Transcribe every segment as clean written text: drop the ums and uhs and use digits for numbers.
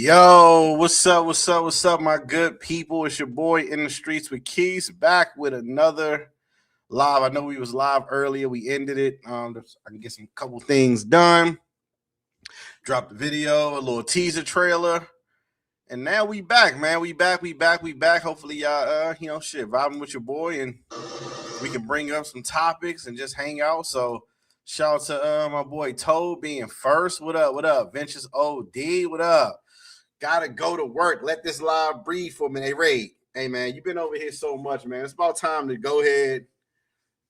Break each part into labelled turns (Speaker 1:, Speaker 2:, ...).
Speaker 1: Yo, what's up? What's up? What's up, my good people? It's your boy in the streets with Keys, back with another live. I know we was live earlier. We ended it. I can get some couple things done. Dropped the video, a little teaser trailer, and now we back, man. We back. Hopefully, y'all, vibing with your boy, and we can bring up some topics and just hang out. So, shout out to my boy Toad being first. What up? What up? Ventures OD. What up? Gotta go to work. Let this live breathe for me. Hey, Ray. Hey, man, you've been over here so much, man. It's about time to go ahead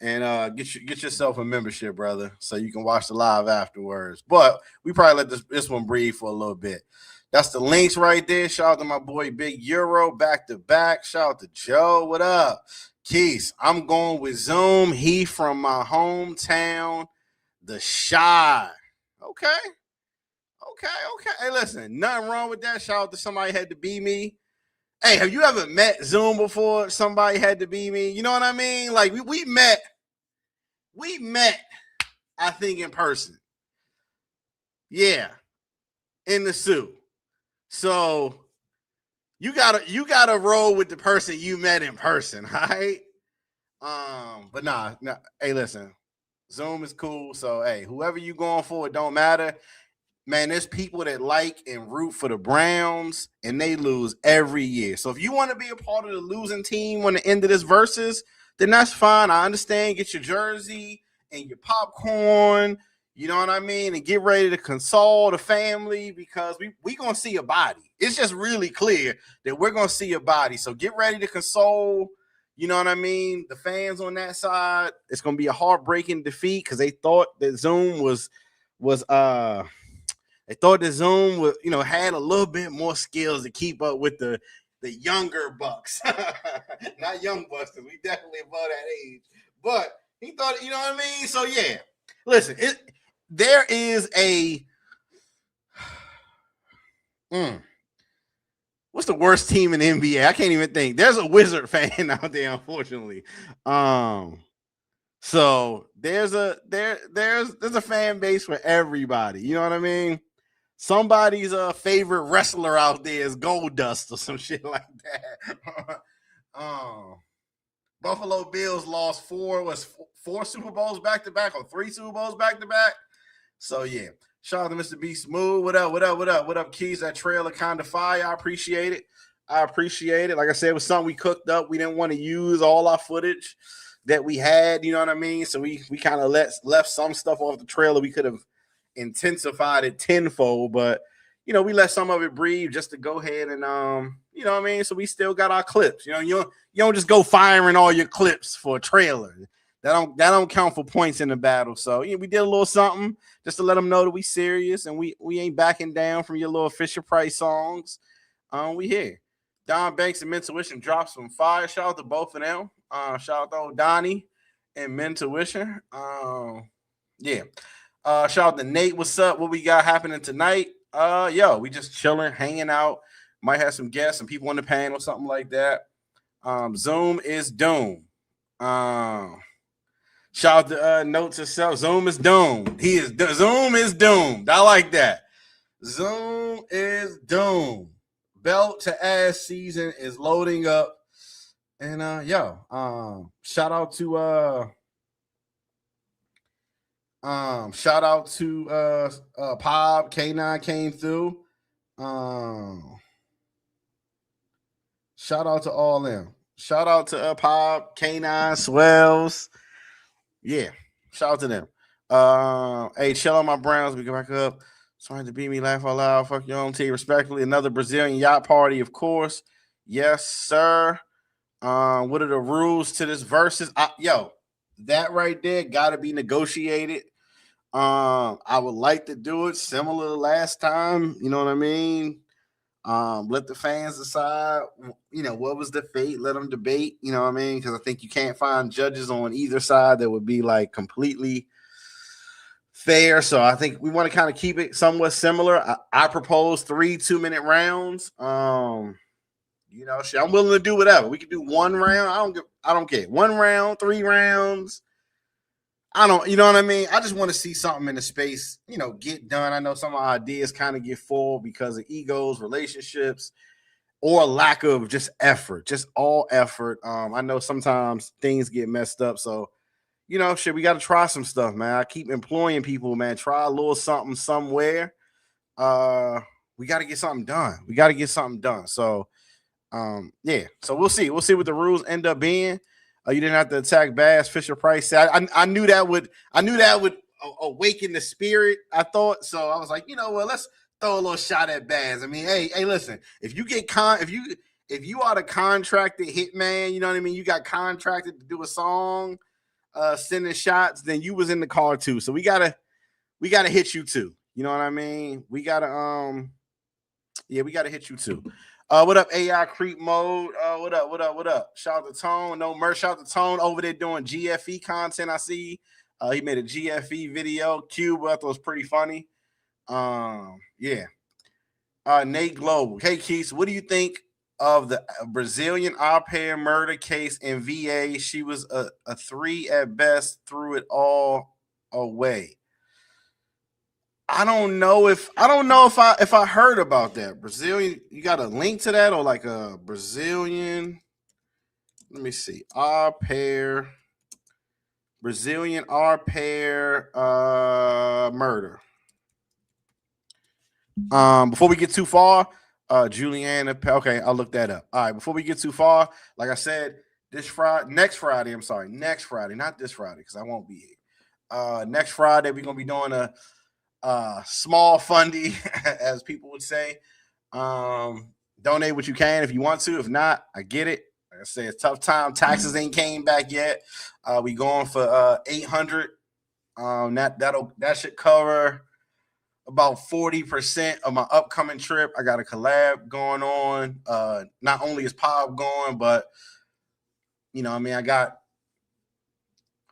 Speaker 1: and get yourself a membership, brother, so you can watch the live afterwards. But we probably let this one breathe for a little bit. That's the links right there. Shout out to my boy Big Euro, back to back. Shout out to Joe. What up? Keith, I'm going with Zoom. He from my hometown, the Shy. Okay. Hey, listen, nothing wrong with that. Shout out to somebody had to be me. Hey, have you ever met Zoom before? Somebody had to be me. You know what I mean? Like we met, I think, in person. Yeah, in the suit. So you gotta roll with the person you met in person, right? But nah. Hey, listen, Zoom is cool. So hey, whoever you going for, it don't matter. Man, there's people that like and root for the Browns, and they lose every year. So if you want to be a part of the losing team on the end of this versus, then that's fine. I understand. Get your jersey and your popcorn, you know what I mean, and get ready to console the family because we going to see a body. It's just really clear that we're going to see a body. So get ready to console, you know what I mean, the fans on that side. It's going to be a heartbreaking defeat because they thought that Zoom they thought the Zoom was, had a little bit more skills to keep up with the younger Bucks. Not young Bucks, because we definitely above that age. But he thought, you know what I mean? So, yeah. Listen, there is a... What's the worst team in the NBA? I can't even think. There's a Wizard fan out there, unfortunately. So there's a fan base for everybody. You know what I mean? Somebody's favorite wrestler out there is Gold Dust or some shit like that. Buffalo Bills lost four Super Bowls back to back or 3 Super Bowls back to back. So yeah, shout out to Mr. B Smooth. What up, Keys? That trailer kind of fire. I appreciate it. Like I said, it was something we cooked up. We didn't want to use all our footage that we had. You know what I mean? So we kind of left some stuff off the trailer. We could have intensified it tenfold, but we let some of it breathe just to go ahead and you know what I mean. So we still got our clips. You don't just go firing all your clips for a trailer. That don't count for points in the battle. So we did a little something just to let them know that we serious and we ain't backing down from your little Fisher Price songs. We here. Don Banks and Mentuition dropped some fire. Shout out to both of them. Shout out to Donnie and Mentuition. Yeah. Shout out to Nate. What's up? What we got happening tonight? We just chilling, hanging out. Might have some guests, some people on the panel, something like that. Zoom is doom. Shout out to Note to Self. Zoom is doomed. Zoom is doomed. I like that. Zoom is doomed. Belt to ass season is loading up. And shout out to Pop. K9 came through. Shout out to all them. Shout out to Pop, K9, Swells. Yeah, shout out to them. Hey, chill on my Browns. We go back up. Trying to beat me, laugh out loud. Fuck your own team. Respectfully, another Brazilian yacht party, of course. Yes, sir. What are the rules to this versus? That right there got to be negotiated. I would like to do it similar to last time. You know what I mean? Let the fans decide, what was the fate? Let them debate, you know what I mean? Because I think you can't find judges on either side that would be like completely fair. So I think we want to kind of keep it somewhat similar. I propose 3 2-minute rounds. I'm willing to do whatever. We could do 1 round. I don't care. 1 round, 3 rounds. I don't, you know what I mean? I just want to see something in the space, get done. I know some of our ideas kind of get full because of egos, relationships, or lack of just effort, just all effort. I know sometimes things get messed up. So, shit, we got to try some stuff, man. I keep employing people, man. Try a little something somewhere. We got to get something done. So, yeah. So we'll see. We'll see what the rules end up being. You didn't have to attack Bass. Fisher Price. I knew that would. I knew that would awaken the spirit. I thought so. I was like, you know what? Let's throw a little shot at Bass. I mean, hey, listen. If you get if you are the contracted hitman, you know what I mean. You got contracted to do a song, sending shots. Then you was in the car too. So we gotta hit you too. You know what I mean? We gotta we gotta hit you too. What up, AI Creep Mode? What up? Shout out to Tone. No merch. Shout out to Tone over there doing GFE content. I see. He made a GFE video. Cube, I thought was pretty funny. Yeah. Nate Global. Hey, Keith, what do you think of the Brazilian au pair murder case in VA? She was a 3 at best, threw it all away. I don't know if I heard about that. Brazilian, you got a link to that or like a Brazilian? Let me see. Brazilian au pair murder. Before we get too far, Juliana. Okay, I'll look that up. All right, before we get too far, like I said, next Friday, not this Friday because I won't be here. Next Friday, we're gonna be doing a small fundy, as people would say. Donate what you can if you want to. If not, I get it. Like I say, it's tough time. Taxes ain't came back yet. We going for 800. That should cover about 40% of my upcoming trip. I got a collab going on. Not only is Pop going, but I got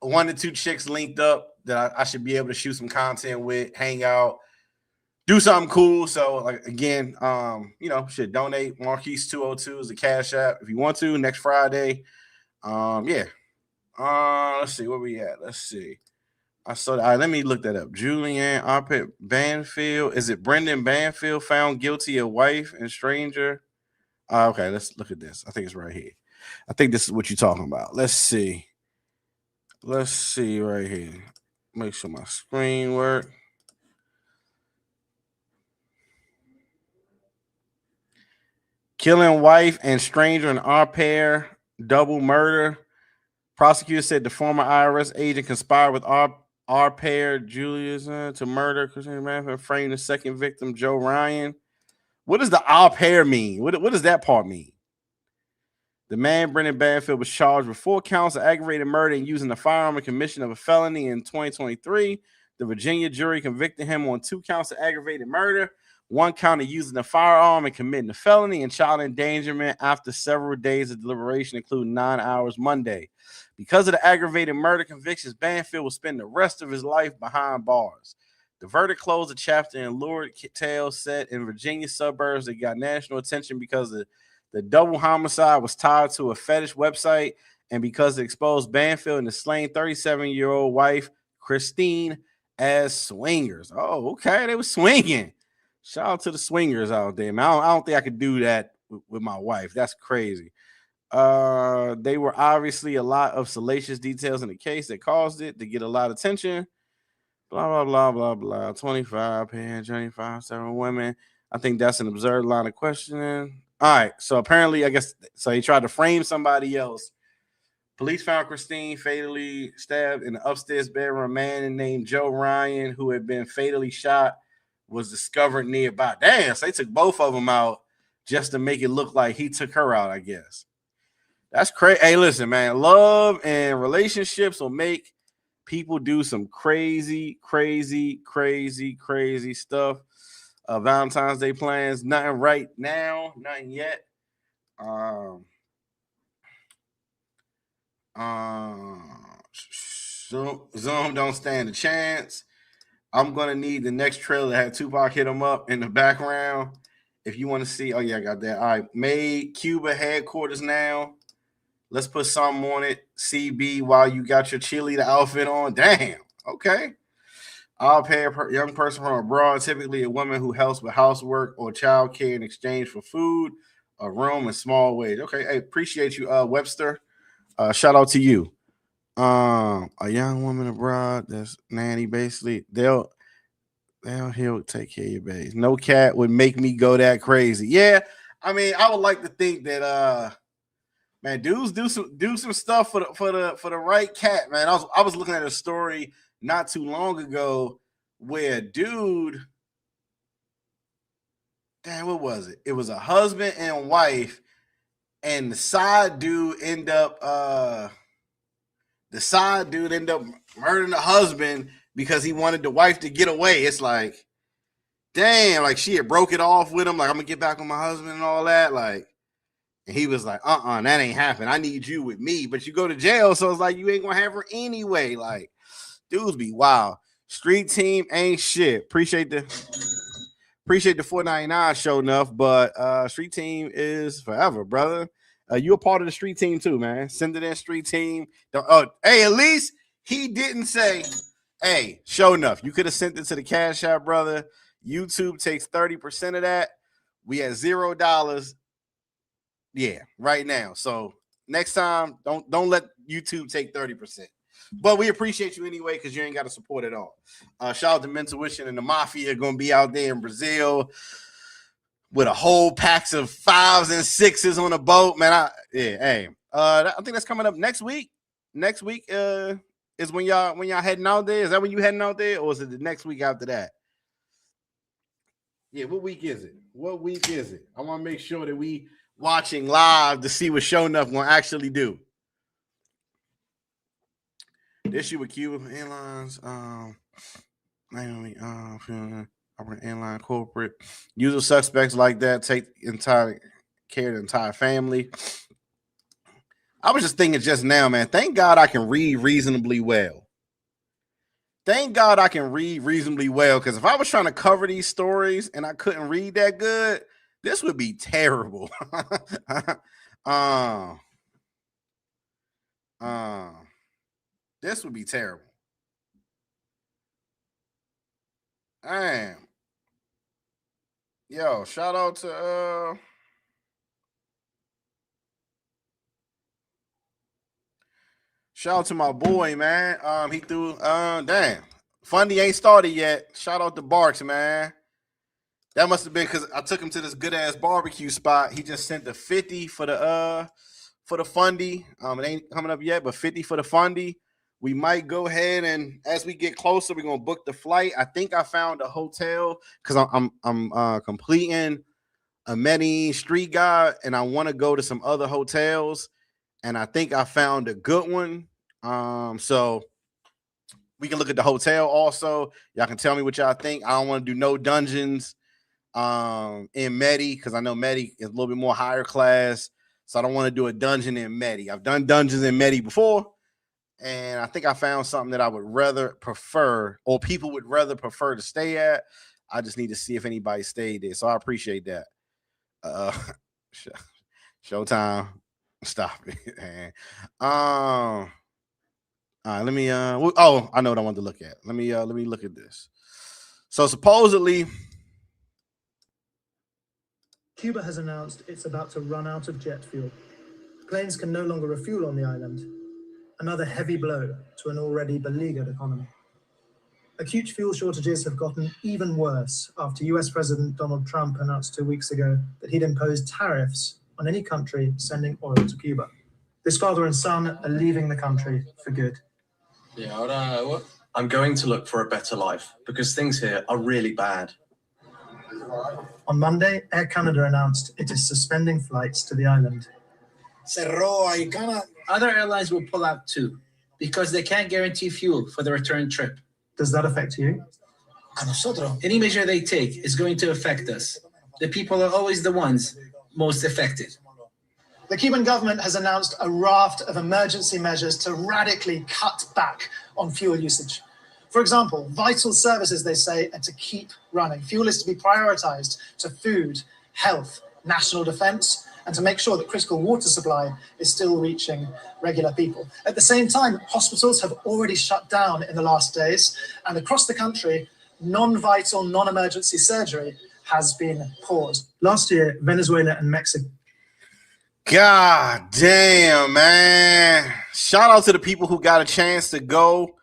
Speaker 1: 1 to 2 chicks linked up that I should be able to shoot some content with, hang out, do something cool. So, like, again, should donate. Marquise 202 is the Cash App if you want to. Next Friday. Yeah. Let's see where we at. Let's see. I saw that. All right, let me look that up. Julianne Arpit Banfield. Is it Brendan Banfield found guilty of wife and stranger? Okay, let's look at this. I think it's right here. I think this is what you're talking about. Let's see. Let's see right here. Make sure my screen work. Killing wife and stranger in au pair, double murder. Prosecutor said the former IRS agent conspired with au pair Julius to murder Christine Manford and frame the second victim, Joe Ryan. What does the au pair mean? What does that part mean? The man, Brendan Banfield, was charged with 4 counts of aggravated murder and using a firearm in commission of a felony in 2023. The Virginia jury convicted him on 2 counts of aggravated murder, 1 count of using a firearm and committing a felony, and child endangerment after several days of deliberation, including 9 hours Monday. Because of the aggravated murder convictions, Banfield will spend the rest of his life behind bars. The verdict closed a chapter in lurid tales set in Virginia suburbs that got national attention because the double homicide was tied to a fetish website and because it exposed Banfield and the slain 37-year-old wife, Christine, as swingers. Oh, okay. They were swinging. Shout out to the swingers out there, man. I don't think I could do that with my wife. That's crazy. They were obviously a lot of salacious details in the case that caused it to get a lot of attention. Blah, blah, blah, blah, blah. 25 paying 25, 7 women. I think that's an absurd line of questioning. All right. So apparently, I guess, so he tried to frame somebody else. Police found Christine fatally stabbed in the upstairs bedroom. A man named Joe Ryan, who had been fatally shot, was discovered nearby. Damn, so they took both of them out just to make it look like he took her out, I guess. That's crazy. Hey, listen, man, love and relationships will make people do some crazy, crazy, crazy, crazy stuff. Valentine's Day plans, nothing right now, nothing yet. Zoom don't stand a chance. I'm gonna need the next trailer to have Tupac hit him up in the background. If you want to see, oh yeah, I got that. All right, made Cuba headquarters now. Let's put something on it. CB while you got your cheerleader outfit on. Damn. Okay. I'll pay a young person from abroad, typically a woman who helps with housework or childcare in exchange for food, a room, and small wage. Okay. Hey, appreciate you, Webster. Shout out to you. A young woman abroad that's nanny, basically, he'll take care of your babies. No cat would make me go that crazy. Yeah, I mean, I would like to think that man, dudes do some stuff for the right cat, man. I was looking at a story not too long ago where a dude, damn, what was it? It was a husband and wife, and the side dude end up murdering the husband because he wanted the wife to get away. It's like, damn, like she had broke it off with him, like I'm gonna get back with my husband and all that, like. And he was like, that ain't happening. I need you with me. But you go to jail, so it's like you ain't gonna have her anyway. Like, dudes be wild. Street team ain't shit. Appreciate the $4.99 show enough, but street team is forever, brother. You a part of the street team too, man. Send it in, street team. Hey, at least he didn't say, hey, show enough. You could have sent it to the Cash App, brother. YouTube takes 30% of that. We at $0. Yeah, right now. So next time, don't let YouTube take 30%. But we appreciate you anyway because you ain't got to support it all. Shout out to Mentuition and the Mafia going to be out there in Brazil with a whole packs of 5s and 6s on a boat, man. I think that's coming up next week. Next week is when y'all heading out there. Is that when you heading out there, or is it the next week after that? Yeah, what week is it? I want to make sure that we watching live to see what Show Enough gonna actually do. The issue with Cuba Airlines, Miami, airline corporate usual suspects like that take entire care of the entire family. I was just thinking just now, man. Thank God I can read reasonably well. Because if I was trying to cover these stories and I couldn't read that good, this would be terrible. This would be terrible. Damn. Yo, shout out to my boy, man. He threw damn. Fundy ain't started yet. Shout out to Barks, man. That must have been because I took him to this good ass barbecue spot. He just sent the 50 for the fundy. It ain't coming up yet, but 50 for the fundy. We might go ahead and as we get closer, we're gonna book the flight. I think I found a hotel because I'm completing a Medellin street guide, and I want to go to some other hotels, and I think I found a good one. So we can look at the hotel also. Y'all can tell me what y'all think. I don't want to do no dungeons in Medi because I know Medi is a little bit more higher class. So I don't want to do a dungeon in Medi. I've done dungeons in Medi before, and I think I found something that I would rather prefer, or people would rather prefer to stay at. I just need to see if anybody stayed there. So I appreciate that. Showtime. Stop it, man. All right, let me I know what I wanted to look at. Let me look at this. So supposedly
Speaker 2: Cuba has announced it's about to run out of jet fuel. Planes can no longer refuel on the island. Another heavy blow to an already beleaguered economy. Acute fuel shortages have gotten even worse after US President Donald Trump announced 2 weeks ago that he'd imposed tariffs on any country sending oil to Cuba. This father and son are leaving the country for good.
Speaker 3: I'm going to look for a better life because things here are really bad.
Speaker 2: On Monday, Air Canada announced it is suspending flights to the island.
Speaker 4: Other airlines will pull out too because they can't guarantee fuel for the return trip.
Speaker 2: Does that affect you?
Speaker 4: Any measure they take is going to affect us. The people are always the ones most affected.
Speaker 2: The Cuban government has announced a raft of emergency measures to radically cut back on fuel usage. For example, vital services, they say, are to keep running. Fuel is to be prioritized to food, health, national defense, and to make sure that critical water supply is still reaching regular people. At the same time, hospitals have already shut down in the last days, and across the country, non-vital, non-emergency surgery has been paused. Last year, Venezuela and Mexico.
Speaker 1: God damn, man. Shout out to the people who got a chance to go.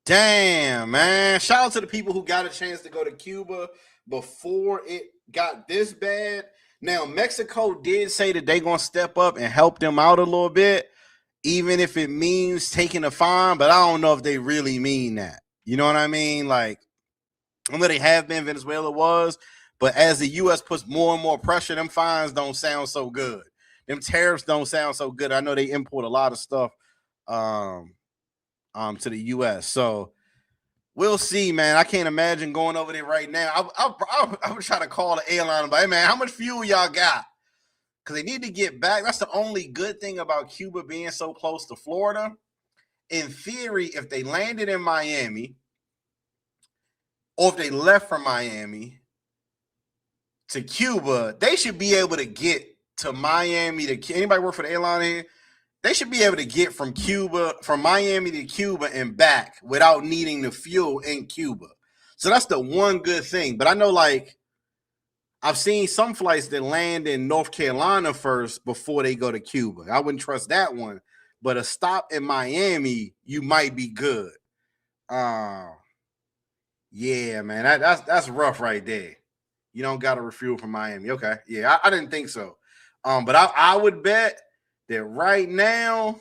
Speaker 1: Damn, man. Shout out to the people who got a chance to go to Cuba before it got this bad. Now, Mexico did say that they're going to step up and help them out a little bit, even if it means taking a fine, but I don't know if they really mean that. You know what I mean? Like, I know they have been, Venezuela was, but as the U.S. puts more and more pressure, them fines don't sound so good. Them tariffs don't sound so good. I know they import a lot of stuff to the U.S. So we'll see, man. I can't imagine going over there right now. I would try to call the airline and be like, hey, man, how much fuel y'all got? Because they need to get back. That's the only good thing about Cuba being so close to Florida. In theory, if they landed in Miami, or if they left from Miami to Cuba, they should be able to get to Miami. Anybody work for the airline here? They should be able to get from Miami to Cuba and back without needing the fuel in Cuba. So that's the one good thing. But I know, like, I've seen some flights that land in North Carolina first before they go to Cuba. I wouldn't trust that one. But a stop in Miami, you might be good. Yeah, man, that's rough right there. You don't got to refuel from Miami. Okay, yeah, I didn't think so. But I would bet that right now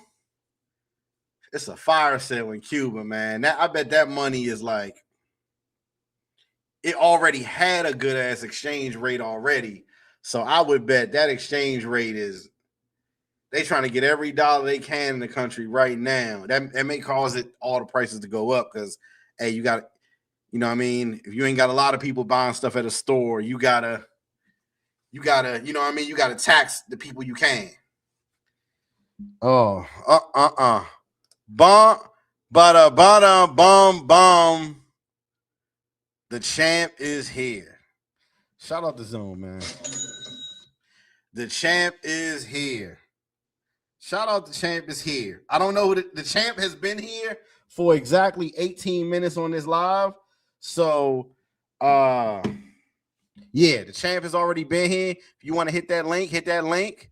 Speaker 1: it's a fire sale in Cuba, man. I bet that money is like, it already had a good ass exchange rate already. So I would bet that exchange rate is, they trying to get every dollar they can in the country right now. That may cause all the prices to go up because, hey, you got, you know what I mean? If you ain't got a lot of people buying stuff at a store, you gotta, you know what I mean? You gotta tax the people you can. Oh, bum, bum. The champ is here. Shout out to Zoom, man. The champ is here. Shout out to champ is here. I don't know who the champ has been here for exactly 18 minutes on this live. So, yeah, the champ has already been here. If you want to hit that link, hit that link.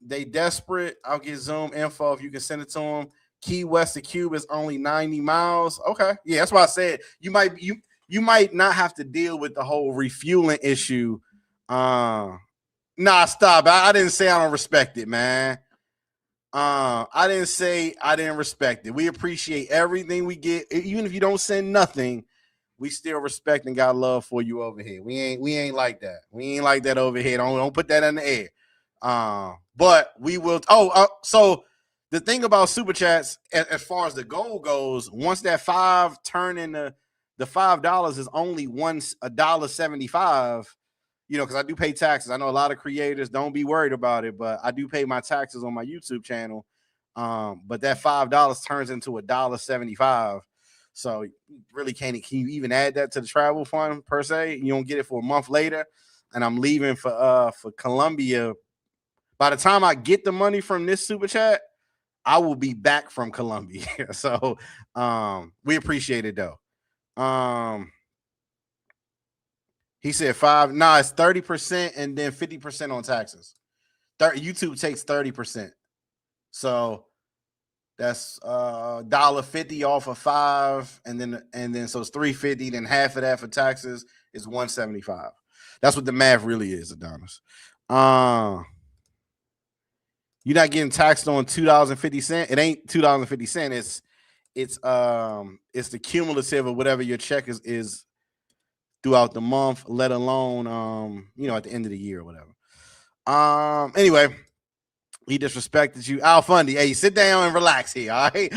Speaker 1: They desperate. I'll get Zoom info if you can send it to them. Key West to Cuba is only 90 miles. Okay, yeah, that's why I said you might not have to deal with the whole refueling issue. Nah, stop. I didn't say I don't respect it, man. I didn't say I didn't respect it. We appreciate everything we get, even if you don't send nothing. We still respect and got love for you over here. We ain't like that. We ain't like that over here. Don't put that in the air. But we will. So the thing about super chats, as far as the goal goes, once that $5 turn into the $5 is only $1.75. You know, because I do pay taxes. I know a lot of creators don't be worried about it, but I do pay my taxes on my YouTube channel. But that $5 turns into $1.75. So you really can you even add that to the travel fund per se? You don't get it for a month later. And I'm leaving for Colombia. By the time I get the money from this super chat, I will be back from Colombia. So we appreciate it though. He said 5. Nah, it's 30% and then 50% on taxes. YouTube takes 30%. So that's $1.50 off of 5, and then so it's $3.50. Then half of that for taxes is $1.75. That's what the math really is, Adonis. You're not getting taxed on $2.50. It ain't $2.50. It's the cumulative of whatever your check is throughout the month, let alone at the end of the year or whatever. Anyway, he disrespected you. Al Fundy, hey, sit down and relax here, all right?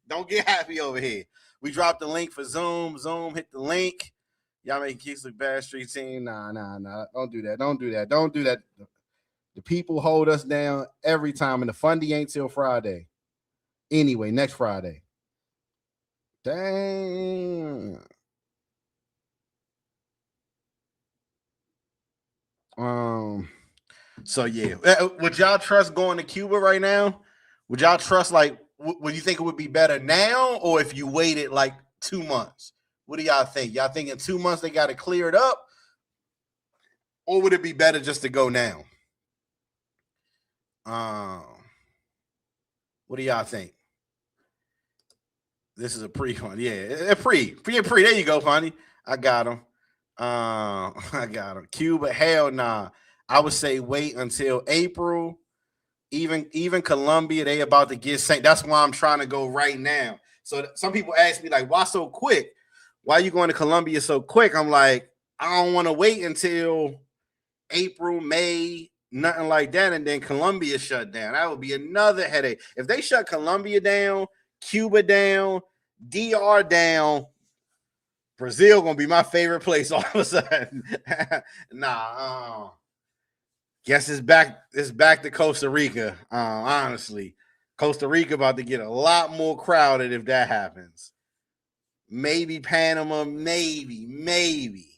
Speaker 1: Don't get happy over here. We dropped the link for Zoom. Zoom, hit the link. Y'all making Keys look bad, street team. Nah. Don't do that. The people hold us down every time, and the Fundy ain't till Friday. Anyway, next Friday. Dang. So yeah, would y'all trust going to Cuba right now? Would y'all trust like? Would you think it would be better now, or if you waited like 2 months? What do y'all think? Y'all think in 2 months they got to clear it up, or would it be better just to go now? What do y'all think? This is a pre-fund. Yeah, a pre. There you go, Funny. I got him. I got him. Cuba, hell nah. I would say wait until April. Even Colombia, they about to get sent. That's why I'm trying to go right now. So some people ask me like, why so quick? Why are you going to Colombia so quick? I'm like, I don't want to wait until April, May, nothing like that, and then Colombia shut down. That would be another headache. If they shut Colombia down, Cuba down, DR down, Brazil gonna be my favorite place all of a sudden. Guess it's back to Costa Rica. Honestly, Costa Rica about to get a lot more crowded if that happens. Maybe Panama, maybe.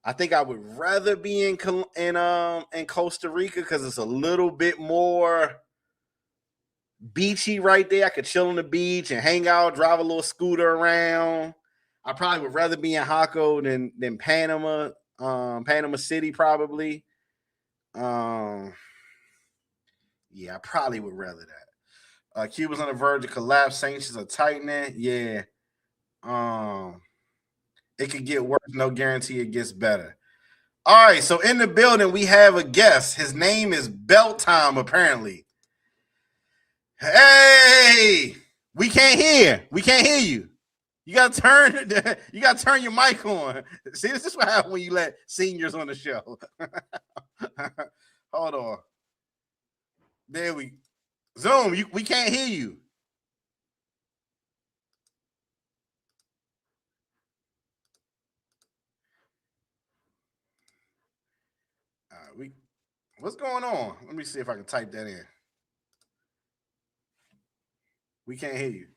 Speaker 1: I think I would rather be in Costa Rica because it's a little bit more beachy right there. I could chill on the beach and hang out, drive a little scooter around. I probably would rather be in Jaco than Panama, Panama City probably. Yeah, I probably would rather that. Cuba's on the verge of collapse. Sanctions are tightening. Yeah. It could get worse. No guarantee it gets better. All right, so in the building, we have a guest. His name is Belt Time, apparently. Hey, we can't hear you. You gotta turn your mic on. See, this is what happens when you let seniors on the show. Hold on. There we Zoom, we can't hear you. What's going on? Let me see if I can type that in. We can't hear you.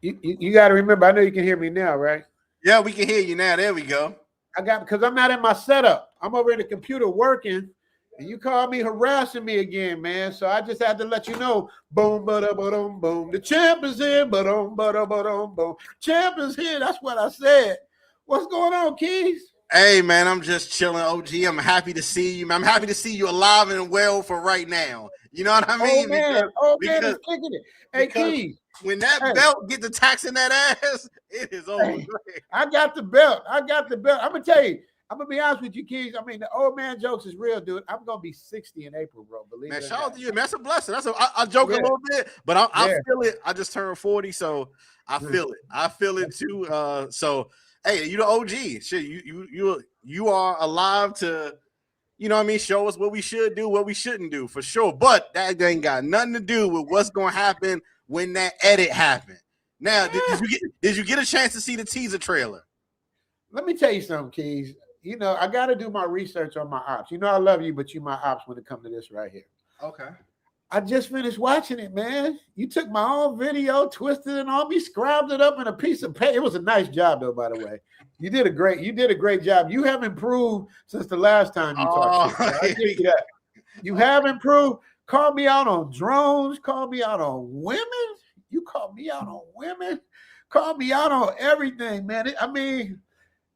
Speaker 5: You got to remember, I know you can hear me now, right?
Speaker 1: Yeah, we can hear you now. There we go.
Speaker 5: Because I'm not in my setup. I'm over in the computer working, and you called me harassing me again, man. So I just had to let you know, boom, ba-da-ba-dum, boom. The champ is here, ba-dum, ba-da-ba-dum, boom. Champ is here. That's what I said. What's going on, Keys?
Speaker 1: Hey, man, I'm just chilling, OG. I'm happy to see you. I'm happy to see you alive and well for right now. You know what I mean?
Speaker 5: Oh, man. Man is kicking it. Hey, Keys.
Speaker 1: When that belt get the taxing that ass, it is over.
Speaker 5: Hey, I got the belt. I'm going to tell you. I'm going to be honest with you, Keys. I mean, the old man jokes is real, dude. I'm going to be 60 in April, bro. Believe
Speaker 1: man,
Speaker 5: it.
Speaker 1: Shout out to you, man. That's a blessing. I joke a little bit, but I feel it. I just turned 40, so I feel it. I feel it too. So, hey, you the OG. Shit, you are alive to, you know what I mean, show us what we should do, what we shouldn't do, for sure. But that ain't got nothing to do with what's going to happen when that edit happened. Now, did you get a chance to see the teaser trailer?
Speaker 5: Let me tell you something, Keys. You know, I got to do my research on my ops. You know, I love you, but you my ops when it comes to this right here.
Speaker 1: Okay.
Speaker 5: I just finished watching it, man. You took my own video, twisted it on me, scribed it up in a piece of paper. It was a nice job, though, by the way. You did a great job. You have improved since the last time you talked. I give you that. You have improved. Call me out on drones. Call me out on women. You call me out on women. Call me out on everything, man. I mean,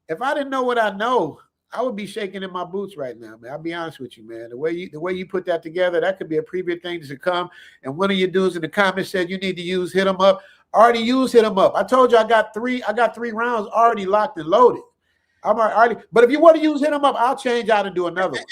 Speaker 5: if I didn't know what I know, I would be shaking in my boots right now, man. I'll be honest with you, man. The way you put that together, that could be a preview thing to come. And one of your dudes in the comments said you need to use Hit 'em Up. Already used Hit 'em Up. I told you I got three rounds already locked and loaded. I'm already. But if you want to use Hit 'em Up, I'll change out and do another one.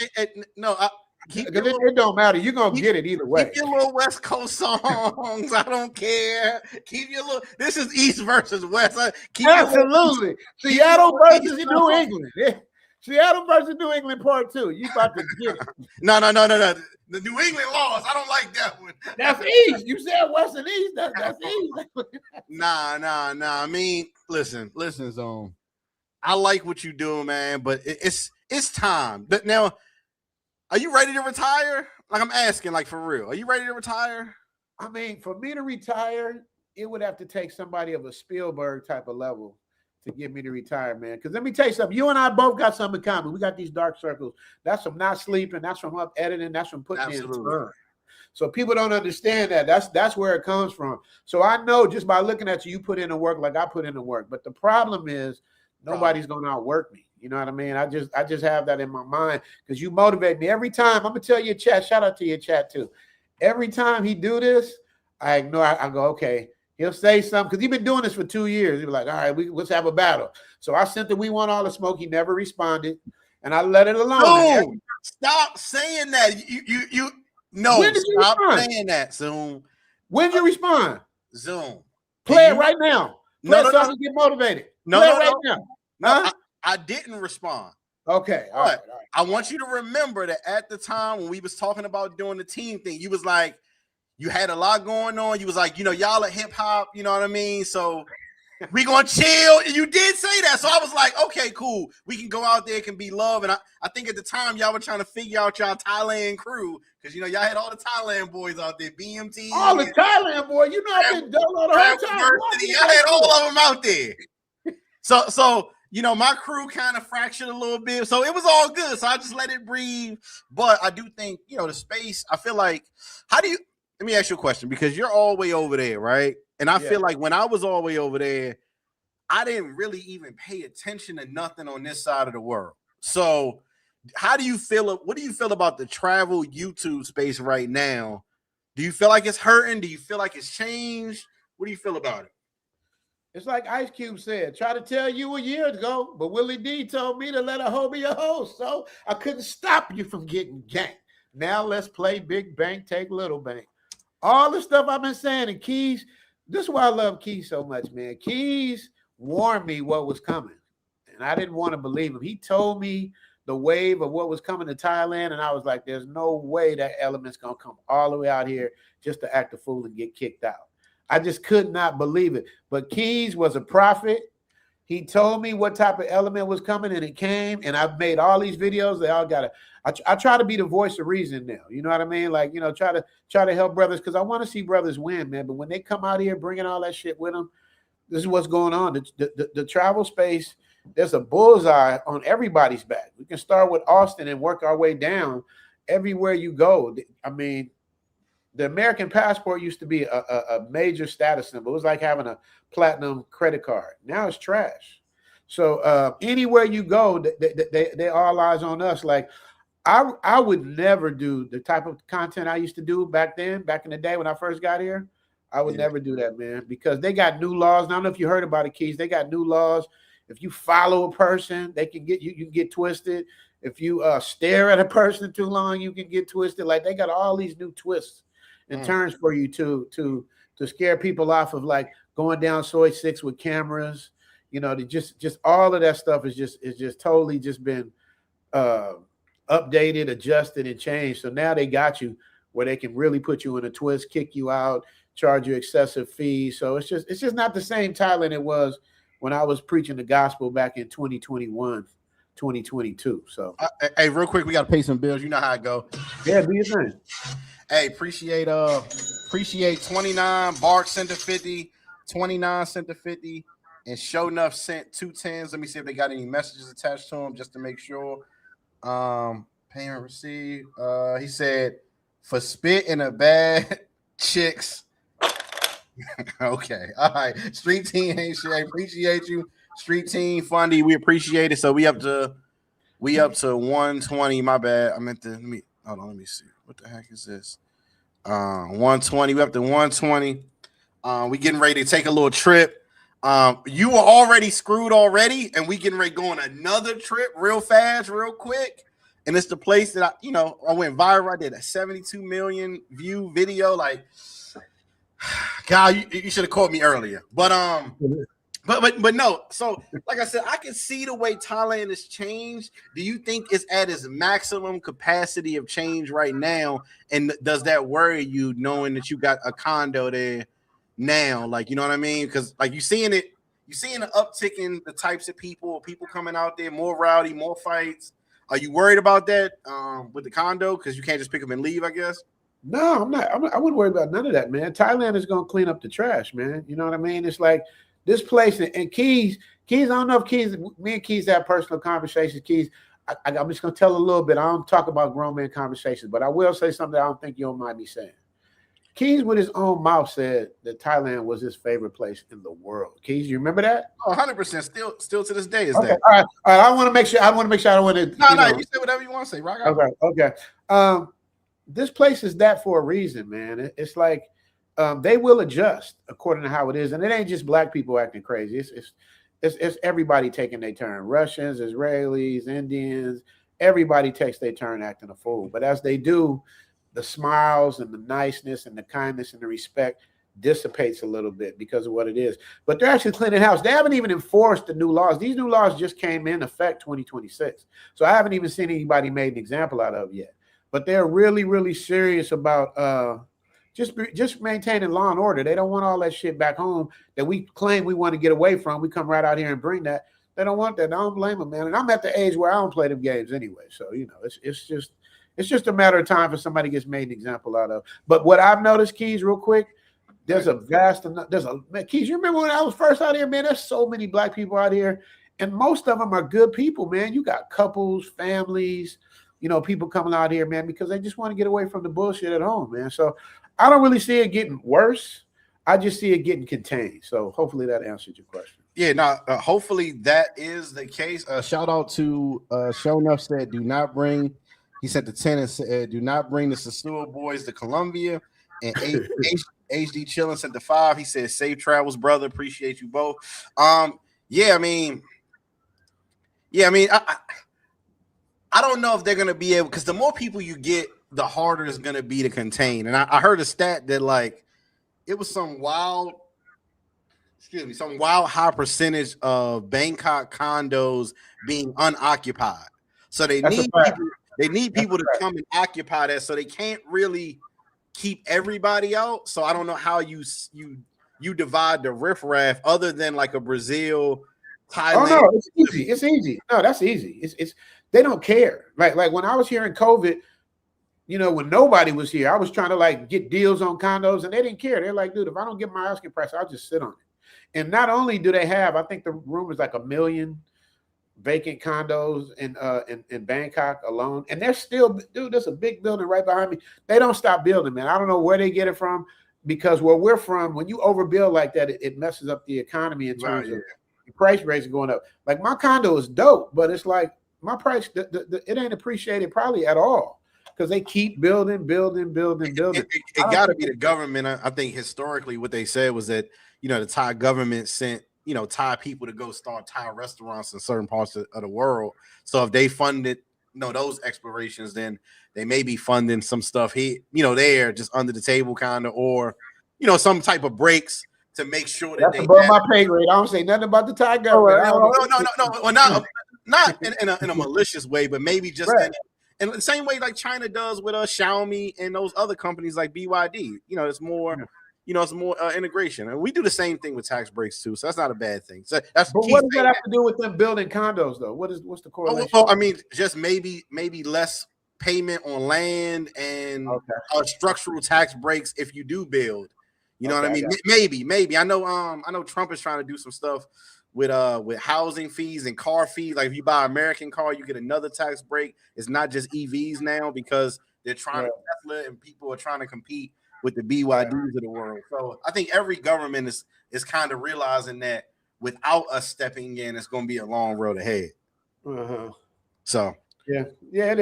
Speaker 5: It don't matter. You're gonna get it either way.
Speaker 1: Keep your little West Coast songs. I don't care. Keep your little. This is East versus West.
Speaker 5: Absolutely. Seattle versus New England. Yeah. Seattle versus New England part 2. You about to get it.
Speaker 1: No. The New England lost. I don't like that one.
Speaker 5: That's East. You said West and East. That's East.
Speaker 1: Nah. I mean, listen, Zone. I like what you do, man, but it's time. But now, are you ready to retire? Like, I'm asking, like, for real. Are you ready to retire?
Speaker 5: I mean, for me to retire, it would have to take somebody of a Spielberg type of level to get me to retire, man. Because let me tell you something. You and I both got something in common. We got these dark circles. That's from not sleeping. That's from up editing. That's from putting in time. So people don't understand that. That's where it comes from. So I know just by looking at you, you put in the work like I put in the work. But the problem is nobody's going to outwork me. You know what I mean? I just have that in my mind because you motivate me every time. I'm gonna tell your chat. Shout out to your chat too. Every time he do this, I ignore. I go, okay. He'll say something because he's been doing this for 2 years. He'll be like, all right, let's have a battle. So I sent the We Want All the Smoke. He never responded, and I let it alone.
Speaker 1: No, stop saying that. No, stop saying that, Zoom.
Speaker 5: When did you respond?
Speaker 1: Zoom.
Speaker 5: Play it right now. Play it so I can get motivated. Play it right now.
Speaker 1: No, I didn't respond.
Speaker 5: Okay. All right.
Speaker 1: I want you to remember that at the time when we was talking about doing the team thing, you was like, you had a lot going on. You was like, y'all are hip hop, you know what I mean? So we gonna chill. And you did say that. So I was like, okay, cool. We can go out there, it can be love. And I think at the time y'all were trying to figure out y'all Thailand crew. Because y'all had all the Thailand boys out there, BMT.
Speaker 5: All the Thailand boys, I've been dolo the whole time.
Speaker 1: Y'all had all of them out there. So my crew kind of fractured a little bit. So it was all good. So I just let it breathe. But I do think, the space, I feel like, let me ask you a question because you're all the way over there, right? And I feel like when I was all the way over there, I didn't really even pay attention to nothing on this side of the world. So how do you feel? What do you feel about the travel YouTube space right now? Do you feel like it's hurting? Do you feel like it's changed? What do you feel about it?
Speaker 5: It's like Ice Cube said, try to tell you a year ago, but Willie D told me to let a hoe be a hoe. So I couldn't stop you from getting ganked. Now let's play big bank, take little bank. All the stuff I've been saying, and Keys, this is why I love Keys so much, man. Keys warned me what was coming, and I didn't want to believe him. He told me the wave of what was coming to Thailand, and I was like, there's no way that element's going to come all the way out here just to act a fool and get kicked out. I just could not believe it. But Keys was a prophet. He told me what type of element was coming, and it came. And I've made all these videos. They all got it. I try to be the voice of reason now. You know what I mean? Like, try to help brothers because I want to see brothers win, man. But when they come out here bringing all that shit with them, this is what's going on. The travel space, there's a bullseye on everybody's back. We can start with Austin and work our way down everywhere you go. I mean, the American passport used to be a major status symbol. It was like having a platinum credit card. Now it's trash. So anywhere you go, they all eyes on us. Like I would never do the type of content I used to do back in the day when I first got here. I would never do that, man, because they got new laws. And I don't know if you heard about it, Keys. They got new laws. If you follow a person, they can get you can get twisted. If you stare at a person too long, you can get twisted. Like they got all these new twists and turns for you to scare people off of like going down Soy 6 with cameras. Just all of that stuff is just totally just been updated, adjusted, and changed. So now they got you where they can really put you in a twist, kick you out, charge you excessive fees. So it's just not the same Thailand it was when I was preaching the gospel back in 2021, 2022. So
Speaker 1: hey, real quick, we got to pay some bills. You know how it go.
Speaker 5: Yeah, do your thing.
Speaker 1: Hey, appreciate 29. Bark sent to 50, 29 sent to 50, and Show Enough sent 2 10s. Let me see if they got any messages attached to them just to make sure. Payment received. He said for spit in a bad chicks. Okay, all right. Street Team ain't shit. I appreciate you. Street Team Fundy, we appreciate it. So we up to 120. My bad. I meant to let me see. What the heck is this? 120. We up to 120. We getting ready to take a little trip. You were already screwed already, and we getting ready to go on another trip real fast, real quick. And it's the place that I went viral. I did a 72 million view video. Like, God, you should have called me earlier. But no. So, like I said, I can see the way Thailand has changed. Do you think it's at its maximum capacity of change right now? And does that worry you, knowing that you got a condo there now? Like, you know what I mean? Because like you seeing an uptick in the types of people coming out there, more rowdy, more fights. Are you worried about that with the condo? Because you can't just pick them and leave, I guess.
Speaker 5: No, I'm not. I wouldn't worry about none of that, man. Thailand is going to clean up the trash, man. You know what I mean? It's like this place, and Keys Keys, I don't know if Keys, me and Keys have personal conversations. Keys, I'm just gonna tell a little bit. I don't talk about grown man conversations, but I will say something I don't think you don't mind me saying. Keys, with his own mouth, said that Thailand was his favorite place in the world. Keys, you remember that?
Speaker 1: 100%. Still to this day is
Speaker 5: Okay.
Speaker 1: that.
Speaker 5: All right. I want to make sure. I don't want to.
Speaker 1: No, you say whatever you want to say, right?
Speaker 5: Okay. This place is that for a reason, man. It's like they will adjust according to how it is, and it ain't just black people acting crazy. It's everybody taking their turn. Russians, Israelis, Indians, everybody takes their turn acting a fool. But as they do, the smiles and the niceness and the kindness and the respect dissipates a little bit because of what it is. But they're actually cleaning house. They haven't even enforced the new laws. These new laws just came in effect 2026. So I haven't even seen anybody made an example out of yet. But they're really, really serious about just maintaining law and order. They don't want all that shit back home that we claim we want to get away from. We come right out here and bring that. They don't want that. I don't blame them, man. And I'm at the age where I don't play them games anyway. So, you know, it's just a matter of time for somebody gets made an example out of. But what I've noticed, Keys, real quick, Keys, you remember when I was first out here, man, there's so many black people out here, and most of them are good people, man. You got couples, families, you know, people coming out here, man, because they just want to get away from the bullshit at home, man. So I don't really see it getting worse. I just see it getting contained. So hopefully that answered your question.
Speaker 1: Yeah, no, hopefully that is the case. Shout out to Show Enough said, do not bring, he said the tenant said, do not bring the Sasua boys to Columbia. And HD Chillin sent the 5. He said, safe travels, brother. Appreciate you both. I don't know if they're gonna be able, because the more people you get, the harder it's gonna be to contain. And I heard a stat that like it was some wild high percentage of Bangkok condos being unoccupied. So they need people to come and occupy that, so they can't really keep everybody out. So I don't know how you divide the riffraff other than like a Brazil, Thailand.
Speaker 5: Oh no, it's easy. It's easy. No, that's easy. It's they don't care. Like when I was here in COVID, you know, when nobody was here, I was trying to like get deals on condos, and they didn't care. They're like, dude, if I don't get my asking price, I'll just sit on it. And not only do they have, I think the room is like 1 million vacant condos in Bangkok alone, and they're still, dude, there's a big building right behind me. They don't stop building, man. I don't know where they get it from, because where we're from, when you overbuild like that, it messes up the economy in terms of the price rates going up. Like my condo is dope, but it's like my price, it ain't appreciated probably at all, because they keep building. It
Speaker 1: got to be the government. I think historically what they said was that, you know, the Thai government sent, you know, Thai people to go start Thai restaurants in certain parts of the world. So if they funded, you know, those explorations, then they may be funding some stuff here, you know, there just under the table kind of, or, you know, some type of breaks to make sure that
Speaker 5: that's above my pay grade. I don't say nothing about the Thai government.
Speaker 1: No. Well, not in a malicious way, but maybe just in the same way like China does with Xiaomi and those other companies like BYD. You know, it's more. You know, it's more integration, and we do the same thing with tax breaks too. So that's not a bad thing. So that's.
Speaker 5: But what does that have to do with them building condos, though? What's the correlation?
Speaker 1: Well, I mean, just maybe less payment on land and structural tax breaks if you do build. You know what I mean? Maybe. I know Trump is trying to do some stuff with housing fees and car fees. Like if you buy an American car, you get another tax break. It's not just EVs now, because they're trying to Tesla, and people are trying to compete with the BYDs of the world. So I think every government is kind of realizing that without us stepping in, it's going to be a long road ahead. So
Speaker 5: yeah, it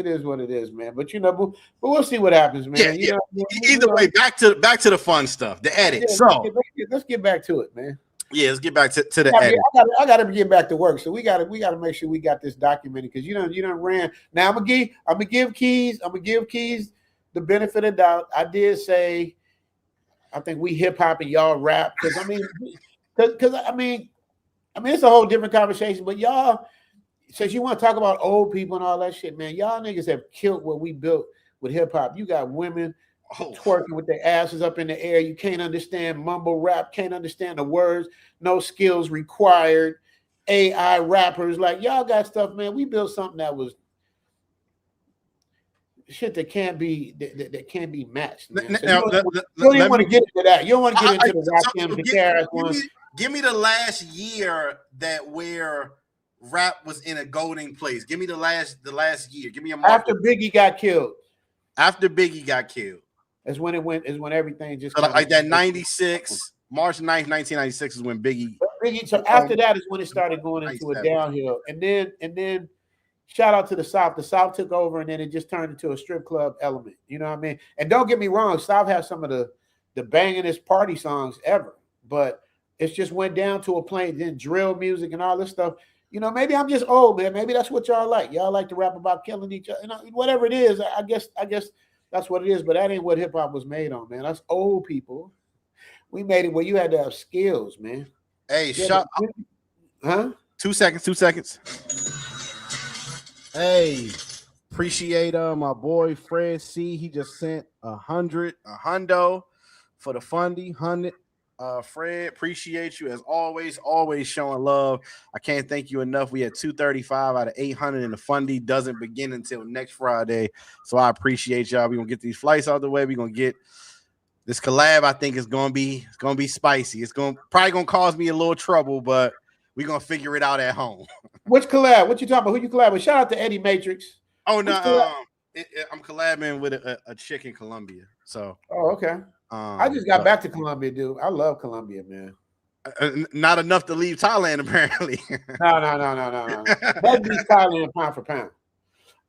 Speaker 5: is what it is, man. But you know, but we'll see what happens, man.
Speaker 1: Either way, back to the fun stuff, the edit.
Speaker 5: Let's get back to it, man.
Speaker 1: Yeah, let's get back to the edit.
Speaker 5: I got to get back to work, so we got to make sure we got this documented, because you don't ran. Now I'm gonna give Keys the benefit of doubt. I did say I think we hip hop and y'all rap, because I mean it's a whole different conversation. But y'all, since you want to talk about old people and all that shit, man, y'all niggas have killed what we built with hip hop. You got women twerking with their asses up in the air. You can't understand mumble rap, can't understand the words, no skills required. AI rappers, like y'all got stuff, man. We built something that was shit that can't be that can't be matched, man. So
Speaker 1: Now,
Speaker 5: you don't even want to get into that. You don't want to get into the Rakim, the KRS one.
Speaker 1: Give me the last year where rap was in a golden place. Give me the last year. Give me a month.
Speaker 5: After Biggie got killed.
Speaker 1: After Biggie got killed.
Speaker 5: Is when it went. Is when everything just
Speaker 1: so like that 96, March 9th, 1996 is when Biggie.
Speaker 5: So after that is when it started going into a downhill, and then shout out to the South. The South took over, and then it just turned into a strip club element. You know what I mean? And don't get me wrong, South has some of the bangingest party songs ever, but it just went down to a plane. Then drill music and all this stuff. You know, maybe I'm just old, man. Maybe that's what y'all like. Y'all like to rap about killing each other. You know, whatever it is, I guess that's what it is. But that ain't what hip hop was made on, man. That's old people. We made it where you had to have skills, man.
Speaker 1: Hey, shut up.
Speaker 5: Huh?
Speaker 1: 2 seconds. Hey, appreciate my boy Fred C. He just sent a hundo for the fundy 100. Fred, appreciate you as always showing love. I can't thank you enough. We had 235 out of 800, and the fundy doesn't begin until next Friday. So I appreciate y'all. We're gonna get these flights out of the way. We're gonna get this collab. I think it's gonna be spicy. It's probably gonna cause me a little trouble, but we're gonna figure it out at home.
Speaker 5: Which collab? What you talking about? Who you collab with? Shout out to Eddie Matrix.
Speaker 1: Oh no, I'm collabing with a chick in Colombia. So
Speaker 5: okay. I just got back to Colombia, dude. I love Colombia, man.
Speaker 1: Not enough to leave Thailand, apparently.
Speaker 5: No. That beats Thailand pound for pound.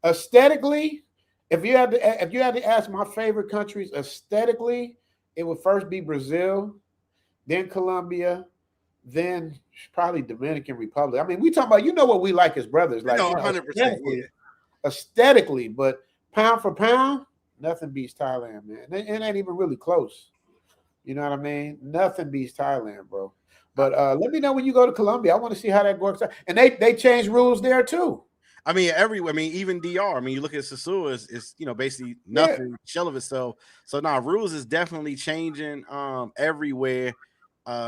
Speaker 5: Aesthetically, if you had to ask my favorite countries aesthetically, it would first be Brazil, then Colombia, then probably Dominican Republic. I mean, we talking about, you know what we like as brothers, like
Speaker 1: 100%. Yeah.
Speaker 5: Aesthetically, but pound for pound, nothing beats Thailand, man. It ain't even really close. You know what I mean? Nothing beats Thailand, bro. But let me know when you go to Colombia. I want to see how that works out. And they changed rules there too.
Speaker 1: I mean, everywhere. I mean, even DR. I mean, you look at Sasua, is basically nothing, shell of itself. So now rules is definitely changing everywhere.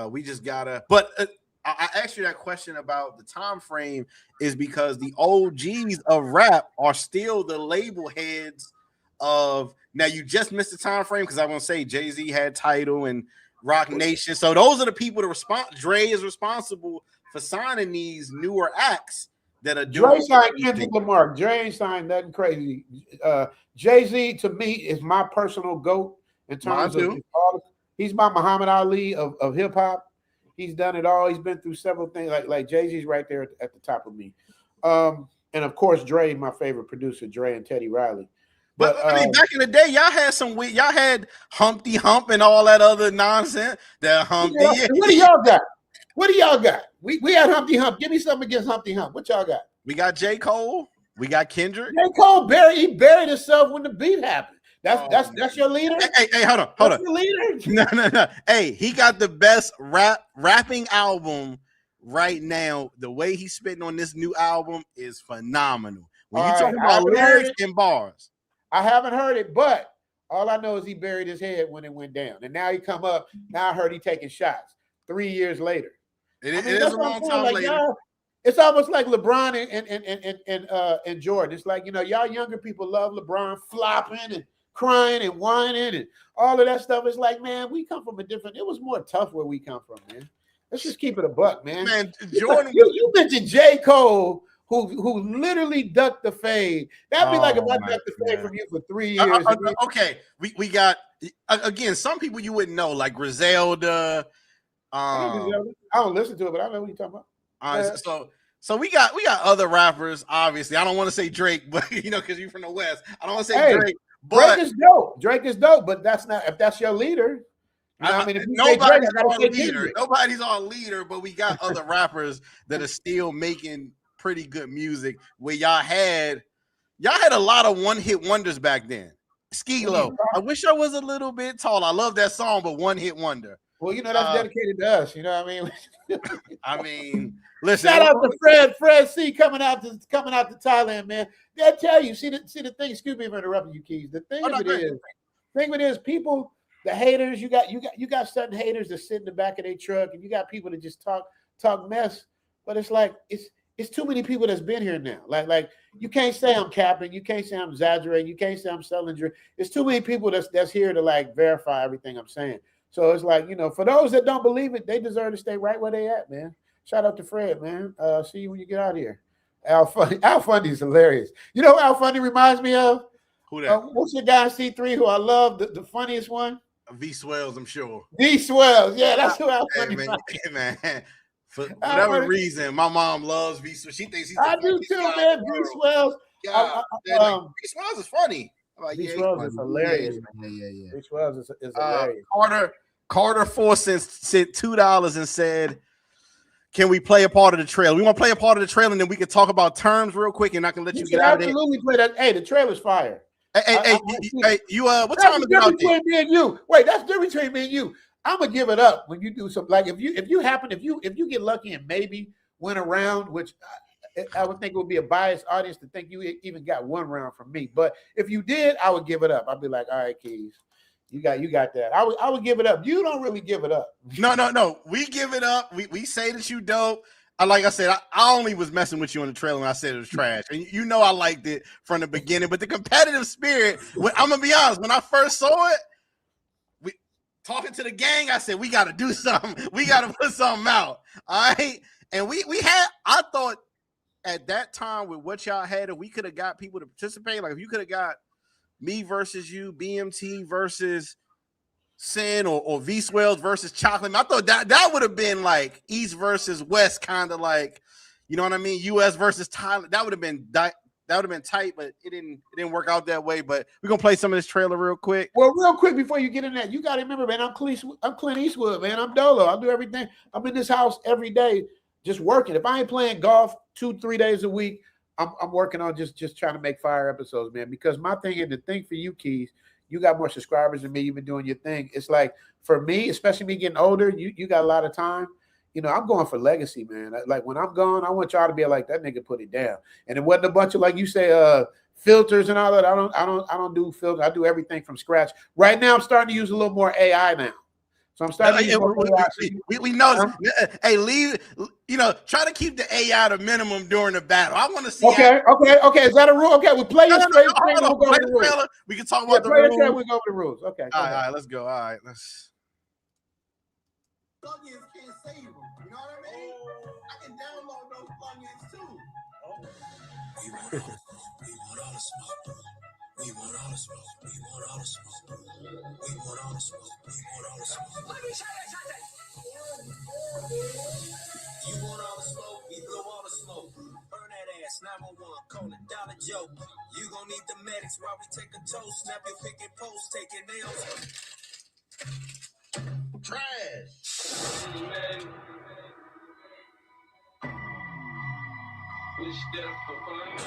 Speaker 1: We just gotta. But I asked you that question about the time frame is because the OGs of rap are still the label heads of. Now you just missed the time frame because I want to say Jay-Z had Tidal and Rock Nation. So those are the people that respond. Dre is responsible for signing these newer acts that are doing.
Speaker 5: Dre signed Kendrick Lamar. Dre ain't signed nothing crazy. Jay-Z to me is my personal GOAT in terms of he's my Muhammad Ali of hip hop. He's done it all. He's been through several things. Like Jay-Z's right there at the top of me. And of course, Dre, my favorite producer, Dre and Teddy Riley.
Speaker 1: But I mean, back in the day, y'all had y'all had Humpty Hump and all that other nonsense. That Humpty.
Speaker 5: Yeah. What do y'all got? What do y'all got? We had Humpty Hump. Give me something against Humpty Hump. What y'all got?
Speaker 1: We got J. Cole. We got Kendrick.
Speaker 5: J. Cole buried himself when the beat happened. That's your leader.
Speaker 1: Hey, hold on.
Speaker 5: Your leader?
Speaker 1: No. Hey, he got the best rapping album right now. The way he's spitting on this new album is phenomenal. When you talk about lyrics and bars.
Speaker 5: I haven't heard it, but all I know is he buried his head when it went down. And now he come up. Now I heard he taking shots 3 years later.
Speaker 1: It is a long time later.
Speaker 5: Y'all, it's almost like LeBron and Jordan. It's like, y'all younger people love LeBron flopping and crying and whining and all of that stuff. It's like, man, we come from it was more tough where we come from, man. Let's just keep it a buck, man.
Speaker 1: Man, Jordan,
Speaker 5: you mentioned J. Cole, who literally ducked the fade. That'd be like if I ducked the fade from you for 3 years.
Speaker 1: Okay, we got again some people you wouldn't know, like Griselda.
Speaker 5: I don't listen to it, but I know what you're talking
Speaker 1: about. So we got other rappers. Obviously, I don't want to say Drake, but because you're from the West, I don't want to say Drake. But
Speaker 5: Drake is dope, but that's not if that's your leader. I mean, if you
Speaker 1: nobody's
Speaker 5: say Drake,
Speaker 1: our leader. Nobody's our leader, but we got other rappers that are still making pretty good music. Where y'all had a lot of one-hit wonders back then. Skee-Lo. I wish I was a little bit tall. I love that song, but one-hit wonder.
Speaker 5: Well, that's dedicated to us. You know what I mean?
Speaker 1: I mean, listen.
Speaker 5: Shout out to Fred C coming out to Thailand, man. They'll tell you. See the thing. Excuse me for interrupting you, Keys. The thing of it is, people, the haters. You got certain haters that sit in the back of their truck, and you got people that just talk mess. But it's like it's too many people that's been here now. Like you can't say I'm capping, you can't say I'm exaggerating, you can't say I'm selling drugs. It's too many people that's here to like verify everything I'm saying. So it's like, you know, for those that don't believe it, they deserve to stay right where they at, man. Shout out to Fred, man. See you when you get out of here. Al Fundy is hilarious. You know who Al Fundy reminds me of?
Speaker 1: Who that?
Speaker 5: What's your guy C3 who I love, the funniest one?
Speaker 1: V Swells, I'm sure.
Speaker 5: V Swells, yeah, that's who Al Fundy.
Speaker 1: Hey, man. For whatever reason, my mom loves V Swells. She thinks he's.
Speaker 5: I do too, man. V Swells.
Speaker 1: V Swells is funny. Like,
Speaker 5: V Swells is hilarious.
Speaker 1: Yeah.
Speaker 5: V Swells is hilarious.
Speaker 1: Carter Force sent $2 and said, "Can we play a part of the trailer? We want to play a part of the trailer, and then we can talk about terms real quick, and I can let you get out of there."
Speaker 5: Absolutely play that. Hey, the trailer's fire.
Speaker 1: Hey, you what time is it out there?
Speaker 5: Me and you. Wait, that's the difference between me and you. I'm gonna give it up when you do something. Like if you get lucky and maybe win a round, which I would think it would be a biased audience to think you even got one round from me. But if you did, I would give it up. I'd be like, all right, Keys, you got that. I would give it up. You don't really give it up.
Speaker 1: No. We give it up. We say that you dope. Like I said, I only was messing with you on the trailer and I said it was trash. And you know I liked it from the beginning. But the competitive spirit, I'm going to be honest, when I first saw it, talking to the gang, I said, we got to do something. We got to put something out. All right? And I thought at that time with what y'all had, if we could have got people to participate, like if you could have got me versus you, BMT versus Sin or V Swells versus Chocolate. I thought that would have been like East versus West, kind of like, you know what I mean? US versus Thailand. That would have been tight, but it didn't work out that way. But we're gonna play some of this trailer real quick.
Speaker 5: Well, real quick before you get in that, you gotta remember, man, I'm Clint Eastwood, man. I'm Dolo. I'll do everything. I'm in this house every day, just working. If I ain't playing golf 2-3 days a week, I'm working on just trying to make fire episodes, man. Because my thing is, the thing for you, Keys, you got more subscribers than me. You've been doing your thing. It's like for me, especially me getting older, you got a lot of time. You know, I'm going for legacy, man. Like when I'm gone, I want y'all to be like, that nigga put it down. And it wasn't a bunch of, like you say, filters and all that. I don't do filters. I do everything from scratch. Right now, I'm starting to use a little more AI now. So I'm starting to
Speaker 1: we know. Hey, leave. You know, try to keep the AI to minimum during the battle. I want to see.
Speaker 5: Okay. Is that a rule? Okay, we play this straight.
Speaker 1: We can talk about the
Speaker 5: rules.
Speaker 1: rules.
Speaker 5: We go over the rules. Okay.
Speaker 1: All right, let's go. All right, let's.
Speaker 6: Plugins can't save them. You know what I mean? I can download those plugins too. We want all the smoke. We want all the smoke. We want all the smoke. We want all the smoke. We want all the smoke. Let me shut that. You want all the smoke, we blow all the smoke. Burn that ass, 911, call it Dollar Joe. You gon' need the medics while we take a toast. Snap your pick and post, taking nails. Trash. Wish death upon me.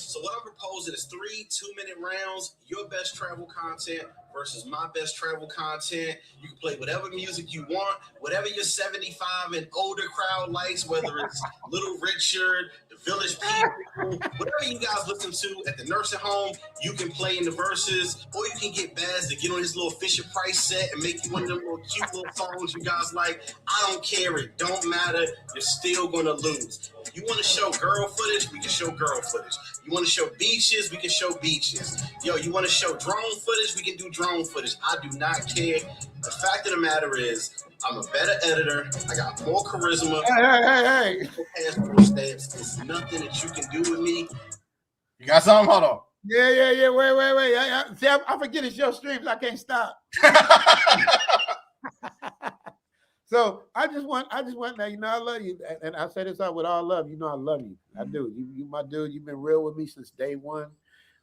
Speaker 6: So what I'm proposing is 3 2-minute rounds, your best travel content versus my best travel content. You can play whatever music you want, whatever your 75 and older crowd likes, whether it's Little Richard, the Village People, whatever you guys listen to at the nursing home, you can play in the verses, or you can get Baz to get on his little Fisher Price set and make you one of them little cute little songs you guys like. I don't care. It don't matter. You're still going to lose. You want to show girl footage? We can show girl footage. You want to show beaches? We can show beaches. Yo, you want to show drone footage? We can do drone footage. I do not care. The fact of the matter is, I'm a better editor. I got more charisma.
Speaker 5: Hey.
Speaker 6: Passport stamps. There's nothing that you can do with me.
Speaker 1: You got something? Hold on.
Speaker 5: Yeah. Wait. See, I forget it's your streams. I can't stop. So I just want that, you know, I love you. And I say this out with all love. You know, I love you. I do. You my dude. You've been real with me since day one.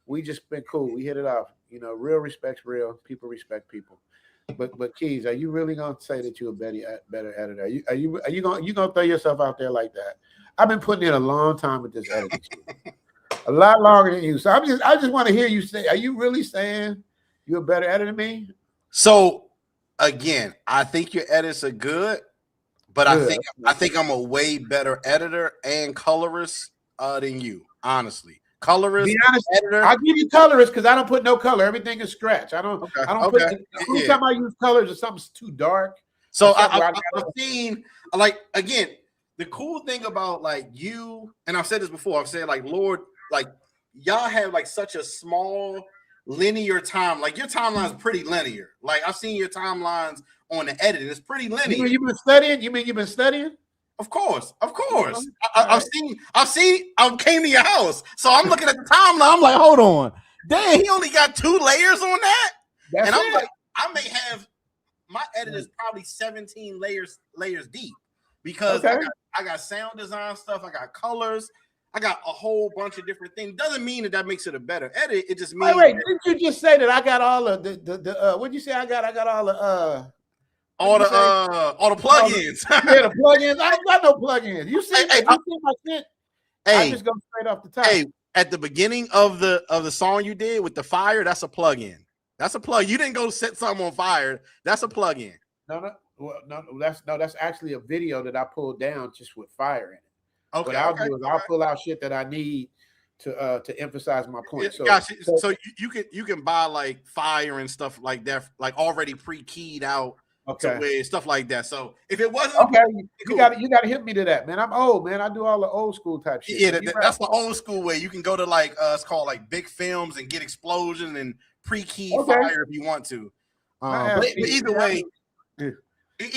Speaker 5: We just been cool. We hit it off. You know, real respect's real. People respect people. But Keys, are you really gonna say that you're a better editor? Are you gonna throw yourself out there like that? I've been putting in a long time with this editing. a lot longer than you. So I just want to hear you say, are you really saying you're a better editor than me?
Speaker 1: So again, I think your edits are good, but
Speaker 5: Good.
Speaker 1: I think I'm a way better editor and colorist than you, honestly. Colorist,
Speaker 5: Be honest,
Speaker 1: editor.
Speaker 5: I'll give you colorist because I don't put no color. Everything is scratch. I don't put
Speaker 1: Okay.
Speaker 5: the only time I use colors is something's too dark.
Speaker 1: So I've seen, like, again, the cool thing about like you, and I've said this before, I've said like, Lord, like y'all have like such a small linear time. Like your timeline is pretty linear. Like I've seen your timelines on the editing. It's pretty linear.
Speaker 5: You've been studying? You mean you've been studying?
Speaker 1: Of course. I've seen. I came to your house, so I'm looking at the timeline. I'm like, hold on, damn, he only got 2 layers on that,
Speaker 5: That's
Speaker 1: and I'm
Speaker 5: it.
Speaker 1: like, I may have my edit is probably 17 layers deep because I got sound design stuff, I got colors, I got a whole bunch of different things. Doesn't mean that makes it a better edit. It just means.
Speaker 5: Wait, didn't you just say that I got all of the what'd you say? I got all the
Speaker 1: all the plugins.
Speaker 5: Yeah, the plugins. I don't got no plugins. You see, you see my shit. I just go straight off the top.
Speaker 1: Hey, at the beginning of the song you did with the fire, that's a plug-in. That's a plug. You didn't go set something on fire. That's a plug-in.
Speaker 5: That's actually a video that I pulled down just with fire in it.
Speaker 1: Okay.
Speaker 5: What I'll do is I'll pull out shit that I need to emphasize my point.
Speaker 1: So you can buy like fire and stuff like that, like already pre-keyed out. Okay, stuff like that. So if it wasn't
Speaker 5: you got to hit me to that, man. I'm old, man. I do all the old school type shit.
Speaker 1: Yeah, that's the old school way. You can go to like it's called like Big Films and get explosion and pre-key fire if you want to. But either way,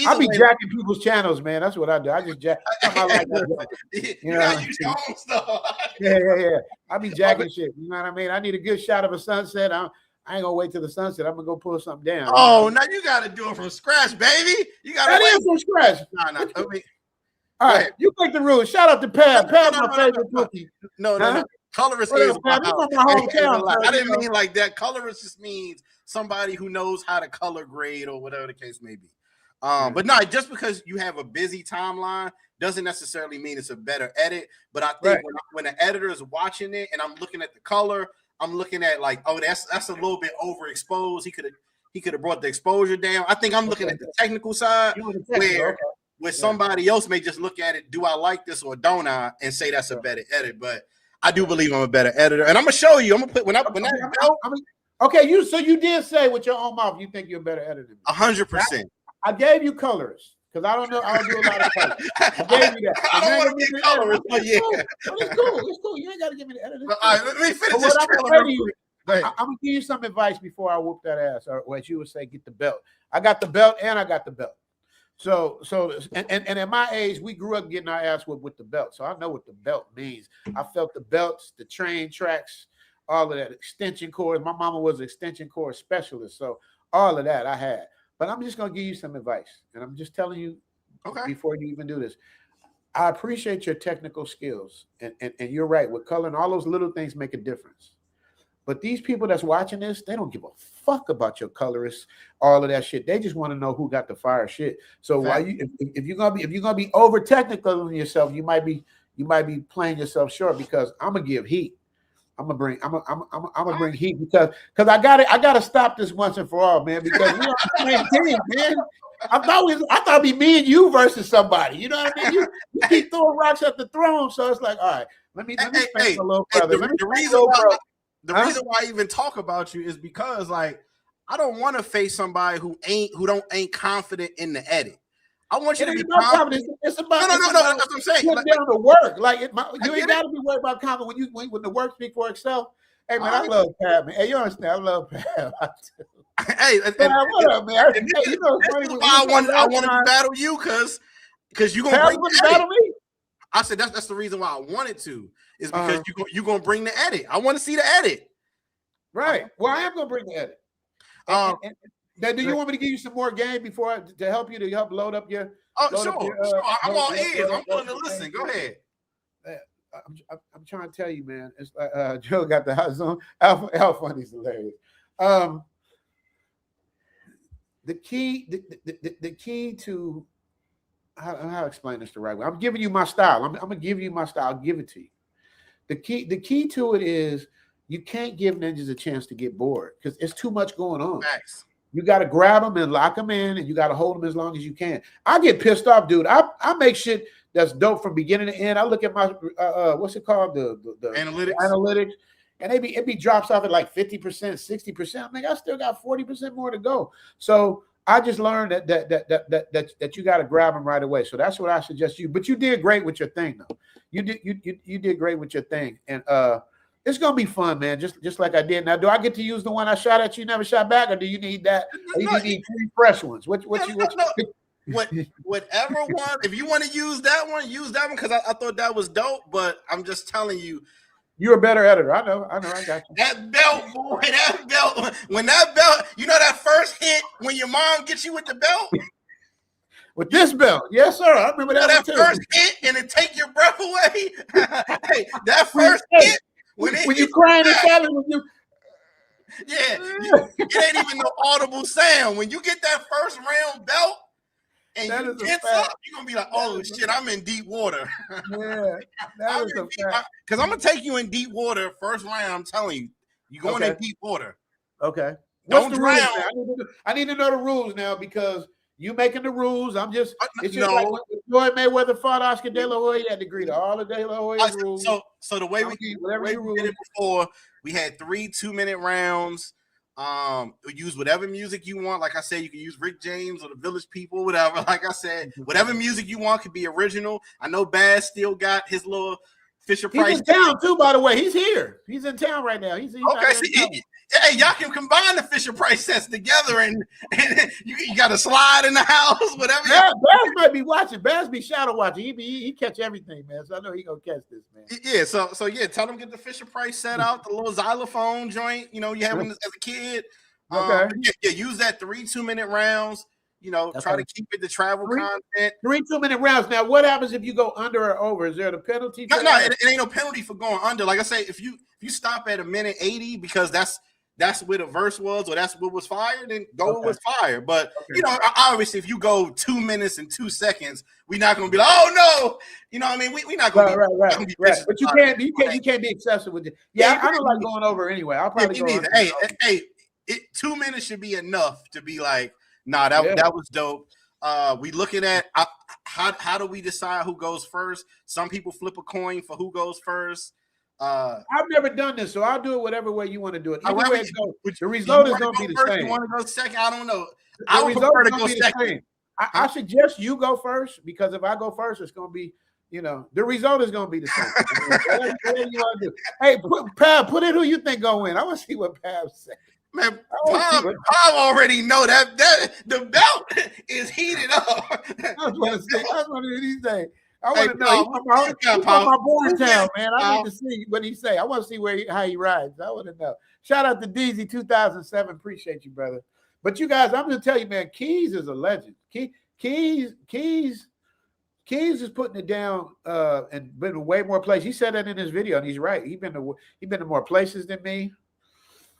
Speaker 5: I'll be jacking people's channels, man. That's what I do. I just jack. You know, yeah. I be jacking shit. You know what I mean? I need a good shot of a sunset. I ain't gonna wait till the sunset. I'm gonna go pull something down.
Speaker 1: Oh, now you gotta do it from scratch, baby. You gotta
Speaker 5: that is from scratch.
Speaker 1: No.
Speaker 5: All right, you make the rules. Shout out to Pab. Pab's my favorite cookie.
Speaker 1: No. Colorist is my hometown. I didn't mean like that. Colorist just means somebody who knows how to color grade or whatever the case may be. But no, just because you have a busy timeline doesn't necessarily mean it's a better edit. But I think when an editor is watching it and I'm looking at the color, I'm looking at like, oh, that's a little bit overexposed. He could have brought the exposure down. I think I'm looking at the technical side where somebody else may just look at it. Do I like this or don't I? And say that's a better edit. But I do believe I'm a better editor, and I'm gonna show you. I'm gonna put
Speaker 5: okay. You did say with your own mouth you think you're a better editor than me.
Speaker 1: 100%.
Speaker 5: I gave you colors. Because I don't know, I don't do a lot of colors. I gave you that.
Speaker 1: I don't want to get colors, but yeah.
Speaker 5: It's cool. You ain't got to give me the editor.
Speaker 1: All right, let me finish this.
Speaker 5: I'm gonna give you some advice before I whoop that ass, or as you would say, get the belt. I got the belt and I got the belt. So and at my age, we grew up getting our ass whooped with the belt. So I know what the belt means. I felt the belts, the train tracks, all of that, extension cords. My mama was an extension cord specialist, so all of that I had. But I'm just gonna give you some advice, and I'm just telling you before you even do this. I appreciate your technical skills, and you're right. With color and all those little things make a difference. But these people that's watching this, they don't give a fuck about your colorists, all of that shit. They just want to know who got the fire shit. So while if you're gonna be over technical on yourself, you might be playing yourself short, because I'm gonna give heat. I'm gonna bring heat because I gotta stop this once and for all, man. Because we on the same team, man. I thought it'd be me and you versus somebody. You know what I mean? You keep throwing rocks at the throne, so it's like, all right, let me spank my little brother.
Speaker 1: The reason why I even talk about you is because like I don't want to face somebody who ain't confident in the edit. I want you to be confident.
Speaker 5: It's about no.
Speaker 1: That's what I'm saying.
Speaker 5: Down the work, like you ain't got to be worried about confidence when the work speaks for itself. Hey man, I love Pat, man. Hey, you understand? I love Pat.
Speaker 1: Hey,
Speaker 5: what up, man? Hey, you know,
Speaker 1: I want to battle you because you gonna bring the battle me. I said that's the reason why I wanted to, is because you gonna bring the edit. I want to see the edit.
Speaker 5: Right. Well, I am gonna bring the edit. Do you want me to give you some more game to help load up your?
Speaker 1: Sure. I'm all ears. I'm willing to listen. Go ahead.
Speaker 5: I'm trying to tell you, man. It's like Joe got the hot zone. How funny is hilarious. The key to how to explain this the right way. I'm giving you my style. I'm gonna give you my style. I'll give it to you. The key to it is you can't give ninjas a chance to get bored because it's too much going on.
Speaker 1: Facts.
Speaker 5: You got to grab them and lock them in, and you got to hold them as long as you can. I get pissed off, dude. I make shit that's dope from beginning to end. I look at my what's it called, the analytics, and it be drops off at like 50%, 60%. I'm like, I still got 40% more to go. So I just learned that you got to grab them right away. So that's what I suggest you. But you did great with your thing, though. You did great with your thing, and it's gonna be fun, man. Just like I did. Now, do I get to use the one I shot at you, never shot back, or do you need that? Or you need 3 fresh ones? Whatever
Speaker 1: one. If you want to use that one because I thought that was dope. But I'm just telling you,
Speaker 5: you're a better editor. I know. I got you.
Speaker 1: That belt, boy. That belt. When that belt, you know that first hit when your mom gets you with the belt.
Speaker 5: With this belt, yes, sir. I remember that
Speaker 1: first hit and it take your breath away. Hey, that first hit.
Speaker 5: When you crying and shouting,
Speaker 1: it ain't even no audible sound. When you get that first round belt and you get up, you're gonna be like, "Oh shit, I'm in deep water."
Speaker 5: Yeah, that is a fact.
Speaker 1: Because I'm gonna take you in deep water first round. I'm telling you, you're going in deep water.
Speaker 5: Okay,
Speaker 1: don't drown.
Speaker 5: I need to know the rules now because you making the rules. I'm just it's just like when Floyd Mayweather fought Oscar De La Hoya, he had to agree to all the De La Hoya rules.
Speaker 1: So the way we did it before, we had 3 2-minute rounds. Use whatever music you want. Like I said, you can use Rick James or the Village People, whatever. Like I said, whatever music you want could be original. I know Baz still got his little Fisher Price.
Speaker 5: He's in town too, by the way. He's here. He's in town right now. He's
Speaker 1: okay. Hey, y'all can combine the Fisher Price sets together, and you got a slide in the house, whatever.
Speaker 5: Baz might be watching. Baz be shadow watching. He catch everything, man. So I know he gonna catch this, man.
Speaker 1: Yeah. So yeah, tell them get the Fisher Price set out, the little xylophone joint. You know, you have them as a kid.
Speaker 5: Okay.
Speaker 1: Use that 3 2-minute rounds. You know, try to keep it the travel content.
Speaker 5: 3 2-minute rounds. Now, what happens if you go under or over? Is there a penalty?
Speaker 1: No, it ain't no penalty for going under. Like I say, if you stop at 1:80 because that's where the verse was, or that's what was fired, then go with fire. But you know, obviously, if you go 2 minutes and 2 seconds, we're not gonna be like, oh no, you know what I mean? We're not gonna
Speaker 5: right. But you can't be excessive with it. Yeah, I don't like going over anyway. I'll probably go under.
Speaker 1: Hey, 2 minutes should be enough to be like, nah, that was dope. We looking at how do we decide who goes first? Some people flip a coin for who goes first.
Speaker 5: I've never done this, so I'll do it whatever way you want to do it. Either way it goes, the result is going to be the same.
Speaker 1: You want to go second? I don't know. I would prefer to go second.
Speaker 5: I suggest you go first because if I go first, it's going to be, you know, the result is going to be the same. Whatever you want to do. Hey, Pav, put in who you think going to win. I want to see what Pav said.
Speaker 1: Man, Pav already know that the belt is heated up.
Speaker 5: I want to say. I want to know. He's from my born town, man. I need to see what he say. I want to see how he rides. I want to know. Shout out to DZ 2007. Appreciate you, brother. But you guys, I'm going to tell you, man, Keys is a legend. Keys is putting it down and been to way more places. He said that in his video, and he's right. He's been to more places than me.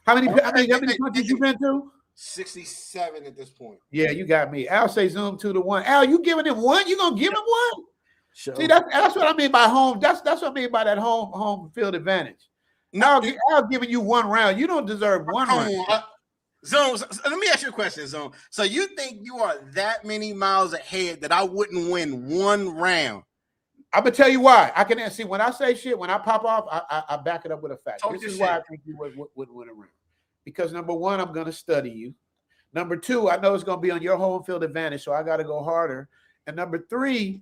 Speaker 5: How many countries you been to?
Speaker 1: 67 at this point.
Speaker 5: Yeah, you got me. Al say Zoom 2-1. Al, you giving him one? You gonna give him one? Sure. See, that's what I mean by home. That's what I mean by that home field advantage. Now Al giving you one round. You don't deserve one round.
Speaker 1: Zone, let me ask you a question, Zone. So you think you are that many miles ahead that I wouldn't win one round?
Speaker 5: I'm gonna tell you why. I can see when I say shit, when I pop off, I back it up with a fact. This is why I think you wouldn't win a round. Because number one, I'm gonna study you. Number two, I know it's gonna be on your home field advantage, so I got to go harder. And number three,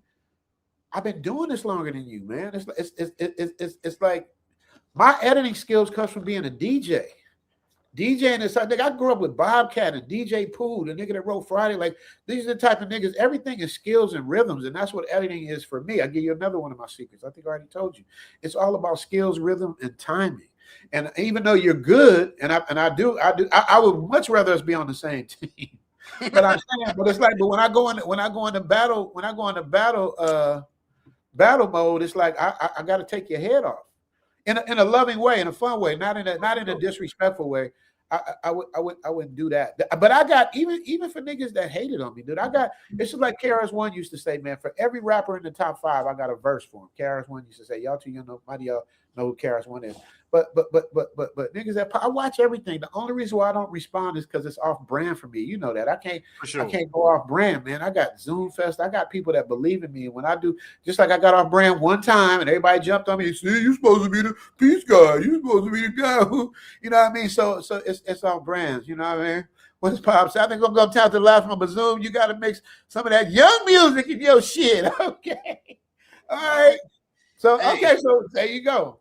Speaker 5: I've been doing this longer than you, man. It's like my editing skills comes from being a DJ. DJing is something. I grew up with Bobcat and DJ Pooh, the nigga that wrote Friday. Like, these are the type of niggas. Everything is skills and rhythms, and that's what editing is for me. I'll give you another one of my secrets. I think I already told you. It's all about skills, rhythm, and timing. And even though you're good, and I would much rather us be on the same team. But it's like, but when I go into battle mode, it's like I got to take your head off in a loving way, in a fun way, not in a disrespectful way. I wouldn't do that. But I got even for niggas that hated on me, dude. It's just like KRS-One used to say, man. For every rapper in the top 5, I got a verse for him. KRS-One used to say, "Y'all too young, nobody y'all know who KRS-One is. But niggas that I watch everything. The only reason why I don't respond is because it's off brand for me. You know that. I can't go off brand, man. I got Zoom Fest. I got people that believe in me. And when I do, just like I got off brand one time and everybody jumped on me, see, you supposed to be the peace guy. You supposed to be the guy who, you know what I mean? So it's off brands, you know what I mean? What's Pops? I think I'm gonna tell the last one, but Zoom, you gotta mix some of that young music in your shit. Okay. All right. So okay, so there you go.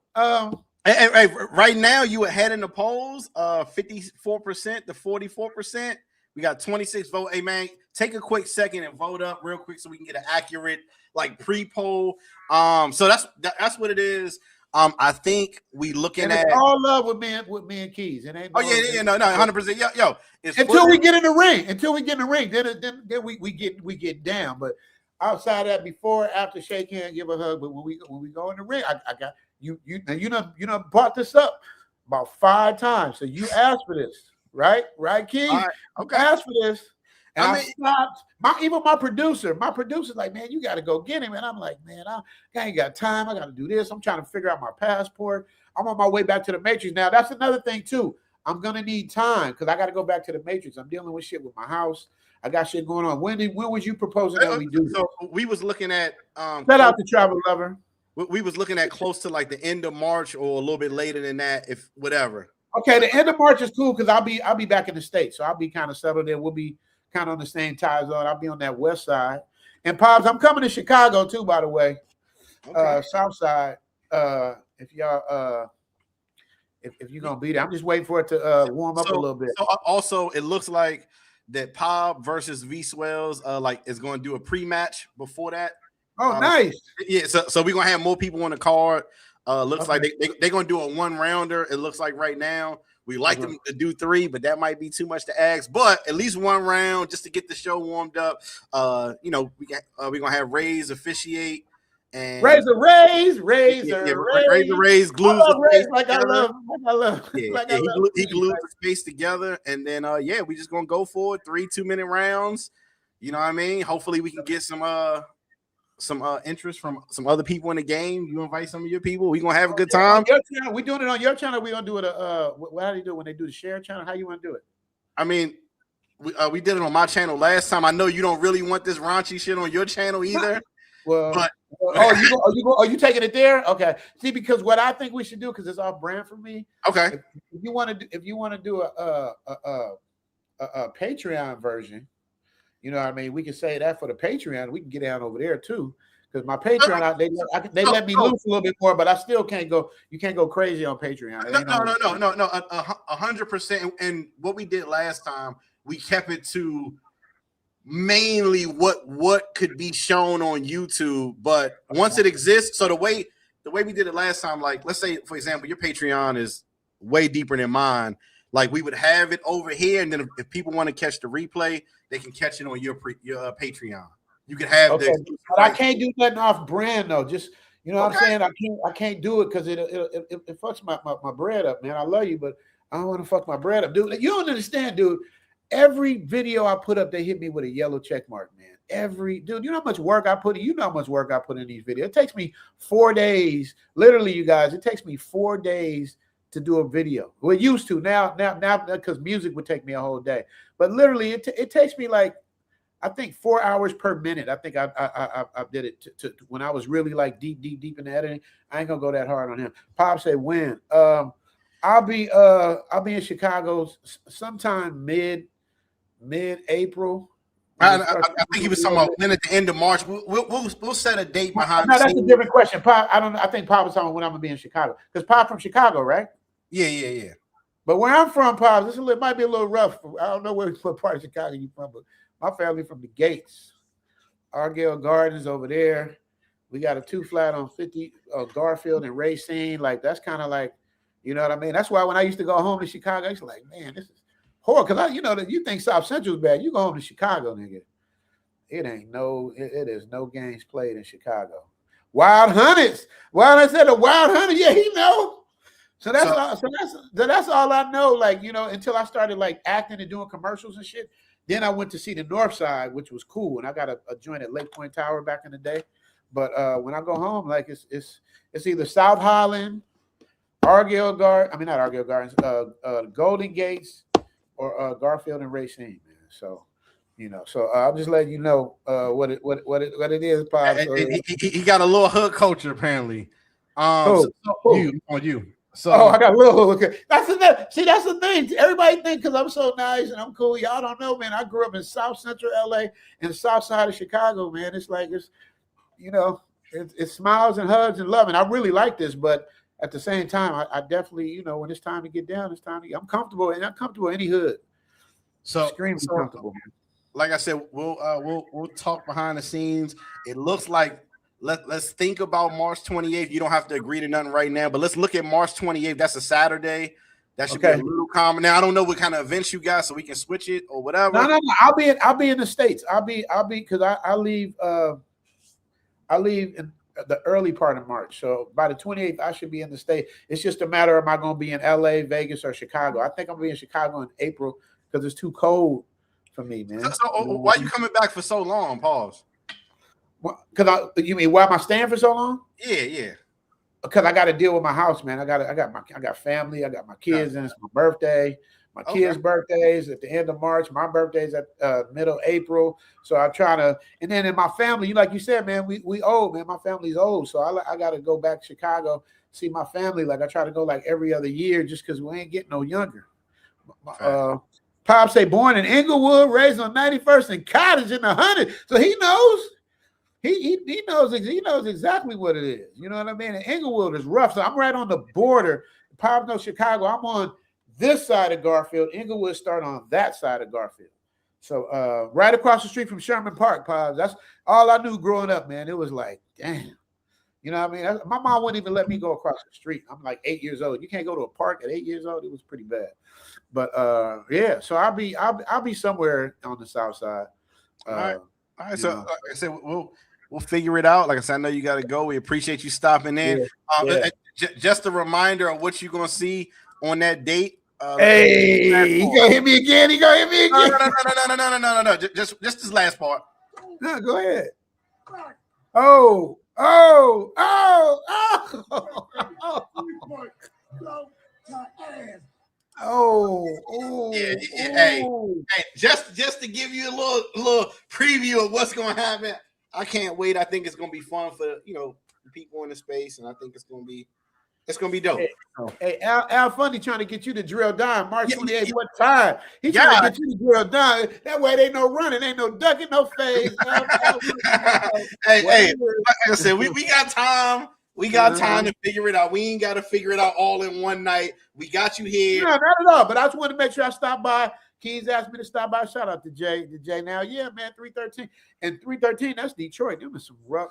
Speaker 1: And right now, you ahead in the polls, 54% to 44%. We got 26 vote. Hey, man, take a quick second and vote up real quick so we can get an accurate like pre-poll. So that's what it is. I think we looking at
Speaker 5: all love with me and Keys. It ain't.
Speaker 1: No, 100%. Yo,
Speaker 5: until we get in the ring, then we get down. But outside that, before, after, shake hand, give a hug. But when we go in the ring, I got. You know brought this up about 5 times. So you asked for this, right, Keith?
Speaker 1: Right, okay.
Speaker 5: You asked for this, and I stopped. Even my producer's like, man, you got to go get him. And I'm like, man, I ain't got time. I got to do this. I'm trying to figure out my passport. I'm on my way back to the Matrix now. That's another thing too. I'm gonna need time because I got to go back to the Matrix. I'm dealing with shit with my house. I got shit going on. When was you proposing that we do?
Speaker 1: So we was looking at
Speaker 5: shout out to Travel Lover.
Speaker 1: We was looking at close to like the end of March or a little bit later than that, if whatever.
Speaker 5: Okay, the end of March is cool because I'll be back in the States, so I'll be kind of settled there. We'll be kind of on the same time zone. I'll be on that west side. And Pops, I'm coming to Chicago too, by the way. Okay. South side. If y'all if you're gonna be there, I'm just waiting for it to warm up a little bit.
Speaker 1: So also, it looks like that Pop versus V Swells like is going to do a pre-match before that.
Speaker 5: Oh, nice.
Speaker 1: Yeah, so we're gonna have more people on the card. Looks like they're gonna do a 1-rounder. It looks like right now. We like them to do 3, but that might be too much to ask. But at least 1 round just to get the show warmed up. We're gonna have Rays officiate and
Speaker 5: Razor, glues
Speaker 1: the space
Speaker 5: like
Speaker 1: together.
Speaker 5: I love.
Speaker 1: He glues the space together, and then we just gonna go for it. 3 2-minute rounds. You know what I mean? Hopefully we can get some interest from some other people in the game. You invite some of your people. We're gonna have a good time.
Speaker 5: We doing it on your channel. We're gonna do it. How do you do it when they do the share channel? How you want to do it?
Speaker 1: I mean, we did it on my channel last time. I know you don't really want this raunchy shit on your channel either.
Speaker 5: Well, are you taking it there? Okay. See, because what I think we should do, because it's off brand for me.
Speaker 1: Okay.
Speaker 5: If you want to do a Patreon version. You know what I mean? We can say that for the Patreon. We can get down over there too. Because my Patreon, they let me loose a little bit more, but I still can't go. You can't go crazy on Patreon.
Speaker 1: No, 100%. And what we did last time, we kept it to mainly what could be shown on YouTube. But once it exists, so the way we did it last time, like let's say for example, your Patreon is way deeper than mine. Like we would have it over here, and then if people want to catch the replay, they can catch it on your Patreon. You can have
Speaker 5: but I can't do nothing off brand though. Just you know what I'm saying. I can't do it because it fucks my bread up, man. I love you, but I don't want to fuck my bread up, dude. You don't understand, dude. Every video I put up, they hit me with a yellow check mark, man. Dude, you know how much work I put in? You know how much work I put in these videos. It takes me 4 days, literally, you guys. It takes me 4 days to do a video. We're used to now because music would take me a whole day, but literally it takes me like I think 4 hours per minute. I think I did it to when I was really like deep in the editing. I ain't gonna go that hard on him. Pop said when I'll be in Chicago sometime mid-April.
Speaker 1: I think he was talking about when at the end of March. We'll set a date behind.
Speaker 5: No, that's a different question. Pop, I think Pop was talking about when I'm gonna be in Chicago because Pop from Chicago, right?
Speaker 1: Yeah.
Speaker 5: But where I'm from, Pop, it might be a little rough. I don't know what part of Chicago you from, but my family from the Gates, Argyle Gardens over there. We got a 2-flat on 50 Garfield and Racine. Like that's kind of like, you know what I mean. That's why when I used to go home to Chicago, I used to like, man, this is horrible. Because that you think South Central is bad, you go home to Chicago, nigga. It is no games played in Chicago. Wild Hunters. Well, I said a Wild Hunter. Yeah, he know. So that's all I know. Like, until I started like acting and doing commercials and shit. Then I went to see the North Side, which was cool, and I got a joint at Lake Point Tower back in the day. But when I go home, like it's either South Holland not Argyle Gardens, Golden Gates, or Garfield and Racine, man. So, so I'll just let you know what it is, Pop. So,
Speaker 1: He got a little hood culture apparently. You. So
Speaker 5: I got a little. Okay. That's the thing. Everybody think because I'm so nice and I'm cool. Y'all don't know, man. I grew up in South Central LA and the South Side of Chicago, man. It's like it's smiles and hugs and love, and I really like this. But at the same time, I definitely, when it's time to get down, it's time to. I'm comfortable, and I'm comfortable in any hood.
Speaker 1: So
Speaker 5: extremely comfortable.
Speaker 1: Like I said, we'll talk behind the scenes. It looks like. Let's think about March 28th. You don't have to agree to nothing right now, but let's look at March 28th. That's a Saturday. That should be a little common. Now I don't know what kind of events you got, so we can switch it or whatever.
Speaker 5: No. I'll be in the States. I'll be because I leave in the early part of March. So by the 28th, I should be in the state. It's just a matter of am I going to be in LA, Vegas, or Chicago. I think I'm going to be in Chicago in April because it's too cold for me, man.
Speaker 1: So why are you coming back for so long? Pause.
Speaker 5: Because you mean why am I staying for so long?
Speaker 1: Yeah.
Speaker 5: Because I got to deal with my house, man. I got family. I got my kids, and it's my birthday. My kids' birthdays at the end of March. My birthday's at middle April. So I try to, and then in my family, like you said, man, we old, man. My family's old, so I got to go back to Chicago, see my family. Like I try to go like every other year, just because we ain't getting no younger. Pop say born in Inglewood, raised on 91st and Cottage in the 100. So he knows. He knows exactly what it is. You know what I mean? And Inglewood is rough. So I'm right on the border. Pop knows Chicago. I'm on this side of Garfield. Inglewood start on that side of Garfield. So right across the street from Sherman Park, Pops. That's all I knew growing up, man. It was like, damn. You know what I mean? My mom wouldn't even let me go across the street. I'm like 8 years old. You can't go to a park at 8 years old. It was pretty bad. But yeah, so I'll be somewhere on the south side.
Speaker 1: All right. So like I said, we'll figure it out. Like I said, I know you got to go. We appreciate you stopping in. Just a reminder of what you're gonna see on that date.
Speaker 5: Hey, he gonna hit me again.
Speaker 1: No. Just this last part.
Speaker 5: No, go ahead.
Speaker 1: Hey, just to give you a little preview of what's gonna happen. I can't wait. I think it's gonna be fun for people in the space, and I think it's gonna be dope.
Speaker 5: Hey, Al Fundy trying to get you to drill down March 28th. What time? He's trying to get you to drill down. That way, ain't no running, ain't no ducking, no phase.
Speaker 1: Hey, like I said, we got time. We got time to figure it out. We ain't got to figure it out all in one night. We got you here.
Speaker 5: No, not at all. But I just want to make sure I stop by. Keys asked me to stop by. Shout out to Jay. Now, yeah, man, 313. And 313, that's Detroit. Them is some rough.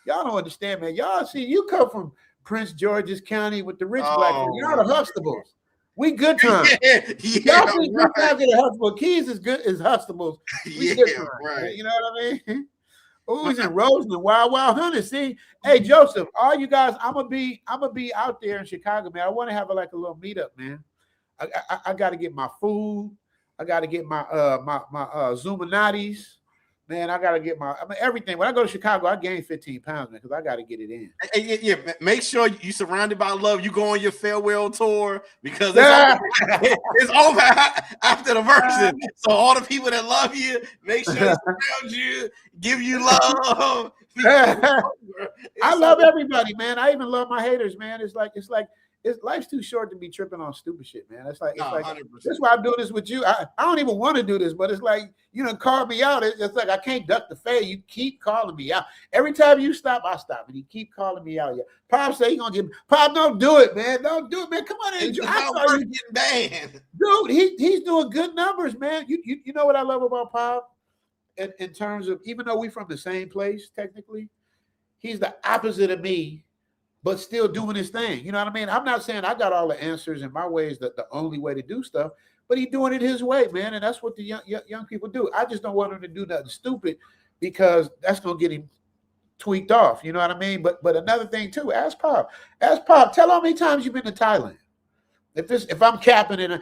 Speaker 5: Y'all don't understand, man. Y'all see, you come from Prince George's County with the rich black people. Y'all the Huxtables. We good times. Y'all see good times in the Huxtables. Keys is good as Huxtables. We good times, right. You know what I mean? Oohs and roses and wild hunters. See, hey Joseph, all you guys, I'm gonna be out there in Chicago, man. I want to have a little meetup, man. I got to get my food. I got to get my Zuminatis. Man, I got to get everything. When I go to Chicago, I gain 15 pounds, man, because I got to get it in.
Speaker 1: Yeah. Make sure you surrounded by love. You go on your farewell tour because it's over after the version. So all the people that love you, make sure they surround you, give you love.
Speaker 5: I love everybody, man. I even love my haters, man. It's like life's too short to be tripping on stupid shit, man. It's like 100%. That's why I'm doing this with you. I don't even want to do this, but it's like call me out. It's like I can't duck the fade. You keep calling me out. Every time you stop, I stop, and you keep calling me out. Yeah. Pop say he gonna get Pop. Don't do it, man. Don't do it, man. Come on in.
Speaker 1: I saw you getting banned,
Speaker 5: dude. He's doing good numbers, man. You know what I love about Pop, in terms of even though we from the same place technically, he's the opposite of me, but still doing his thing. You know what I mean? I'm not saying I got all the answers and my way is the only way to do stuff, but he's doing it his way, man. And that's what the young people do. I just don't want him to do nothing stupid because that's going to get him tweaked off. You know what I mean? But another thing too, ask Pop, tell how many times you've been to Thailand. If I'm capping and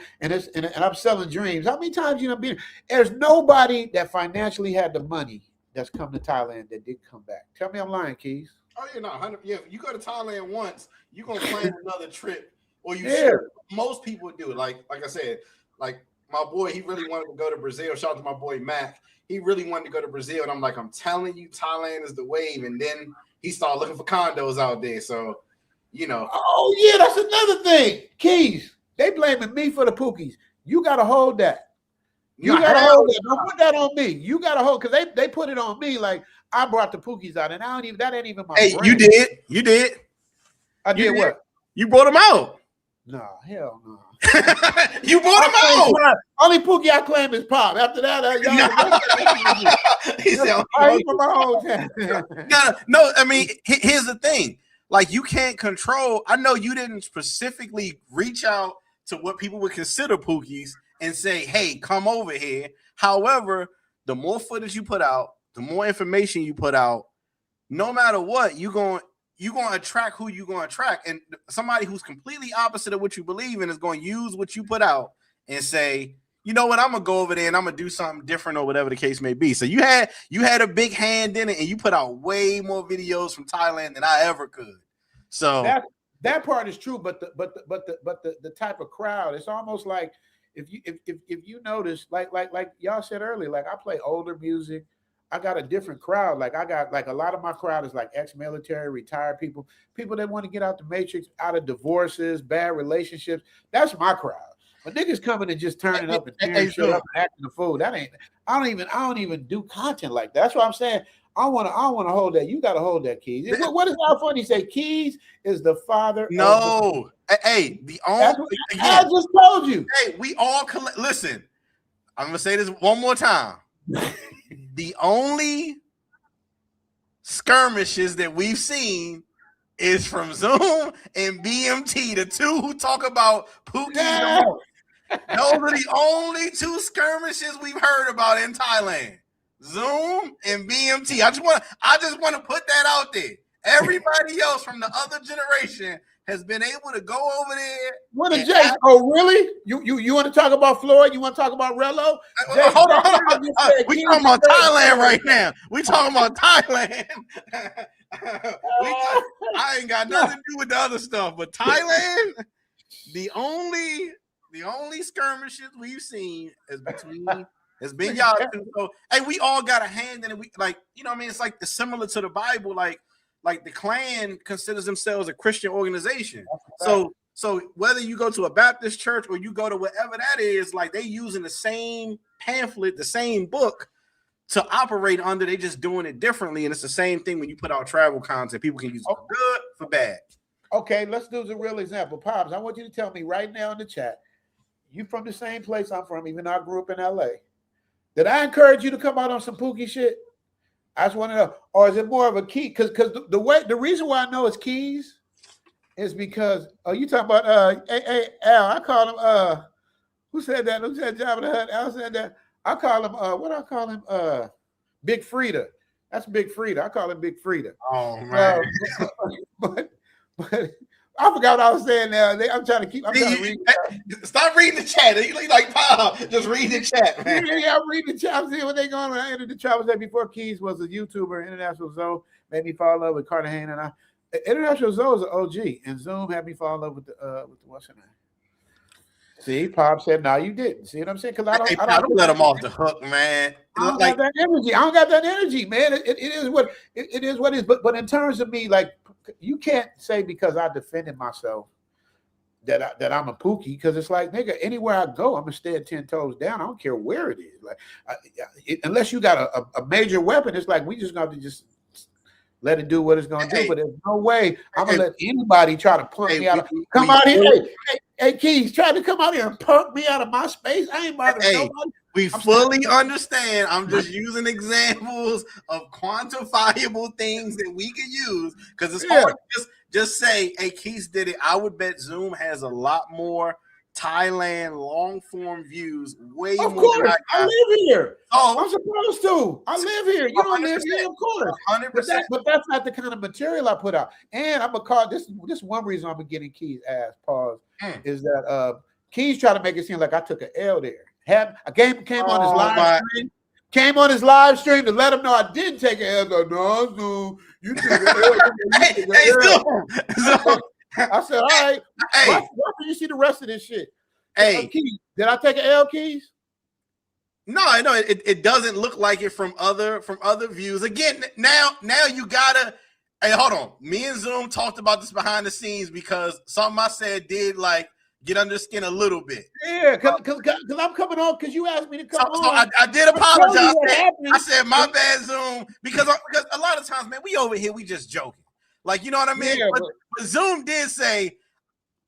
Speaker 5: I'm selling dreams, how many times you been? There's nobody that financially had the money that's come to Thailand that did come back. Tell me I'm lying, Keys.
Speaker 1: Oh, you're not 100. Yeah, you go to Thailand once, you're gonna plan another trip or you should. Most people do. Like I said, like my boy, he really wanted to go to Brazil. Shout out to my boy Mac. He really wanted to go to Brazil, and I'm like, I'm telling you, Thailand is the wave. And then he started looking for condos out there. So, you know.
Speaker 5: Oh yeah, that's another thing. Keys, they blaming me for the Pookies. You gotta hold that. You gotta hold that. Don't put that on me. You gotta hold, because they put it on me like I brought the Pookies out, and that ain't even my brand.
Speaker 1: You did.
Speaker 5: I did what?
Speaker 1: You brought them out.
Speaker 5: No, hell no.
Speaker 1: You brought them out.
Speaker 5: Only Pookie I claim is Pop. After that,
Speaker 1: no, I mean, here's the thing. Like, you can't control. I know you didn't specifically reach out to what people would consider Pookies and say, hey, come over here. However, the more footage you put out, the more information you put out, no matter what, you're going to attract who you're going to attract. And somebody who's completely opposite of what you believe in is going to use what you put out and say, you know what, I'm going to go over there and I'm going to do something different, or whatever the case may be. So you had a big hand in it, and you put out way more videos from Thailand than I ever could. So
Speaker 5: that part is true, but the type of crowd, it's almost like if you notice, like y'all said earlier, like I play older music. I got a different crowd. Like I got like a lot of my crowd is like ex-military, retired people that want to get out the matrix, out of divorces, bad relationships. That's my crowd. But niggas coming and just turning up and tearing shit up and acting the fool. I don't even do content like that. That's what I'm saying. I want to hold that. You got to hold that, Keys. What is how funny? Say Keys is the father.
Speaker 1: No, hey, the only.
Speaker 5: I just told you.
Speaker 1: Hey, we all listen. I'm gonna say this one more time. The only skirmishes that we've seen is from Zoom and BMT, the two who talk about Pookie. Yeah. Those are the only two skirmishes we've heard about in Thailand. Zoom and BMT. I just want to put that out there. Everybody else from the other generation has been able to go over there.
Speaker 5: What a Jay? Oh, really? You want to talk about Floyd? You want to talk about Rello?
Speaker 1: Hold on. We talking about Thailand right now. We talking about Thailand. I ain't got nothing to do with the other stuff, but Thailand, the only skirmishes we've seen is has been y'all two. So, hey, we all got a hand in it. We like, you know what I mean? It's like similar to the Bible, like the Klan considers themselves a Christian organization. So whether you go to a Baptist church or you go to whatever that is, like they using the same pamphlet, the same book to operate under. They just doing it differently. And it's the same thing when you put out travel content. People can use it for good, for bad.
Speaker 5: Okay, let's do the real example. Pops, I want you to tell me right now in the chat, you from the same place I'm from, even though I grew up in LA. Did I encourage you to come out on some Pookie shit? I just want to know, or is it more of a key? Because the reason why I know it's Keys is because you talking about Al? I call him who said that? Who said Jabba the Hutt? Al said that. I call him what I call him Big Frida. That's Big Frida. I call him Big Frida.
Speaker 1: Oh man.
Speaker 5: But I forgot what I was saying now. I'm trying to read.
Speaker 1: Stop reading the chat. You like Paul. Just read the chat, man.
Speaker 5: Yeah, I'm reading the chat. I'm seeing what they going on. I entered the chat. Was that before Keys was a YouTuber. International Zoe made me fall in love with Cartagena, and International Zoe is an OG, and Zoom had me fall in love with the what's her name? See, Pop said, "No, you didn't." See what I'm saying? Because I don't
Speaker 1: let him off the hook, man.
Speaker 5: I don't got that energy. I don't got that energy, man. It is what it is. What it is. But in terms of me, like, you can't say because I defended myself that I'm a Pookie, because it's like, nigga, anywhere I go, I'm gonna stand 10 toes down. I don't care where it is. Like, unless you got a major weapon, it's like we just got to just let it do what it's gonna do. But there's no way I'm gonna let anybody try to punk me out. Come out here, hey, Keys, try to come out here and punk me out of my space. I ain't bothering nobody.
Speaker 1: We fully understand. I'm just using examples of quantifiable things that we can use, because it's hard to just say, hey, Keith did it. I would bet Zoom has a lot more Thailand long form views. Way more. Of
Speaker 5: course, I live here. Oh, I'm supposed to. I live here. You don't live here, of course.
Speaker 1: 100%.
Speaker 5: But that's not the kind of material I put out. And I'm gonna call this one reason I'm getting Keys ass pause is that Keys try to make it seem like I took an L there. I came on his live stream. Came on his live stream to let him know I didn't take an L. No, you took an L. I said, all right.
Speaker 1: Hey,
Speaker 5: Why can you see the rest of this shit?
Speaker 1: hey.
Speaker 5: Keys, did I take an L, Keys?
Speaker 1: No, it doesn't look like it from other views. Again, now you gotta. Hey, hold on. Me and Zoom talked about this behind the scenes because something I said did like get under skin a little bit.
Speaker 5: Yeah, because I'm coming on because you asked me to come on.
Speaker 1: So I did apologize. I said my
Speaker 5: Yeah.
Speaker 1: bad, Zoom, because a lot of times, man, we over here we just joking, like you know what I mean.
Speaker 5: Yeah,
Speaker 1: but Zoom did say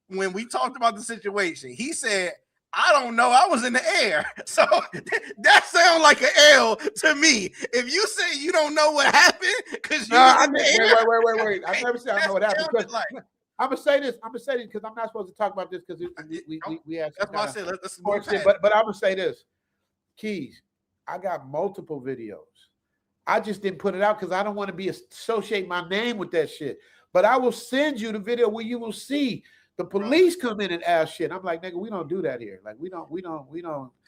Speaker 1: when we talked about the situation, he said, I don't know. I was in the air. So that sounds like an L to me. If you say you don't know what happened because you
Speaker 5: wait. I never said I know what happened. I'm gonna say this because I'm not supposed to talk about this because we have.
Speaker 1: That's why I said let's
Speaker 5: move past. But I'm gonna say this, Keys. I got multiple videos. I just didn't put it out because I don't want to be associate my name with that shit. But I will send you the video where you will see the police come in and ask shit. I'm like, nigga, we don't do that here. Like, we don't.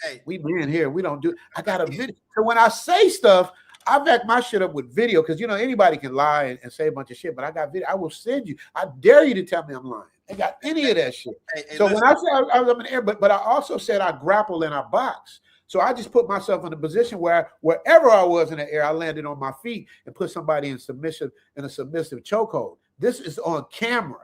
Speaker 1: Hey,
Speaker 5: we men here. We don't do. I got a video. So when I say stuff, I back my shit up with video because anybody can lie and say a bunch of shit. But I got video. I will send you. I dare you to tell me I'm lying. I got any of that shit. So listen, when I said I was in the air, but I also said I grapple and I box. So I just put myself in a position where wherever I was in the air, I landed on my feet and put somebody in a submissive chokehold. This is on camera.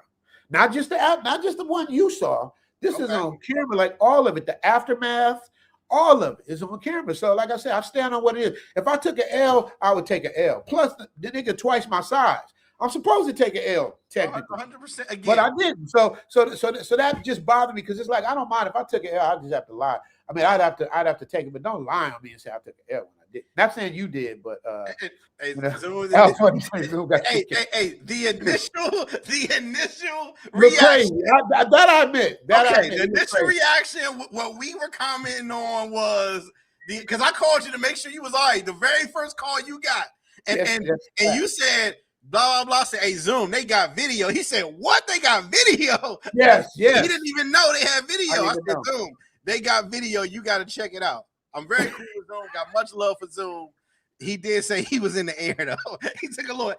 Speaker 5: Not just the one you saw. This is on camera, like all of it. The aftermath, all of it is on camera. So, like I said, I stand on what it is. If I took an L, I would take an L. Plus, the nigga twice my size. I'm supposed to take an L, technically.
Speaker 1: 100% again.
Speaker 5: But I didn't. So that just bothered me because it's like I don't mind if I took an L. I just have to lie. I mean, I'd have to take it, but don't lie on me and say I took an L when I did. Not saying you did, but
Speaker 1: the initial
Speaker 5: reaction. That I admit.
Speaker 1: The initial reaction, what we were commenting on was because I called you to make sure you was all right. The very first call you got, and you said blah blah blah. Say, hey Zoom, they got video. He said, what? They got video?
Speaker 5: Yes.
Speaker 1: He didn't even know they had video. I said, Zoom, they got video. You got to check it out. I'm very cool with Zoom. Got much love for Zoom. He did say he was in the air though. He took a little.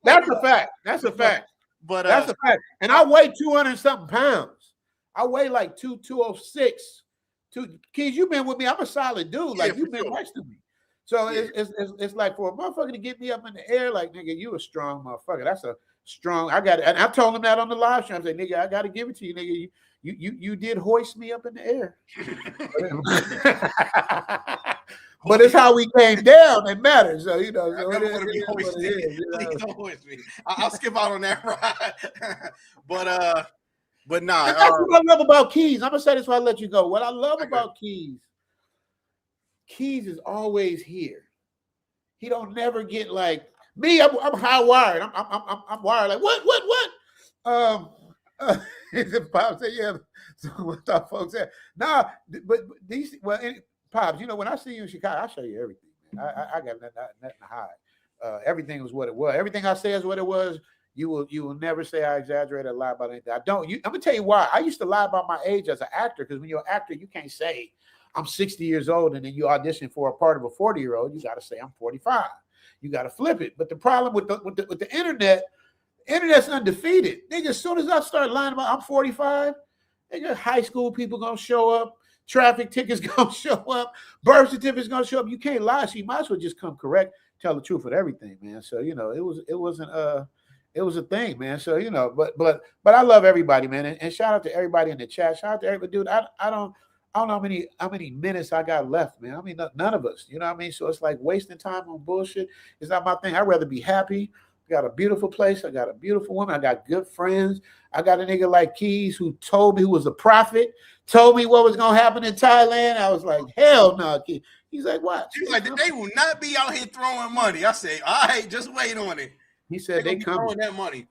Speaker 5: That's a fact. That's a fact.
Speaker 1: But
Speaker 5: that's a fact. And I weigh 200 something pounds. I weigh like 206. Keys, you've been with me. I'm a solid dude. Like you've been next to me. So it's like for a motherfucker to get me up in the air, like nigga, you a strong motherfucker. That's a strong. I got it. And I told him that on the live stream. I said, nigga, I got to give it to you, nigga. You did hoist me up in the air. But it's how we came down that matters. So
Speaker 1: I don't want to be hoisted. Please don't hoist me. I'll skip out on that ride. But nah.
Speaker 5: That's what I love about Keys. I'm gonna say this before I let you go. What I love about Keys is always here. He don't never get like me. I'm high wired. I'm wired. Like what? Pop said, yeah. So what thought folks said? Nah, but these Pops, when I see you in Chicago, I'll show you everything. Man. I got nothing to hide. Everything was what it was. Everything I say is what it was. You will never say I exaggerated or lie about anything. I don't. I'm gonna tell you why. I used to lie about my age as an actor because when you're an actor, you can't say I'm 60 years old and then you audition for a part of a 40-year-old. You got to say I'm 45. You got to flip it. But the problem with the internet, internet's undefeated. Nigga, as soon as I start lying about I'm 45, nigga, high school people gonna show up. Traffic tickets gonna show up, birth certificates gonna show up. You can't lie, so you might as well just come correct, tell the truth with everything, man. So it was a thing, man. So but I love everybody, man, and shout out to everybody in the chat. Shout out to everybody, dude. I don't know how many minutes I got left, man. I mean, none of us, you know what I mean. So it's like wasting time on bullshit. It's not my thing. I'd rather be happy. I got a beautiful place. I got a beautiful woman. I got good friends. I got a nigga like Keys who told me, who was a prophet, told me what was going to happen in Thailand. I was like, hell no, Keys. He's like, what?
Speaker 1: He's like, they will not be out here throwing money. I say, all right, just wait on it.
Speaker 5: He said, they come.
Speaker 1: Throwing that money.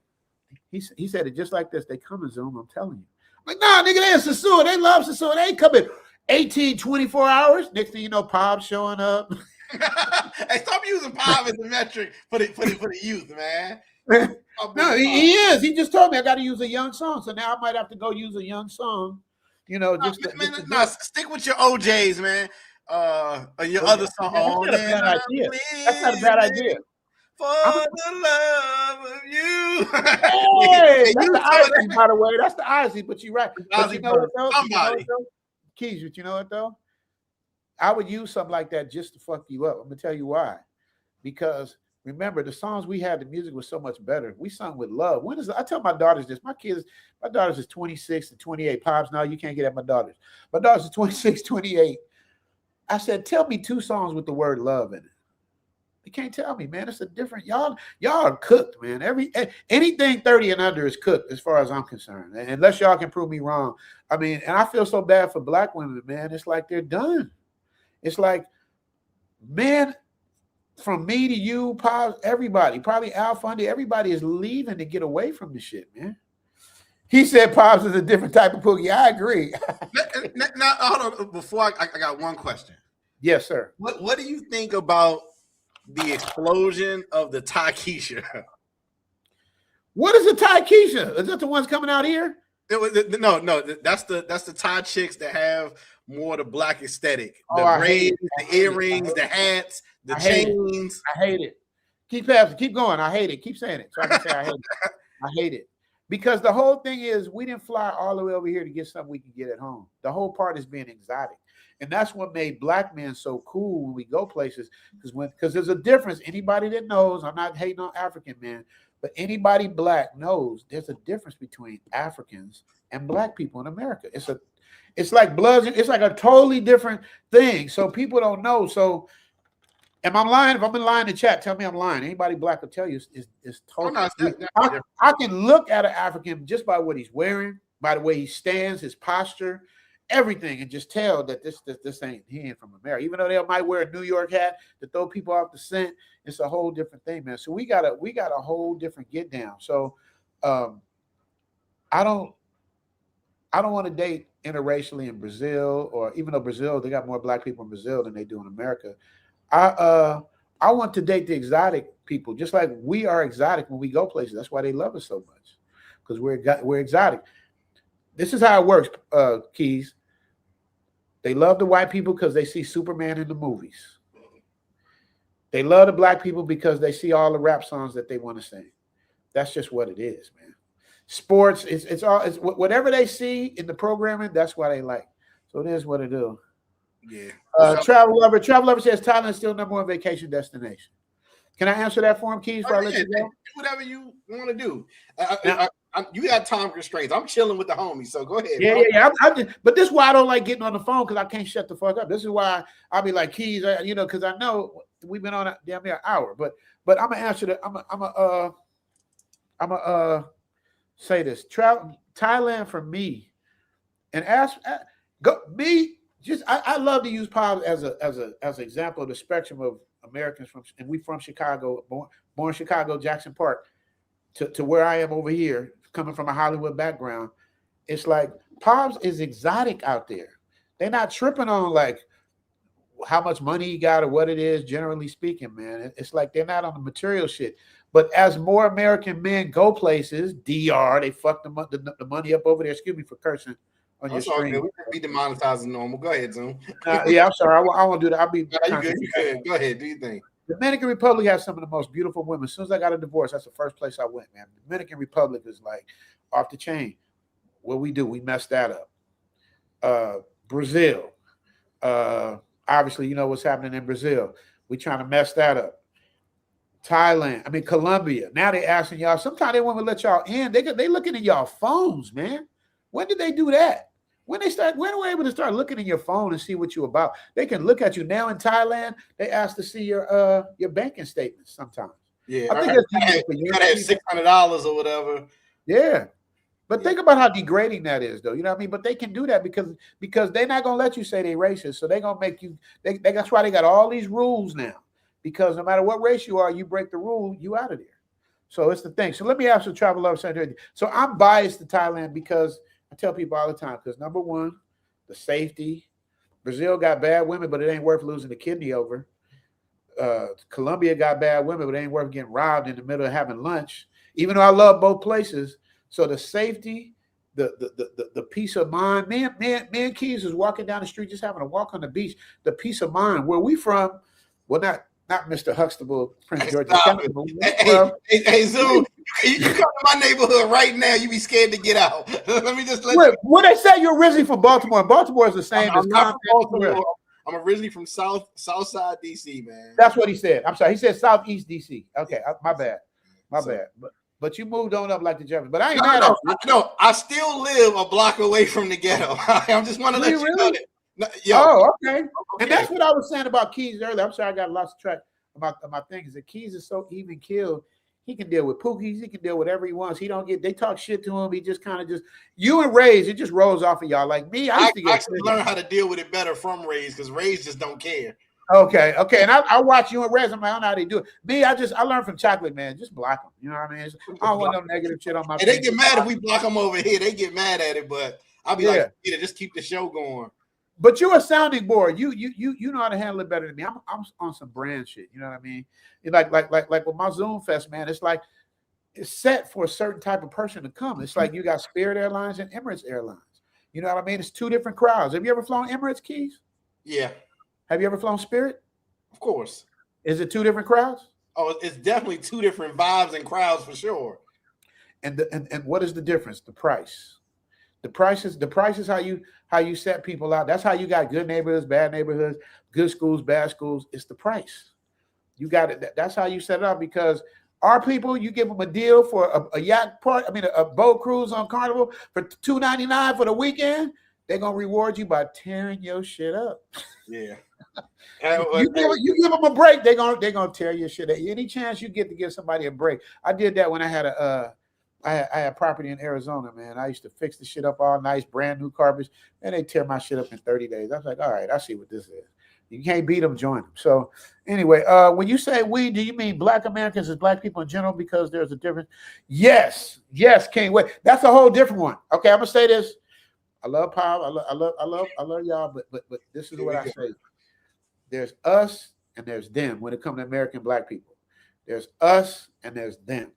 Speaker 5: He said it just like this. They come in Zoom, I'm telling you. I'm like, nah, nigga, they in Sasua. They love Sasua. They ain't coming 18, 24 hours. Next thing you know, Pop's showing up.
Speaker 1: Hey, stop using Pop as a metric for the youth, man.
Speaker 5: No, he is. He just told me I got to use a young song, so now I might have to go use a young song.
Speaker 1: Stick with your OJs, man. Your other song.
Speaker 5: That's not a bad idea.
Speaker 1: For the love of you.
Speaker 5: Hey, that's the Ozzy, by the way. That's the Ozzy, but you're right. But you know what though?
Speaker 1: Somebody.
Speaker 5: Keys, but you know what though? I would use something like that just to fuck you up. I'm gonna tell you why. Because remember, the songs we had, the music was so much better. We sung with love. I tell my daughters this. My daughters is 26 and 28. Pops, no, you can't get at my daughters. My daughters is 26, 28. I said, tell me 2 songs with the word love in it. You can't tell me, man. It's a different y'all are cooked, man. Anything 30 and under is cooked as far as I'm concerned. And unless y'all can prove me wrong. I mean, and I feel so bad for black women, man. It's like they're done. It's like, man, from me to you, Pops, everybody, probably Al Fundy, everybody is leaving to get away from the shit, man. He said Pops is a different type of Pookie. I agree.
Speaker 1: Now, hold on. Before I got one question.
Speaker 5: Yes, sir.
Speaker 1: What do you think about the explosion of the Takeisha?
Speaker 5: What is the Takeisha? Is that the ones coming out here?
Speaker 1: No. That's the Thai chicks that have more of the black aesthetic. The braids, the earrings, the hats, the chains.
Speaker 5: I hate it. Keep passing. Keep going. I hate it. Keep saying it. So I can say I hate it. I hate it. Because the whole thing is we didn't fly all the way over here to get something we can get at home. The whole part is being exotic. And that's what made black men so cool when we go places. Because there's a difference. Anybody that knows, I'm not hating on African men, but anybody black knows there's a difference between Africans and black people in America. It's like bloods. It's like a totally different thing. So people don't know. So am I lying? If I'm in line in chat, tell me I'm lying. Anybody black will tell you it's totally. I can look at an African just by what he's wearing, by the way he stands, his posture, everything, and just tell that he ain't from America. Even though they might wear a New York hat to throw people off the scent, it's a whole different thing, man. So we got a whole different get down. So I don't want to date interracially in Brazil, or even though Brazil, they got more black people in Brazil than they do in America. I want to date the exotic people, just like we are exotic when we go places. That's why they love us so much, because we're exotic. This is how it works, Keys. They love the white people because they see Superman in the movies. They love the black people because they see all the rap songs that they want to sing. That's just what it is, man. Sports, it's whatever they see in the programming, that's why they like. So it is what it is.
Speaker 1: Yeah.
Speaker 5: Travel Lover says Thailand is still #1 vacation destination. Can I answer that for him, Keys? Before I let you go?
Speaker 1: Do whatever you want to do. You got time constraints. I'm chilling with the homies, so go ahead.
Speaker 5: Yeah. But this is why I don't like getting on the phone, because I can't shut the fuck up. This is why I'll be like, Keys, because I know we've been on a damn near an hour. But I'm gonna answer that. I'm gonna say this. Thailand for me, and I love to use Pops as an example of the spectrum of Americans and we from Chicago, born Chicago, Jackson Park, to where I am over here, coming from a Hollywood background. It's like Pops is exotic out there. They're not tripping on like how much money you got or what it is, generally speaking, man. It's like they're not on the material shit. But as more American men go places, DR, they fuck the money up over there. Excuse me for cursing on your screen.
Speaker 1: We can be demonetized normal. Go ahead, Zoom.
Speaker 5: Yeah, I'm sorry. I won't do that. I'll be.
Speaker 1: You good. Go ahead. Do your thing.
Speaker 5: Dominican Republic has some of the most beautiful women. As soon as I got a divorce, that's the first place I went, man. Dominican Republic is like off the chain. What we do, we messed that up. Brazil. Obviously, you know what's happening in Brazil. We trying to mess that up. Colombia. Now they asking y'all. Sometimes they want to let y'all in. They looking at y'all phones, man. When did they do that? When were we able to start looking in your phone and see what you're about? They can look at you now in Thailand. They ask to see your banking statements sometimes.
Speaker 1: Yeah,
Speaker 5: I think
Speaker 1: you gotta have $600 or whatever.
Speaker 5: Yeah, but think about how degrading that is, though. You know what I mean? But they can do that because they're not gonna let you say they racist. So they're gonna make you. That's why they got all these rules now. Because no matter what race you are, you break the rule, you out of there. So it's the thing. So let me ask the Travel Love Center. So I'm biased to Thailand because I tell people all the time, because number one, the safety. Brazil got bad women, but it ain't worth losing the kidney over. Colombia got bad women, but it ain't worth getting robbed in the middle of having lunch. Even though I love both places. So the safety, the peace of mind. Me and Keys was walking down the street, just having a walk on the beach. The peace of mind. Where we from, well, not not Mr. Huxtable, Prince George.
Speaker 1: Hey, Zoom, you come to my neighborhood right now. You be scared to get out. Let me just
Speaker 5: What they say you're originally from Baltimore. Baltimore is the same as
Speaker 1: Baltimore. I'm originally from South Side DC, man.
Speaker 5: That's what he said. I'm sorry. He said Southeast DC. Okay, my bad. But you moved on up like the Jeffersons. But I ain't mad at you.
Speaker 1: No, I still live a block away from the ghetto. I just want to let you know that.
Speaker 5: Okay. And that's what I was saying about Keys earlier. I'm sorry I got lost track about my thing. Is that Keys is so even killed. He can deal with Pookies. He can deal with whatever he wants. He don't get. They talk shit to him. He just kind of you and Ray's. It just rolls off of y'all. Like me, I actually
Speaker 1: learn how to deal with it better from Ray's because Ray's just don't care.
Speaker 5: Okay. And I watch you and Ray's. I'm like, I don't know how they do it. Me, I learned from Chocolate, man. Just block them. You know what I mean? I don't want no negative shit on my.
Speaker 1: They get mad if we block them over here. They get mad at it, but I'll be like, just keep the show going.
Speaker 5: But you're a sounding board. You know how to handle it better than me. I'm on some brand shit. You know what I mean? Like with my Zoom Fest, man. It's like it's set for a certain type of person to come. It's like you got Spirit Airlines and Emirates Airlines. You know what I mean? It's two different crowds. Have you ever flown Emirates, Keys?
Speaker 1: Yeah.
Speaker 5: Have you ever flown Spirit?
Speaker 1: Of course.
Speaker 5: Is it two different crowds?
Speaker 1: Oh, it's definitely two different vibes and crowds for sure.
Speaker 5: And what is the difference? The price. The price is how you set people out. That's how you got good neighborhoods, bad neighborhoods, good schools, bad schools. It's the price. You got it. That's how you set it up because our people, you give them a deal for a yacht part. I mean, a boat cruise on Carnival for $299 for the weekend. They're gonna reward you by tearing your shit up.
Speaker 1: Yeah.
Speaker 5: You give them a break, they're gonna tear your shit up. Any chance you get to give somebody a break. I did that when I had I had property in Arizona, man. I used to fix the shit up all nice, brand new carpets, and they tear my shit up in 30 days. I was like, all right, I see what this is. You can't beat them, join them. So anyway, when you say we, do you mean Black Americans as Black people in general? Because there's a difference. Yes, can't wait. That's a whole different one. Okay, I'm gonna say this. I love Pop. I love y'all, but this is what I say. There's us and there's them when it comes to American Black people. There's us and there's them.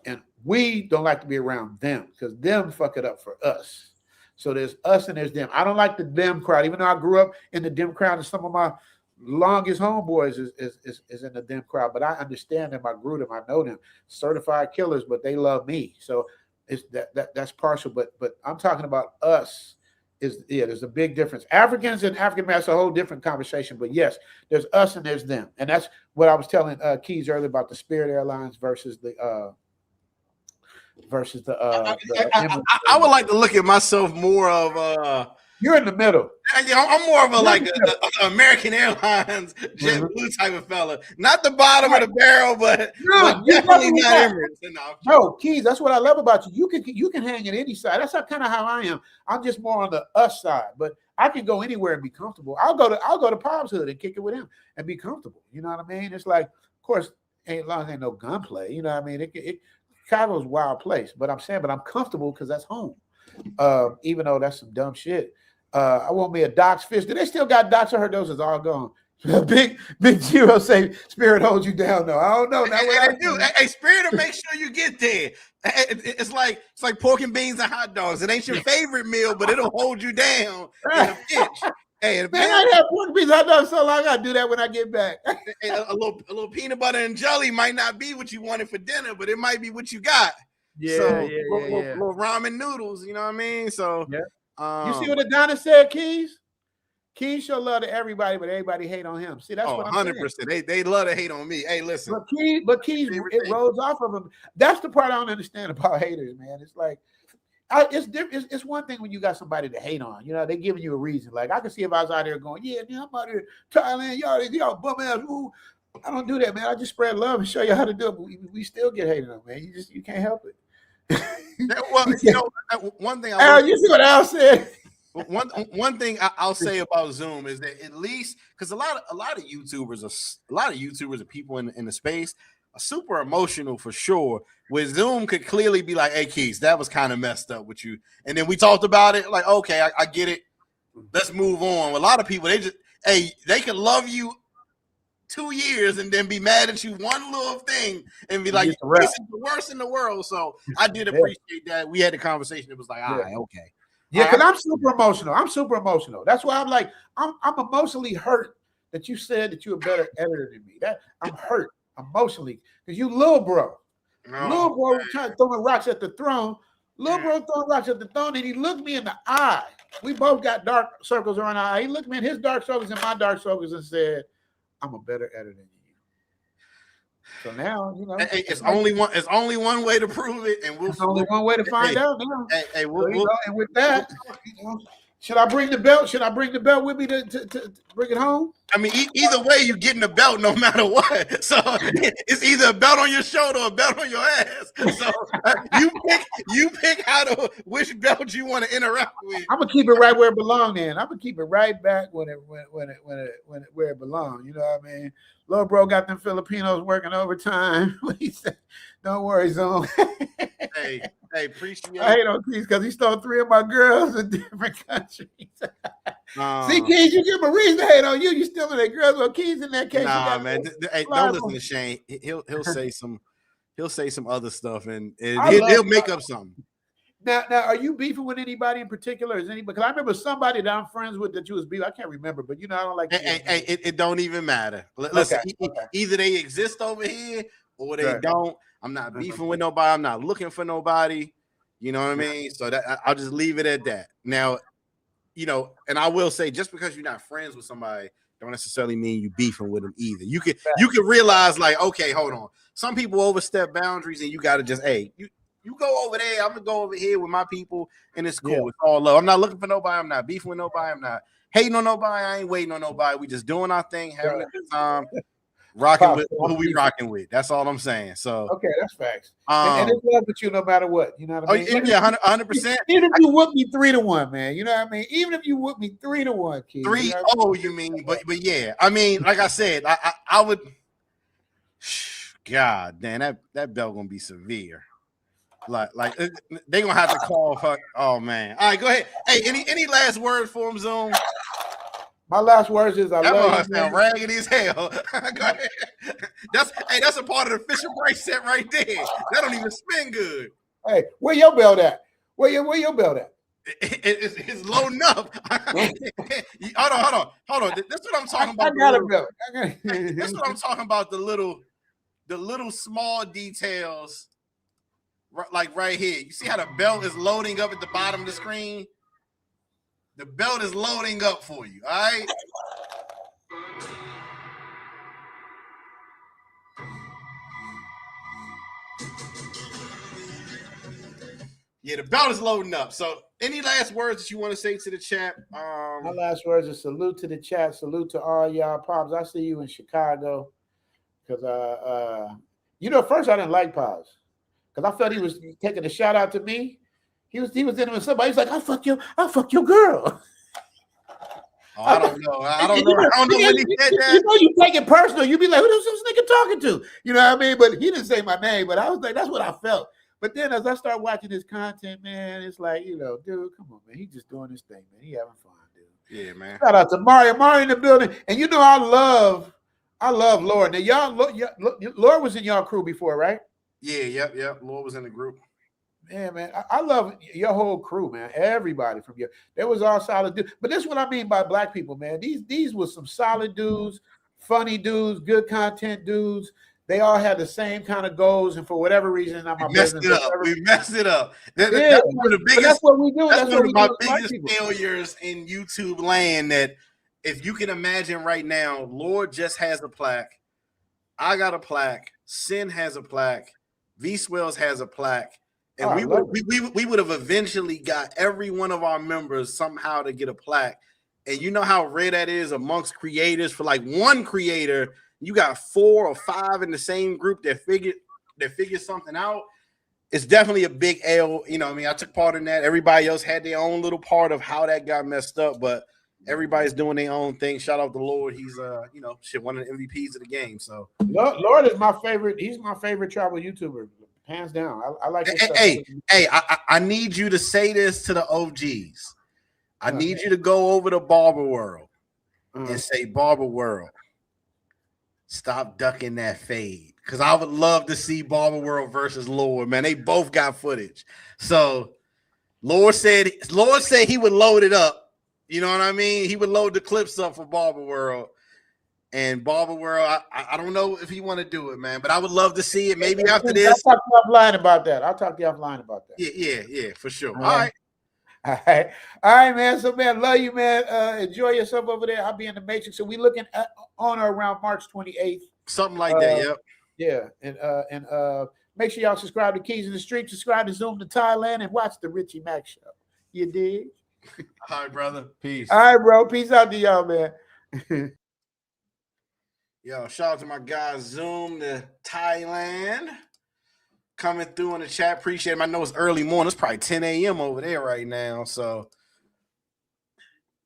Speaker 5: And we don't like to be around them because them fuck it up for us. So there's us and there's them. I don't like the them crowd, even though I grew up in the them crowd, and some of my longest homeboys is in the them crowd. But I understand them. I grew them. I know them. Certified killers, but they love me. So it's that's partial. But I'm talking about us. There's a big difference. Africans and African Americans, a whole different conversation. But yes, there's us and there's them, and that's what I was telling Keys earlier about the Spirit Airlines versus the.
Speaker 1: I would like to look at myself more of
Speaker 5: you're in the middle.
Speaker 1: I'm more of a American Airlines JetBlue type of fella. Not the bottom of the barrel, but definitely not Emirates.
Speaker 5: No, Keys, that's what I love about you. You can hang at any side. That's kind of how I am. I'm just more on the us side, but I can go anywhere and be comfortable. I'll go to Pop's hood and kick it with him and be comfortable. You know what I mean? It's like, of course, ain't long as ain't no gunplay. You know what I mean? Chicago's a wild place, but I'm comfortable because that's home. Even though that's some dumb shit. I want me a Doc's fish. Do they still got Doc's? I heard those is all gone. Big Giro say Spirit holds you down though. I don't know.
Speaker 1: They do. Hey, Spirit will make sure you get there. It's like pork and beans and hot dogs. It ain't your favorite meal, but it'll hold you down in a pinch. Hey,
Speaker 5: man, I have pork and beans and hot dogs so long. I gotta do that when I get back.
Speaker 1: A little peanut butter and jelly might not be what you wanted for dinner, but it might be what you got. Little ramen noodles. You know what I mean? So
Speaker 5: yeah. You see what Adonis said, Keys? Keys show love to everybody, but everybody hate on him. See, that's what I'm 100%.
Speaker 1: Saying. They love to hate on me. Hey, listen.
Speaker 5: But Keys, it rolls off of him. That's the part I don't understand about haters, man. It's like, it's one thing when you got somebody to hate on. You know, they giving you a reason. Like, I can see if I was out there going, yeah, man, I'm out here Thailand, y'all bum ass. Ooh. I don't do that, man. I just spread love and show you how to do it. But we still get hated on, man. You can't help it.
Speaker 1: Well, one thing
Speaker 5: you see what Al said.
Speaker 1: One thing I'll say about Zoom is that at least because a lot of YouTubers are people in the space are super emotional for sure. Where Zoom could clearly be like, "Hey, Keith, that was kind of messed up with you," and then we talked about it. Like, okay, I get it. Let's move on. A lot of people they can love you 2 years and then be mad at you one little thing and be like, this is the worst in the world. So I did appreciate that. We had a conversation. It was like, all right, okay.
Speaker 5: Yeah, because I'm super emotional. That's why I'm like, I'm emotionally hurt that you said that you're a better editor than me. That I'm hurt emotionally because you little bro. Little bro trying to throw rocks at the throne. Little bro throwing rocks at the throne, and he looked me in the eye. We both got dark circles around our eye. He looked me in his dark circles and my dark circles and said, I'm a better editor than you. So now, you know,
Speaker 1: it's only one way to prove it, and
Speaker 5: there's only one way to find out now.
Speaker 1: We'll
Speaker 5: and with that, you know, should I bring the belt? Should I bring the belt with me to bring it home?
Speaker 1: I mean, either way, you're getting a belt no matter what. So it's either a belt on your shoulder or a belt on your ass. So you pick which belt you want to interact with.
Speaker 5: I'm gonna keep it right where it belongs. Then I'm gonna keep it right back where it belongs. You know what I mean? Little bro got them Filipinos working overtime. He said, "Don't worry, Zone."
Speaker 1: Hey, appreciate.
Speaker 5: I hate on Keys because he stole 3 of my girls in different countries. See, Keys, you give him a reason to hate on you. You stealing their girls. Well, Keys in that case.
Speaker 1: Nah, man. Hey, don't listen to Shane. He'll say some other stuff and he'll make up something.
Speaker 5: Now, are you beefing with anybody in particular? Is anybody? Because I remember somebody that I'm friends with that you was beefing. I can't remember, but you know I don't like.
Speaker 1: Hey, it don't even matter. Listen, either they exist over here or they don't. I'm not beefing with nobody. I'm not looking for nobody. You know what I mean? So that I'll just leave it at that. Now, you know, and I will say, just because you're not friends with somebody, don't necessarily mean you beefing with them either. You can realize, like, okay, hold on. Some people overstep boundaries, and you got to just, hey, you go over there. I'm gonna go over here with my people, and it's cool. Yeah. It's all love. I'm not looking for nobody. I'm not beefing with nobody. I'm not hating on nobody. I ain't waiting on nobody. We just doing our thing, having a good time, rocking with who we rocking with. That's all I'm saying. So
Speaker 5: okay, that's facts. And it's love with you no matter what. You know what I mean?
Speaker 1: Yeah, 100%.
Speaker 5: Even if you whoop me 3-1, man. You know what I mean? Even if you whoop me 3-1, kid.
Speaker 1: 3-0, you mean? But yeah, I mean, like I said, I would. God damn, that belt gonna be severe. Like they gonna have to call her. Oh man! All right, go ahead. Hey, any last words for him, Zoom?
Speaker 5: My last words is I love you.
Speaker 1: Sound raggedy as hell. Go ahead. That's a part of the Fisher Price set right there. That don't even spin good.
Speaker 5: Hey, where your belt at? Where your belt at?
Speaker 1: It's loading up. Hold on. This is what I'm talking about.
Speaker 5: I got a belt.
Speaker 1: This is what I'm talking about. The little small details. Like right here, you see how the belt is loading up at the bottom of the screen? The belt is loading up for you, all right? Yeah, the belt is loading up. So any last words that you want to say to the chat?
Speaker 5: My last words is salute to the chat. Salute to all y'all. Pops, I see you in Chicago. Because, first I didn't like Pops. Because I felt he was taking a shout out to me. He was in with somebody. He's like, I'll fuck your girl.
Speaker 1: Oh, I don't know. I don't know when he said that.
Speaker 5: You know, you take it personal. You be like, who's this nigga talking to? You know what I mean? But he didn't say my name. But I was like, that's what I felt. But then as I start watching his content, man, it's like, you know, dude, come on, man. He's just doing his thing, man. He having fun, dude.
Speaker 1: Yeah, man.
Speaker 5: Shout out to Mario. Mario in the building. And you know, I love Lord. Now, Lord was in y'all crew before, right?
Speaker 1: Yeah, yep. Lord was in the group.
Speaker 5: Man, I love your whole crew, man. Everybody from you. There was all solid dudes. But this is what I mean by black people, man. These were some solid dudes, funny dudes, good content dudes. They all had the same kind of goals, and for whatever reason,
Speaker 1: we messed it up. That's one of the biggest.
Speaker 5: That's what we do.
Speaker 1: That's one of my biggest failures in YouTube land. That if you can imagine right now, Lord just has a plaque. I got a plaque. Sin has a plaque. V Swells has a plaque. And we would have eventually got every one of our members somehow to get a plaque. And you know how rare that is amongst creators. For like one creator, you got 4 or 5 in the same group that figured something out. It's definitely a big L. You know, I mean, I took part in that. Everybody else had their own little part of how that got messed up, but everybody's doing their own thing. Shout out to Lord. He's one of the MVPs of the game. So
Speaker 5: Lord is my favorite. He's my favorite travel YouTuber. Hands down. I like this stuff.
Speaker 1: Hey, I need you to say this to the OGs. I need you to go over to Barber World and say, Barber World, stop ducking that fade. Because I would love to see Barber World versus Lord, man. They both got footage. So Lord said he would load it up. You know what I mean? He would load the clips up for Barber World. And Barber World, I don't know if he want to do it, man, but I would love to see it. Maybe after
Speaker 5: I'll
Speaker 1: this.
Speaker 5: talk to you offline about that.
Speaker 1: Yeah, for sure.
Speaker 5: All
Speaker 1: All right.
Speaker 5: All right, man. So, man, love you, man. Enjoy yourself over there. I'll be in the Matrix. So we looking at on or around March 28th.
Speaker 1: Something like that, yep.
Speaker 5: Yeah, and make sure y'all subscribe to Keys in the Street, subscribe to Zoom to Thailand, and watch the Richie Mack Show. You dig?
Speaker 1: All right, brother. Peace.
Speaker 5: All right, bro. Peace out to y'all, man.
Speaker 1: Yo, shout out to my guy Zoom to Thailand. Coming through in the chat. Appreciate him. I know it's early morning. It's probably 10 a.m. over there right now. So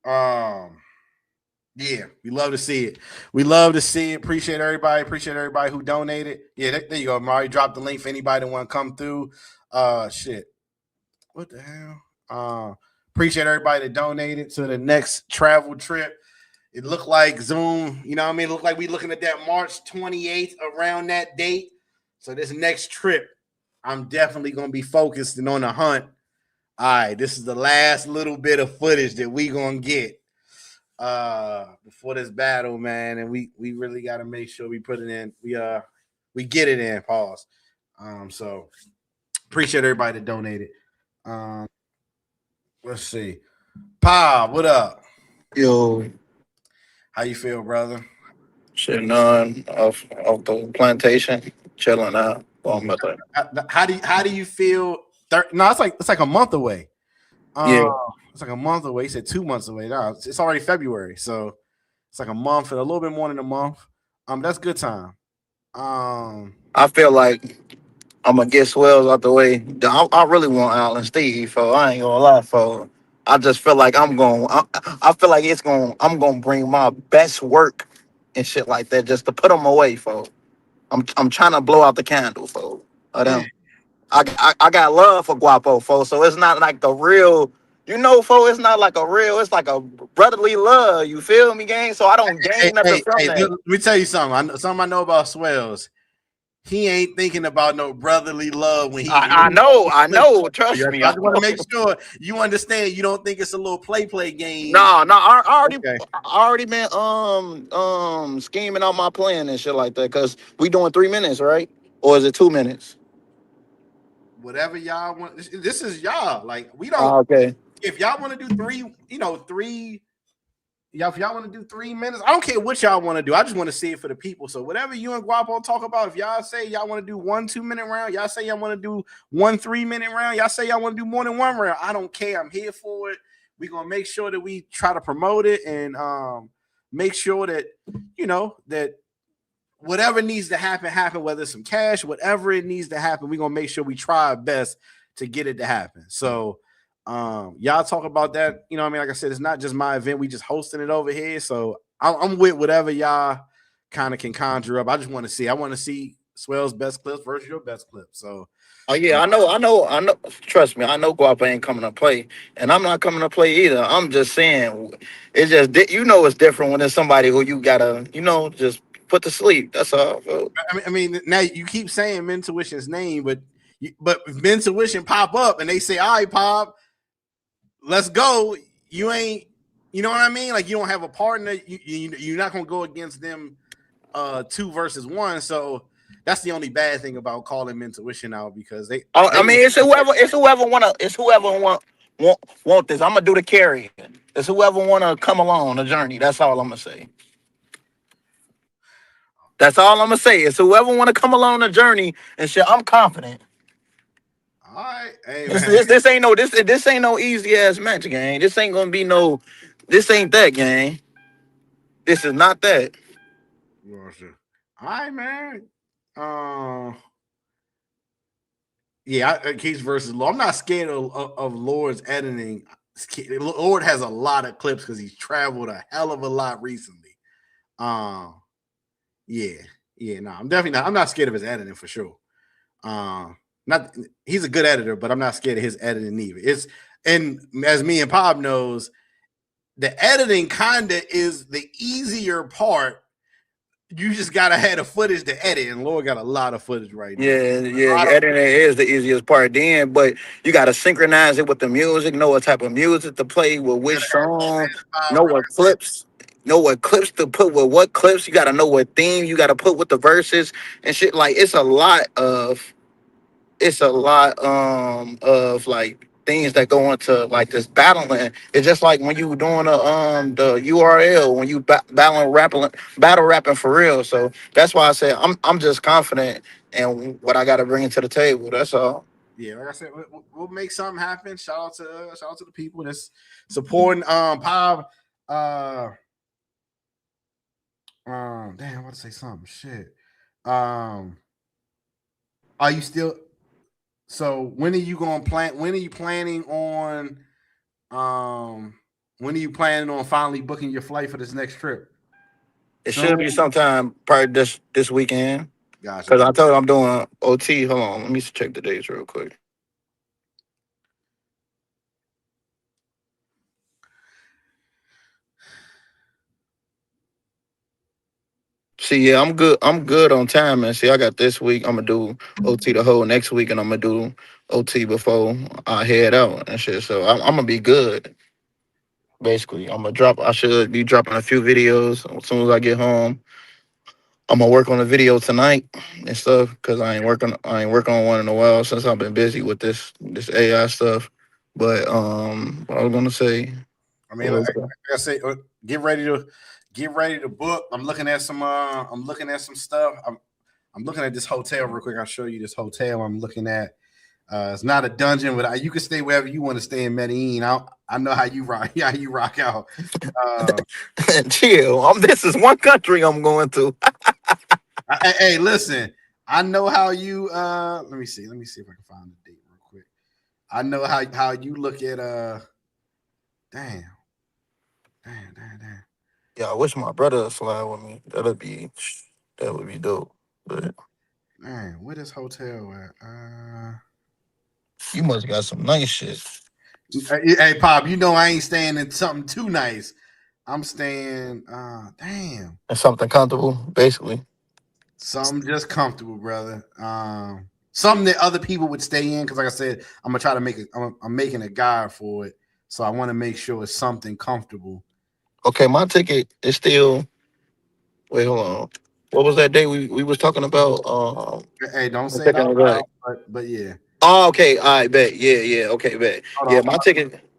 Speaker 1: yeah, we love to see it. Appreciate everybody who donated. Yeah, there you go. Mari dropped the link for anybody that want to come through. Shit. What the hell? Appreciate everybody that donated to the next travel trip. It looked like Zoom, you know what I mean? It looked like we looking at that March 28th around that date. So this next trip, I'm definitely going to be focused and on the hunt. All right, this is the last little bit of footage that we going to get before this battle, man. And we really got to make sure we put it in. We get it in, pause. So appreciate everybody that donated. Let's see. Pa, what up?
Speaker 7: Yo,
Speaker 1: How you feel, brother?
Speaker 7: shit, none off the plantation, chilling out.
Speaker 1: How do you feel? No, it's like a month away.
Speaker 7: Yeah.
Speaker 1: It's like a month away. He said 2 months away. No, it's already February, so it's like a month and a little bit more than a month. That's good time.
Speaker 7: I feel like I'm gonna get Swells out the way. I really want Allen Steve, for I ain't gonna lie, for I just feel like I feel like I'm gonna bring my best work and shit like that just to put them away, for I'm trying to blow out the candle, for I got love for Guapo, for so it's not like the real, for it's not like a real, it's like a brotherly love. You feel me, gang? So I don't gain nothing from that.
Speaker 1: Let me tell you something. Something I know about Swells. He ain't thinking about no brotherly love when he.
Speaker 7: I know. Trust me.
Speaker 1: I just want to make sure you understand. You don't think it's a little play game.
Speaker 7: No. I already been scheming out my plan and shit like that. Cause we doing 3 minutes, right? Or is it 2 minutes?
Speaker 1: Whatever y'all want. This is y'all. Like we don't.
Speaker 7: Okay.
Speaker 1: If y'all want to do three. If y'all want to do 3 minutes, I don't care what y'all want to do. I just want to see it for the people. So whatever you and Guapo talk about, if y'all say y'all want to do 1 2 minute round, y'all say y'all want to do 1 3 minute round, y'all say y'all want to do more than one round. I don't care. I'm here for it. We're gonna make sure that we try to promote it and make sure that that whatever needs to happen, whether it's some cash, whatever it needs to happen, we're gonna make sure we try our best to get it to happen. So y'all talk about that. You know what I mean? Like I said, it's not just my event. We just hosting it over here. So I'm with whatever y'all kind of can conjure up. I want to see Swell's best clips versus your best clip. So
Speaker 7: yeah, I know. Trust me, I know Guapa ain't coming to play, and I'm not coming to play either. I'm just saying, it's just it's different when there's somebody who you gotta just put to sleep. That's all.
Speaker 1: I mean, now you keep saying Mentuition's name, but if Mentuition pop up and they say, "All right, Pop, let's go." You ain't, you know what I mean? Like you don't have a partner. You're not gonna go against them 2 versus 1. So that's the only bad thing about calling Mentuition out because they.
Speaker 7: I mean, it's whoever want this. I'm gonna do the carry. It's whoever wanna come along the journey. That's all I'm gonna say. It's whoever wanna come along the journey and shit. I'm confident.
Speaker 1: All right, hey,
Speaker 7: this ain't no easy ass match, gang. This ain't gonna be no. This ain't that, gang. This is not that.
Speaker 1: All right, man. Yeah, Keys versus Lord. I'm not scared of Lord's editing. Lord has a lot of clips because he's traveled a hell of a lot recently. No, I'm definitely not. I'm not scared of his editing for sure. He's a good editor, but I'm not scared of his editing either. And as me and Pop knows, the editing kinda is the easier part. You just gotta have the footage to edit, and Lord got a lot of footage right now.
Speaker 7: Yeah. Editing is the easiest part then, but you gotta synchronize it with the music, know what type of music to play with which song, know what clips. know what clips to put with what clips. You gotta know what theme you gotta put with the verses and shit. Like it's a lot of like things that go into like this battling. It's just like when you doing the URL when you battle rapping for real. So that's why I say I'm just confident in what I got to bring to the table. That's all.
Speaker 1: Yeah, like I said, we'll make something happen. Shout out to the people that's supporting Pop. Damn, I want to say something. Shit. Are you still? So when are you going to plan? When are you planning on? When are you planning on finally booking your flight for this next trip?
Speaker 7: It should be sometime probably this weekend.
Speaker 1: Gotcha.
Speaker 7: Because I told you I'm doing OT. Hold on, let me check the dates real quick. See, yeah, I'm good. I'm good on time, man. See, I got this week. I'm gonna do OT the whole next week, and I'm gonna do OT before I head out and shit. So I'm gonna be good. Basically, I'm gonna drop. I should be dropping a few videos as soon as I get home. I'm gonna work on a video tonight and stuff because I ain't working on one in a while since I've been busy with this AI stuff. But what I was gonna say.
Speaker 1: I mean, like I say, get ready to book. I'm looking at some stuff. I'm looking at this hotel real quick. I'll show you this hotel I'm looking at. It's not a dungeon, but you can stay wherever you want to stay in Medellin. I know how you rock. How you rock out.
Speaker 7: Chill. This is one country I'm going to.
Speaker 1: Hey, listen. I know how you. Let me see. Let me see if I can find the date real quick. I know how you look at. Damn.
Speaker 7: Yeah, I wish my brother would fly with me. That would be dope. But
Speaker 1: man, where this hotel at?
Speaker 7: you must got some nice shit.
Speaker 1: Hey, Pop, you know I ain't staying in something too nice. I'm staying. Damn.
Speaker 7: And something comfortable, basically.
Speaker 1: Something just comfortable, brother. Something that other people would stay in because, like I said, I'm gonna try to make it. I'm making a guide for it, so I want to make sure it's something comfortable.
Speaker 7: Okay, my ticket is still. Wait, hold on. What was that day we was talking about?
Speaker 1: Hey, don't
Speaker 7: I'm
Speaker 1: say it
Speaker 7: checking
Speaker 1: out
Speaker 7: it out.
Speaker 1: loud, but yeah.
Speaker 7: Oh, okay. I bet. Yeah. Okay, bet.
Speaker 1: Hold
Speaker 7: Yeah,
Speaker 1: on.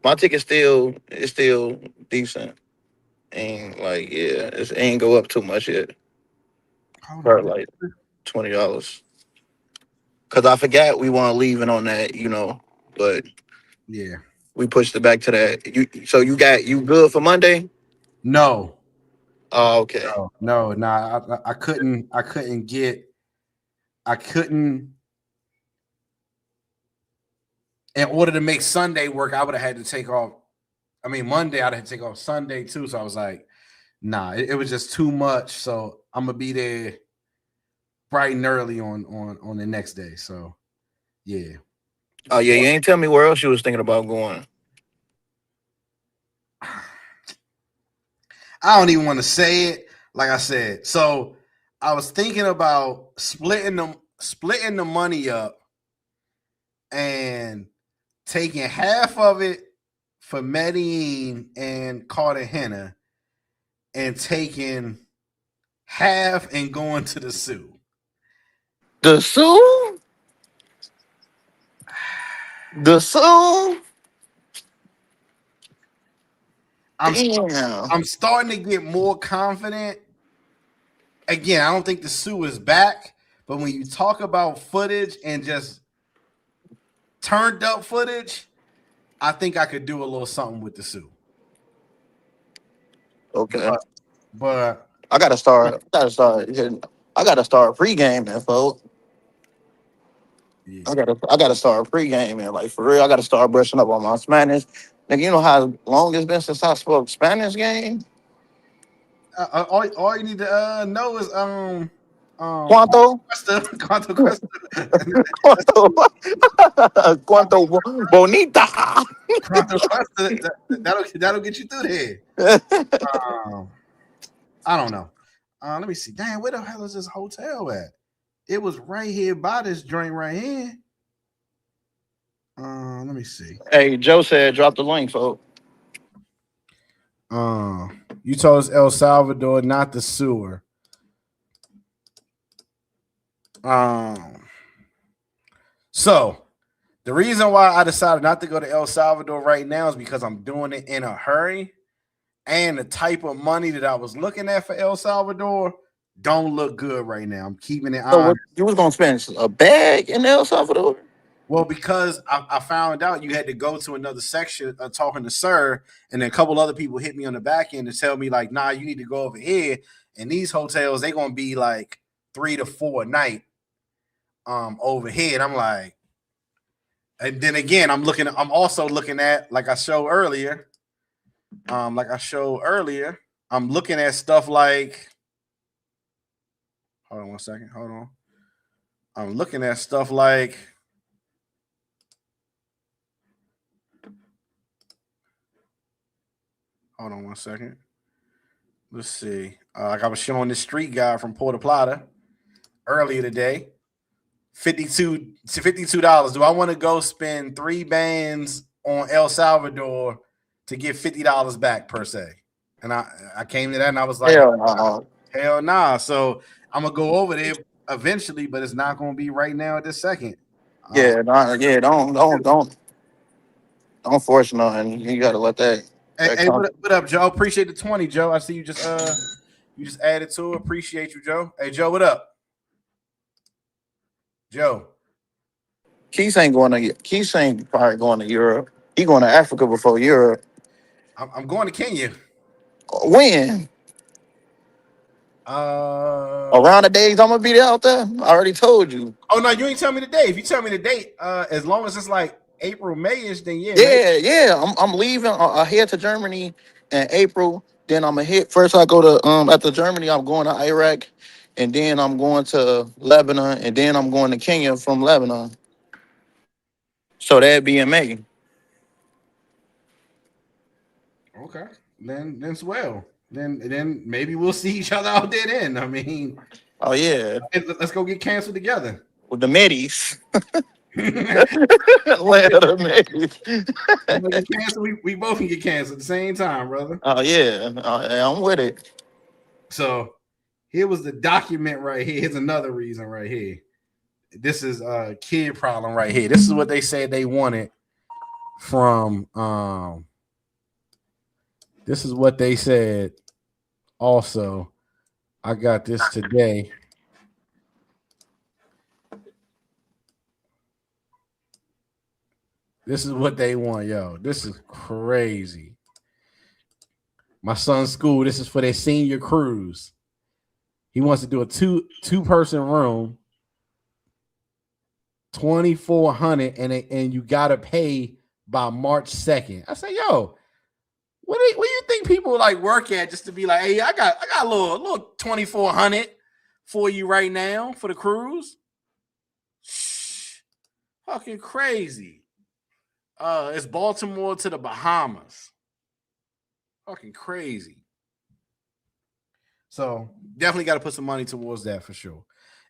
Speaker 7: my ticket still is still decent. Ain't like it ain't go up too much yet.
Speaker 1: Hold
Speaker 7: For
Speaker 1: on.
Speaker 7: like $20. Cause I forgot we want to leave it on that, but
Speaker 1: Yeah.
Speaker 7: we pushed it back to that. You good for Monday?
Speaker 1: No.
Speaker 7: Oh, okay.
Speaker 1: No. Nah. I couldn't. I couldn't. In order to make Sunday work, I would have had to take off. I mean, Monday I'd have to take off Sunday too. So I was like, nah, it was just too much. So I'm gonna be there bright and early on the next day. So yeah.
Speaker 7: Oh yeah, you ain't tell me where else you was thinking about going.
Speaker 1: I don't even want to say it. Like I said, so I was thinking about splitting the money up and taking half of it for Medellin and Cartagena and taking half and going to the Sioux.
Speaker 7: The Sioux? The Sioux?
Speaker 1: I'm starting to get more confident. Again, I don't think the Sioux is back, but when you talk about footage and just turned up footage, I think I could do a little something with the Sioux.
Speaker 7: Okay.
Speaker 1: But
Speaker 7: I gotta start pre-gaming, folks.
Speaker 1: yeah.
Speaker 7: I gotta start pre-gaming, like for real. I gotta start brushing up on my Spanish. Nigga, you know how long it's been since I spoke Spanish game?
Speaker 1: All you need to know is
Speaker 7: Cuanto?
Speaker 1: Quanto Cuesta.
Speaker 7: Cuanto? Cuanto bonita?
Speaker 1: Quanto Cuesta. That'll get you through there. I don't know. Let me see. Damn, where the hell is this hotel at? It was right here by this joint right here. Let me see.
Speaker 7: Hey, Joe said drop the link, folks.
Speaker 1: You told us El Salvador, not the sewer. So the reason why I decided not to go to El Salvador right now is because I'm doing it in a hurry, and the type of money that I was looking at for El Salvador don't look good right now. I'm keeping it
Speaker 7: So
Speaker 1: on.
Speaker 7: what you was gonna spend a bag in El Salvador?
Speaker 1: Well, because I found out you had to go to another section talking to Sir, and then a couple other people hit me on the back end to tell me like, nah, you need to go over here. And these hotels, they're gonna be like 3 to 4 a night over here. And I'm like, and then again, I'm also looking at, like I showed earlier, I'm looking at stuff like, hold on one second, hold on. I'm looking at stuff like, hold on one second. Let's see. Like I was showing this street guy from Puerto Plata earlier today. $52. Do I want to go spend 3 bands on El Salvador to get $50 back per se? And I came to that and I was like, hell nah. So I'm gonna go over there eventually, but it's not gonna be right now at this second.
Speaker 7: Don't force nothing. You gotta let that.
Speaker 1: Hey, what up, Joe? Appreciate the 20, Joe. I see you just added to it. Appreciate you, Joe. Hey, Joe, what up? Joe.
Speaker 7: Keith ain't probably going to Europe. He going to Africa before Europe.
Speaker 1: I'm going to Kenya.
Speaker 7: When? Around the days I'm gonna be there out there. I already told you.
Speaker 1: Oh no, you ain't tell me the date. If you tell me the date, as long as it's like April, Mayish, then yeah.
Speaker 7: Yeah. I'm leaving. I head to Germany in April. Then I'm gonna hit. First, I go to after Germany, I'm going to Iraq, and then I'm going to Lebanon, and then I'm going to Kenya from Lebanon. So that'd be in May.
Speaker 1: Okay, then swell. Then maybe we'll see each other out there. Then I mean,
Speaker 7: oh yeah,
Speaker 1: let's go get canceled together
Speaker 7: with the Medis. Land of the
Speaker 1: Medis. We both can get canceled at the same time, brother.
Speaker 7: Oh yeah, I'm with it.
Speaker 1: So here was the document right here. Here's another reason right here. This is a kid problem right here. This is what they said they wanted from. This is what they said. Also, I got this today. This is what they want, yo. This is crazy. My son's school. This is for their senior cruise. He wants to do a two-person room, $2,400, and you gotta pay by March 2nd. I say, yo, what do you think people like work at just to be like, hey, I got a little $2,400 for you right now for the cruise? Shh, fucking crazy. It's Baltimore to the Bahamas. Fucking crazy. So definitely got to put some money towards that for sure.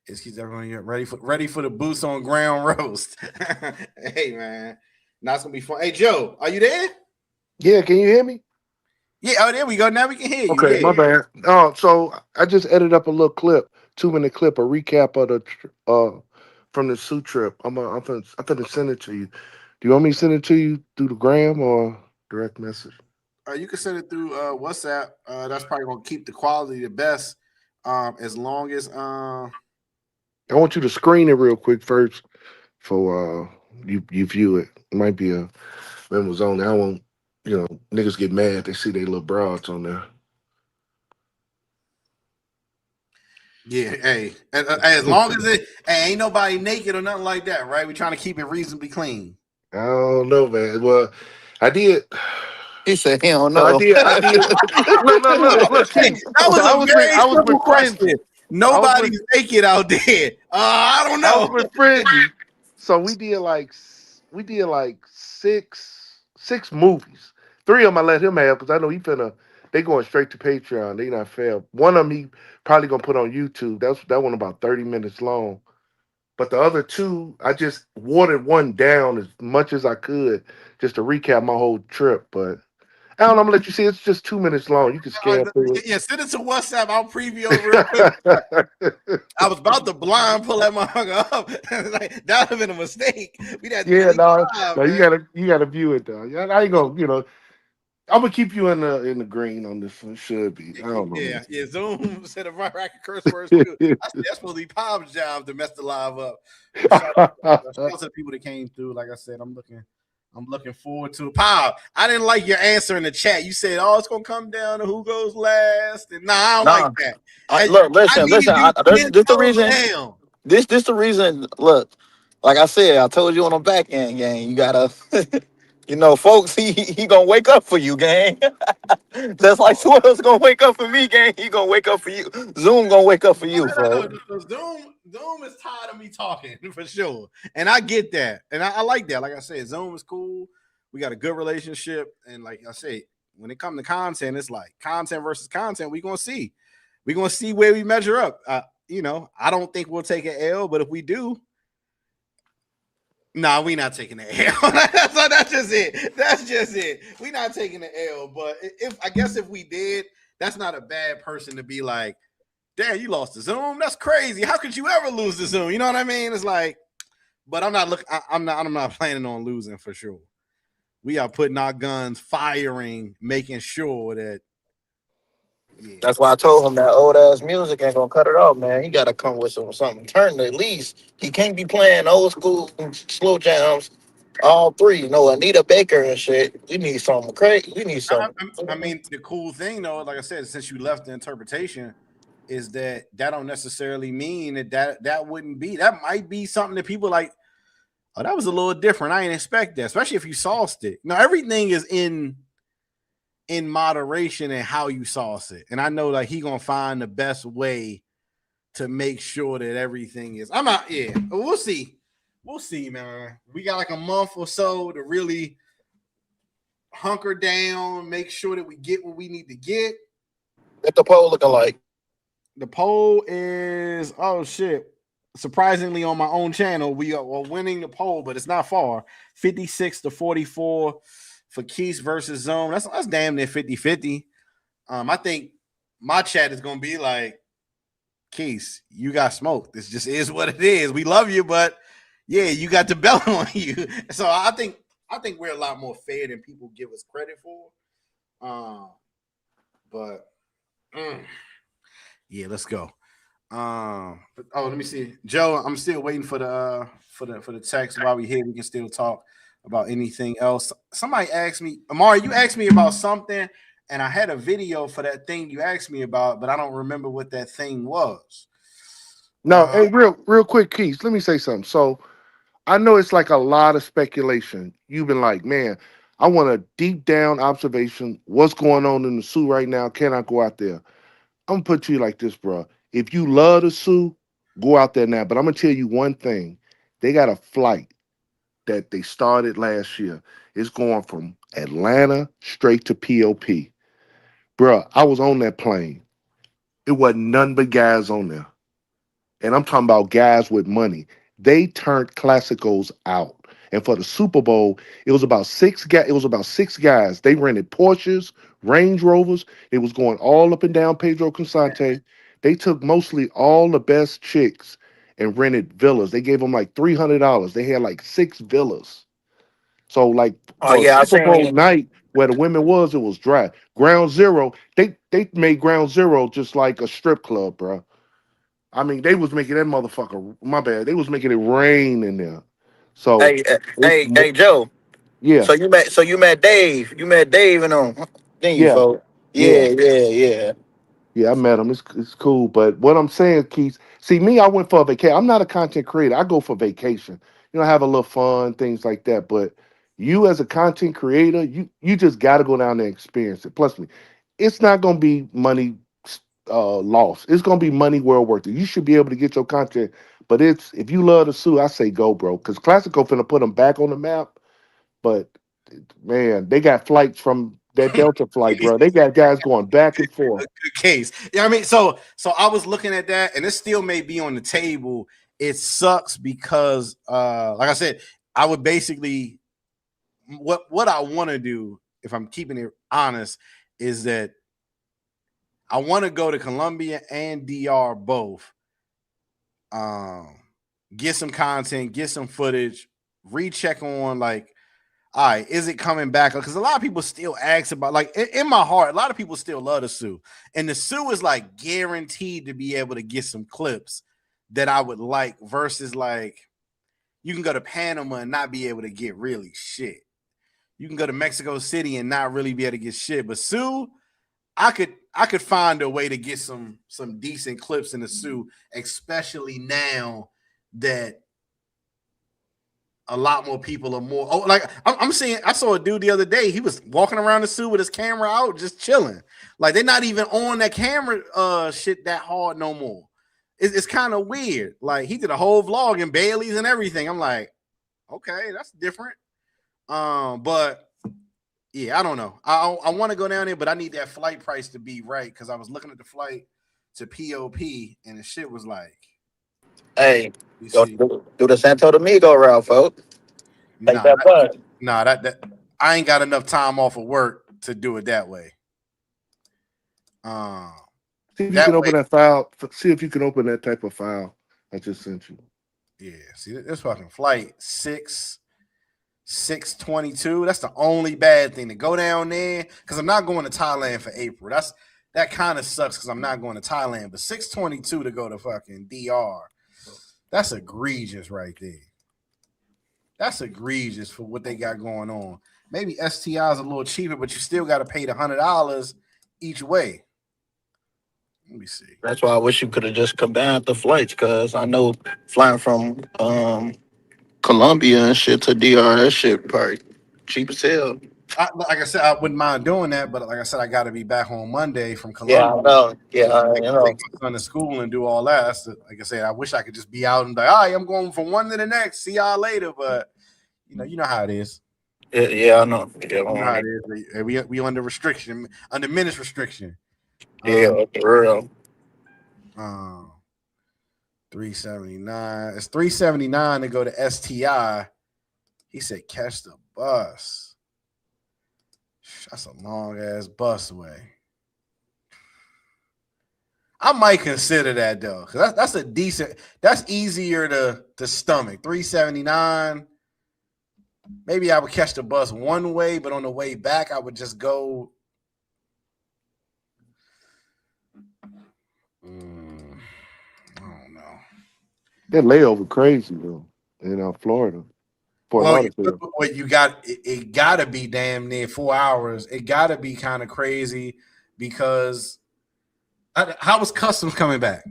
Speaker 1: Excuse everyone get ready for the boots on ground roast. Hey man, now it's gonna be fun. Hey Joe, are you there?
Speaker 8: Yeah, can you hear me?
Speaker 1: Yeah, oh there we go. Now we can hear you.
Speaker 8: Okay,
Speaker 1: yeah.
Speaker 8: My bad. Oh, so I just edited up a little clip, 2-minute clip, a recap of the from the Sioux trip. I'm gonna send it to you. Do you want me to send it to you through the gram or direct message?
Speaker 1: You can send it through WhatsApp. That's probably gonna keep the quality the best. As long as
Speaker 8: I want you to screen it real quick first for you view it. It might be a members only. I won't, niggas get mad. They see they little broads on there.
Speaker 1: Yeah, hey, as long as ain't nobody naked or nothing like that, right? We're trying to keep it reasonably clean.
Speaker 8: I don't know, man. Well, I did.
Speaker 7: He said he don't know.
Speaker 8: I did. Look.
Speaker 1: That was a very simple question. Nobody's naked out there. I don't know.
Speaker 8: I was with Frenzy. So we did like six movies. 3 of them I let him have because I know they going straight to Patreon. They not fair. One of them he probably gonna put on YouTube. That one about 30 minutes long. But the other 2, I just watered one down as much as I could just to recap my whole trip. But Alan, I'm gonna let you see. It's just 2 minutes long. You can scan through
Speaker 1: Yeah, send it to WhatsApp. I'll preview it real quick.
Speaker 8: it.
Speaker 1: I was about to blind pull that motherfucker up. Like, that would have been a mistake. We'd have to
Speaker 8: Yeah,
Speaker 1: delete
Speaker 8: no,
Speaker 1: live,
Speaker 8: no,
Speaker 1: man.
Speaker 8: you gotta view it though. Yeah, I ain't gonna, I'm gonna keep you in the green on this one. Should be. I don't know.
Speaker 1: Yeah, yeah. Zoom said a right racket curse words too. I said that's supposed to be Pop's job to mess the live up. But shout out to the people that came through. Like I said, I'm looking forward to it. Pop, I didn't like your answer in the chat. You said, "Oh, it's gonna come down to who goes last." And nah, I don't like
Speaker 7: Nah,
Speaker 1: that.
Speaker 7: look,
Speaker 1: I
Speaker 7: listen,
Speaker 1: need
Speaker 7: listen.
Speaker 1: you 10
Speaker 7: This the
Speaker 1: toes
Speaker 7: reason.
Speaker 1: down.
Speaker 7: This the reason. Look, like I said, I told you on the back end, gang. You gotta, folks. He gonna wake up for you, gang. Just like Swell's gonna wake up for me, gang. He gonna wake up for you. Zoom gonna wake up for you,
Speaker 1: No,
Speaker 7: folks.
Speaker 1: Zoom is tired of me talking for sure, and I get that, and I like that. Like I said, Zoom is cool. We got a good relationship, and like I said, when it comes to content, it's like content versus content. We're gonna see where we measure up. I don't think we'll take an L, but if we do, nah, we not taking the L. So that's just it. That's just it. We not taking the L. But if we did, that's not a bad person to be like, damn, you lost the Zoom. That's crazy. How could you ever lose the Zoom? You know what I mean? It's like, but I'm not looking. I'm not planning on losing for sure. We are putting our guns firing, making sure that. Yeah.
Speaker 7: That's why I told him that old ass music ain't gonna cut it off, man. He gotta come with something. Turn at least. He can't be playing old school slow jams. All three, Anita Baker and shit. We need something crazy. We need something.
Speaker 1: I mean, the cool thing though, like I said, since you left the interpretation, is that don't necessarily mean that wouldn't be. That might be something that people like. Oh, that was a little different. I didn't expect that, especially if you sauced it. Now everything is in moderation and how you sauce it. And I know like he gonna find the best way to make sure that everything is. I'm not. Yeah, we'll see. We'll see, man. We got like a month or so to really hunker down, make sure that we get what we need to get.
Speaker 7: What the poll looking like?
Speaker 1: The poll is surprisingly on my own channel, we are winning the poll, but it's not far. 56-44 for Keys versus Zone. That's damn near 50-50. I think my chat is gonna be like, Keys, you got smoked. This just is what it is. We love you, but yeah, you got the belt on you. So I think we're a lot more fair than people give us credit for. But yeah, let's go. Let me see, Joe. I'm still waiting for the text. While we here, we can still talk about anything else. Somebody asked me, Amari, you asked me about something, and I had a video for that thing you asked me about, but I don't remember what that thing was.
Speaker 8: No, hey, real quick, Keith. Let me say something. So I know it's like a lot of speculation. You've been like, man, I want a deep down observation. What's going on in the Sioux right now? Can I go out there? I'm gonna put to you like this, bro. If you love the Sioux, go out there now. But I'm gonna tell you one thing: they got a flight that they started last year. It's going from Atlanta straight to POP, bro. I was on that plane. It wasn't none but guys on there, and I'm talking about guys with money. They turned Classicos out. And for the Super Bowl, it was about six guys. It was about six guys. They rented Porsches, Range Rovers. It was going all up and down Pedro Consante. They took mostly all the best chicks and rented villas. They gave them like $300. They had like 6 villas. So like
Speaker 7: Oh
Speaker 8: for a
Speaker 7: yeah, I
Speaker 8: Super Bowl
Speaker 7: seen.
Speaker 8: night where the women was, it was dry. Ground Zero, they made Ground Zero just like a strip club, bro. I mean, they was making that motherfucker. My bad. They was making it rain in there. So, it's
Speaker 7: Hey, Joe.
Speaker 8: yeah,
Speaker 7: So you met Dave. You met Dave and Then you,
Speaker 8: yeah,
Speaker 7: folks.
Speaker 8: yeah,
Speaker 7: Yeah.
Speaker 8: yeah. I met him. It's cool. But what I'm saying, Keith, see me, I went for a vacation. I'm not a content creator. I go for vacation. Have a little fun, things like that. But you as a content creator, you just got to go down there and experience it. Plus, me, it's not gonna be money loss. It's gonna be money well worth it. You should be able to get your content. But if you love the Sioux, I say go, bro. Because Classico finna put them back on the map. But man, they got flights from that Delta flight, bro. They got guys going back and forth.
Speaker 1: Good case. Yeah, I mean, so I was looking at that, and it still may be on the table. It sucks because, like I said, I would basically what I want to do if I'm keeping it honest, is that I want to go to Colombia and DR both. Get some content, get some footage, recheck on like, all right, is it coming back? Because a lot of people still ask about, like, in my heart, a lot of people still love the Sue. And the Sue is like guaranteed to be able to get some clips that I would like, versus like you can go to Panama and not be able to get really shit. You can go to Mexico City and not really be able to get shit. But Sue, I could find a way to get some decent clips in the Sue, especially now that a lot more people are more. Oh, like I'm seeing, I saw a dude the other day. He was walking around the Sue with his camera out, just chilling. Like they're not even on that camera shit that hard no more. It's kind of weird. Like he did a whole vlog in Bailey's and everything. I'm like, okay, that's different. But yeah, I don't know. I want to go down there, but I need that flight price to be right, because I was looking at the flight to POP and the shit was like,
Speaker 7: Hey,
Speaker 1: you
Speaker 7: go
Speaker 1: see,
Speaker 7: do the Santo Domingo route, folks. Take that bus.
Speaker 1: that I ain't got enough time off of work to do it that way.
Speaker 8: See if you can open that file. See if you can open that type of file I just sent you.
Speaker 1: Yeah, see this fucking flight 622. That's the only bad thing, to go down there, because I'm not going to Thailand for April. That kind of sucks because I'm not going to Thailand. But 622 to go to fucking DR, that's egregious right there. That's egregious for what they got going on. Maybe STI is a little cheaper, but you still got to pay the $100 each way. Let me see.
Speaker 7: That's why I wish you could have just combined the flights, because I know flying from Colombia and shit to DR, that shit probably cheap as hell.
Speaker 1: Like I said, I wouldn't mind doing that, but like I said, I got to be back on Monday from Colombia.
Speaker 7: Yeah, I know. Yeah,
Speaker 1: take my son to school and do all that. So, like I said, I wish I could just be out and be like, all right, I'm going from one to the next. See y'all later. But you know how it is.
Speaker 7: Yeah, I know. Yeah,
Speaker 1: you know how it is. We under restriction, under minutes restriction.
Speaker 7: Yeah, for real.
Speaker 1: 379. It's 379 to go to STI. He said catch the bus. That's a long ass bus away. I might consider that though, because that's a decent. That's easier to stomach. 379. Maybe I would catch the bus one way, but on the way back, I would just go. I don't know.
Speaker 8: That layover crazy though in Florida.
Speaker 1: Well, you got it. Got to be damn near 4 hours. It got to be kind of crazy, because how was customs coming back?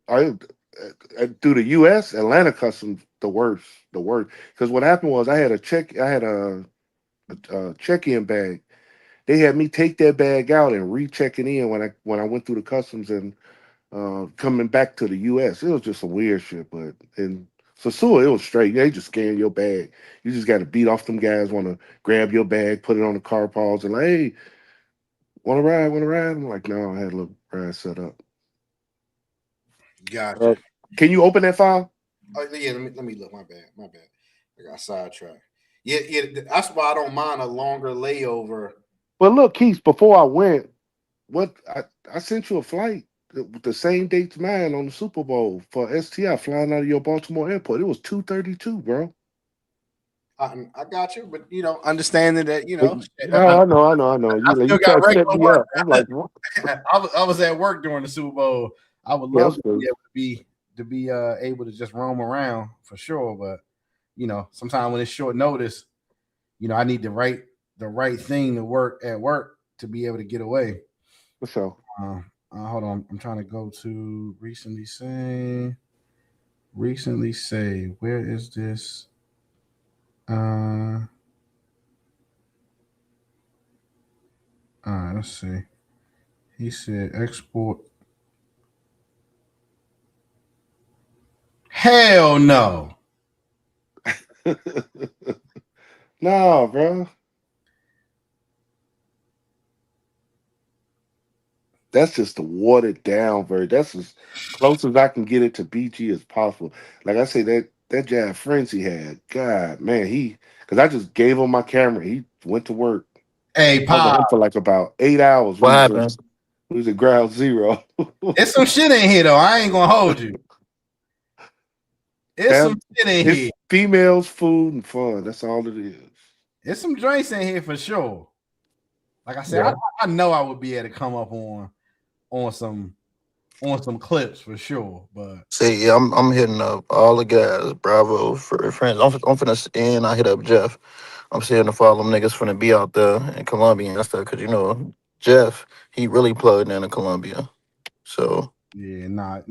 Speaker 8: Through the U.S. Atlanta customs the worst. Because what happened was I had a check-in bag. They had me take that bag out and recheck it in when I went through the customs and coming back to the U.S. It was just some weird shit, but in Sasua, it was straight. They just scan your bag. You just got to beat off them guys, want to grab your bag, put it on the car pause, and like, hey, want to ride? I'm like, no, I had a little ride set up.
Speaker 1: Gotcha.
Speaker 8: Can you open that file?
Speaker 1: Oh yeah, let me look. My bad. I got sidetracked. Yeah. That's why I don't mind a longer layover.
Speaker 8: But look, Keith, before I went, I sent you a flight with the same date's mine on the Super Bowl for STI flying out of your Baltimore airport. It was 232, bro.
Speaker 1: I got you, but understanding that
Speaker 8: I know. You
Speaker 1: got
Speaker 8: regular
Speaker 1: me up.
Speaker 8: I'm like, what?
Speaker 1: I was at work during the Super Bowl. I would love to be able to just roam around for sure, but sometimes when it's short notice, I need the right thing to work at work to be able to get away.
Speaker 8: So
Speaker 1: hold on, I'm trying to go to recently say where is this? All right, let's see. He said export. Hell no.
Speaker 8: No, bro. That's just the watered down version. That's as close as I can get it to BG as possible. Like I say, that Jab Frenzy had, God, man, because I just gave him my camera. He went to work.
Speaker 1: Hey,
Speaker 8: I was on
Speaker 1: Pop,
Speaker 8: him for like about 8 hours.
Speaker 7: What happened?
Speaker 8: We was at ground zero.
Speaker 1: there's some shit in here though. I ain't gonna hold you. It's some shit in
Speaker 8: It's
Speaker 1: here.
Speaker 8: females, food, and fun. That's all it is.
Speaker 1: There's some drinks in here for sure. Like I said,
Speaker 8: Yeah.
Speaker 1: I know I would be able to come up on some clips for sure. But
Speaker 7: See, yeah, I'm hitting up all the guys. Bravo for friends. I'm finna and I hit up Jeff. I'm seeing to follow them niggas finna be out there in Colombia and stuff because Jeff he really plugged into Colombia. So
Speaker 1: yeah,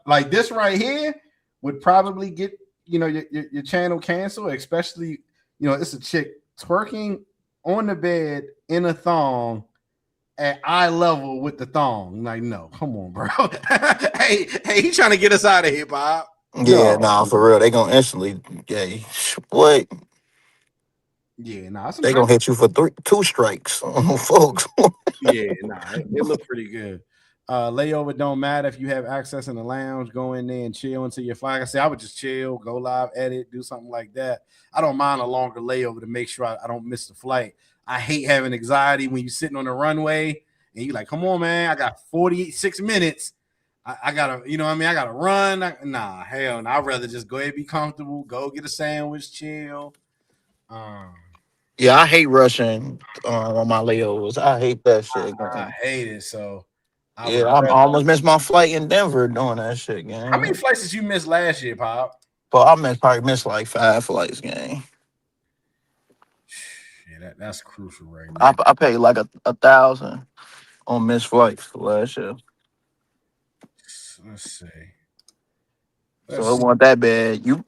Speaker 1: like this right here would probably get your channel canceled, especially it's a chick twerking on the bed in a thong at eye level with the thong. Like, no, come on, bro. hey, he's trying to get us out of here, Bob.
Speaker 7: yeah,
Speaker 1: No.
Speaker 7: nah, for real, they gonna instantly what
Speaker 1: Yeah, nah, some
Speaker 7: they gonna
Speaker 1: drinks.
Speaker 7: hit you for two strikes, folks.
Speaker 1: Yeah, nah, it looked pretty good. Layover don't matter if you have access in the lounge. Go in there and chill until your flight. Like I said, I would just chill, go live, edit, do something like that. I don't mind a longer layover to make sure I don't miss the flight. I hate having anxiety when you're sitting on the runway and you're like, "Come on, man, I got 46 minutes. I gotta, I gotta run." Nah, hell, no. I'd rather just go ahead, be comfortable, go get a sandwich, chill.
Speaker 7: Yeah, I hate rushing on my layovers. I hate that shit,
Speaker 1: I
Speaker 7: gang.
Speaker 1: hate it. So I
Speaker 7: Yeah,
Speaker 1: would
Speaker 7: I
Speaker 1: rather.
Speaker 7: almost missed my flight in Denver doing that shit,
Speaker 1: How many
Speaker 7: gang.
Speaker 1: flights did you miss last year, Pop?
Speaker 7: But probably missed like 5 flights, gang.
Speaker 1: Yeah, that's crucial right
Speaker 7: I,
Speaker 1: there.
Speaker 7: I paid like a thousand on missed flights last year,
Speaker 1: Let's see.
Speaker 7: so it wasn't that bad. You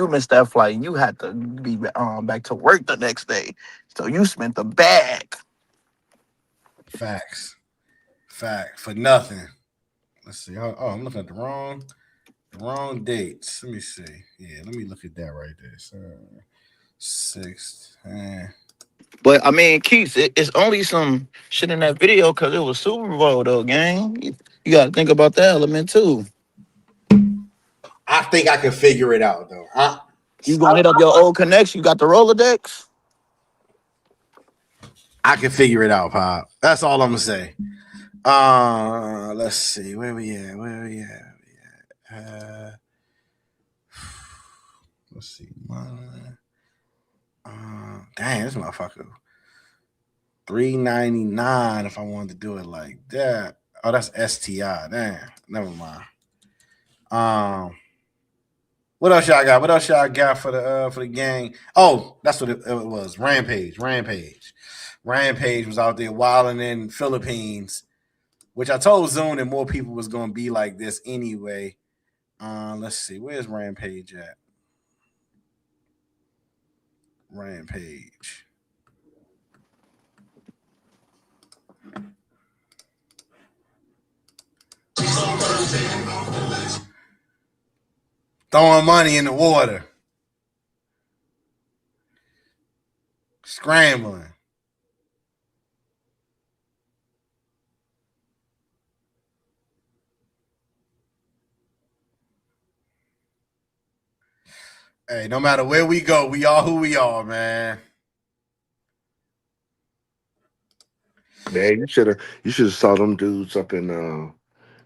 Speaker 7: missed that flight. You had to be back to work the next day, so you spent the bag.
Speaker 1: Facts. Fact for nothing. Let's see. Oh, I'm looking at the wrong dates. Let me see. Yeah, let me look at that right there. So, 6th.
Speaker 7: But I mean, Keith, it's only some shit in that video because it was Super Bowl though, gang. You got to think about that element too.
Speaker 1: I think I can figure it out though.
Speaker 7: You gonna hit up your old connection? You got the Rolodex?
Speaker 1: I can figure it out, Pop. That's all I'm gonna say. Let's see. Where we at? Let's see. Dang, this motherfucker. $3.99 if I wanted to do it like that. Oh, that's STI. Damn, never mind. What else y'all got? What else y'all got for the gang? Oh, that's what it was. Rampage was out there wilding in Philippines, which I told Zune and more people was gonna be like this anyway. Let's see, where's Rampage at? Rampage. Throwing money in the water. Scrambling. Hey, no matter where we go, we are who we are, man.
Speaker 8: Man, you should have saw them dudes up in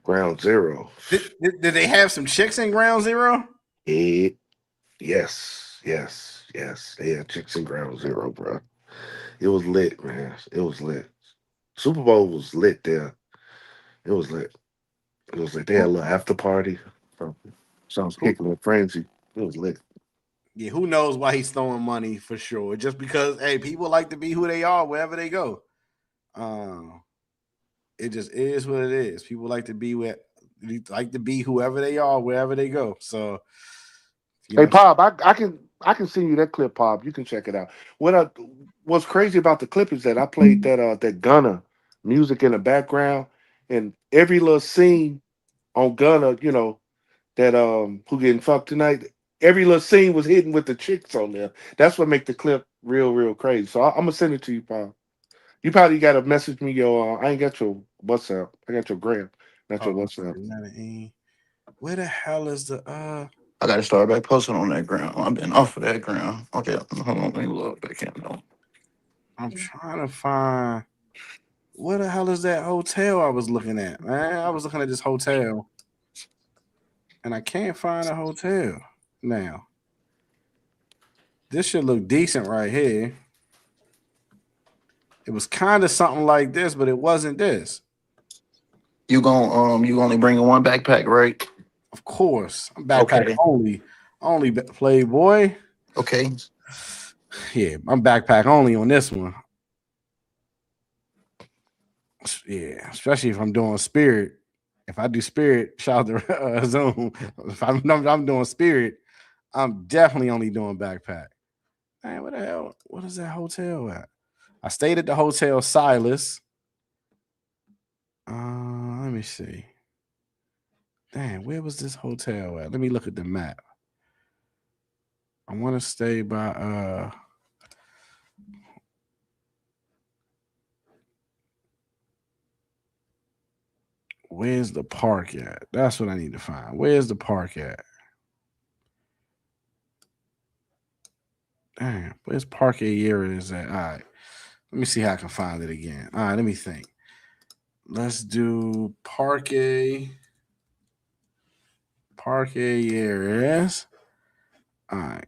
Speaker 8: Ground Zero.
Speaker 1: Did they have some chicks in Ground Zero?
Speaker 8: Yes. They had chicks in Ground Zero, bro. It was lit, man. It was lit. Super Bowl was lit there. It was lit. They had a little after party. Sounds kicking with frenzy. It was lit.
Speaker 1: Yeah, who knows why he's throwing money for sure? Just because, hey, people like to be who they are wherever they go. It just is what it is. People like to be whoever they are wherever they go. So,
Speaker 8: Hey, Pop, I can send you that clip, Pop. You can check it out. What's crazy about the clip is that I played that Gunna music in the background, and every little scene on Gunna, that who getting fucked tonight. Every little scene was hidden with the chicks on there. That's what make the clip real crazy. So I'm gonna send it to you, Pop. You probably gotta message me your. I ain't got your WhatsApp. I got your gram, not your WhatsApp.
Speaker 1: Where the hell is the
Speaker 7: I gotta start back posting on that ground. I've been off of that ground. Okay, hold on, let me look back in though.
Speaker 1: I'm trying to find what the hell is that hotel I was looking at, man. I was looking at this hotel and I can't find a hotel now. This should look decent right here. It was kind of something like this, but it wasn't this.
Speaker 7: You only bringing one backpack, right?
Speaker 1: Of course, I'm backpack
Speaker 7: Okay.
Speaker 1: only Playboy.
Speaker 7: Okay.
Speaker 1: Yeah, I'm backpack only on this one. Yeah, especially if I'm doing spirit. If I do spirit, shout out to Zoom. If I'm doing spirit, I'm definitely only doing backpack. Man, what the hell? What is that hotel at? I stayed at the Hotel Silas. Let me see. Damn, where was this hotel at? Let me look at the map. I want to stay by where's the park at? That's what I need to find. Where's the park at? Damn, where's Parque Aires at? All right. Let me see how I can find it again. All right, let me think. Let's do Parque Aires. All right.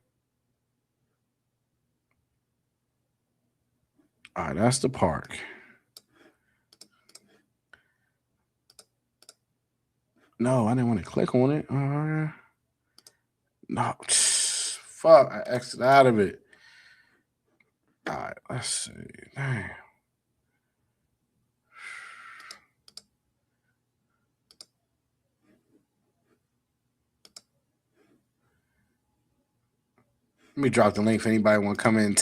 Speaker 1: All right, that's the park. No, I didn't want to click on it. No, fuck, I exited out of it. All right, let's see. Damn. Let me drop the link for anybody want to come in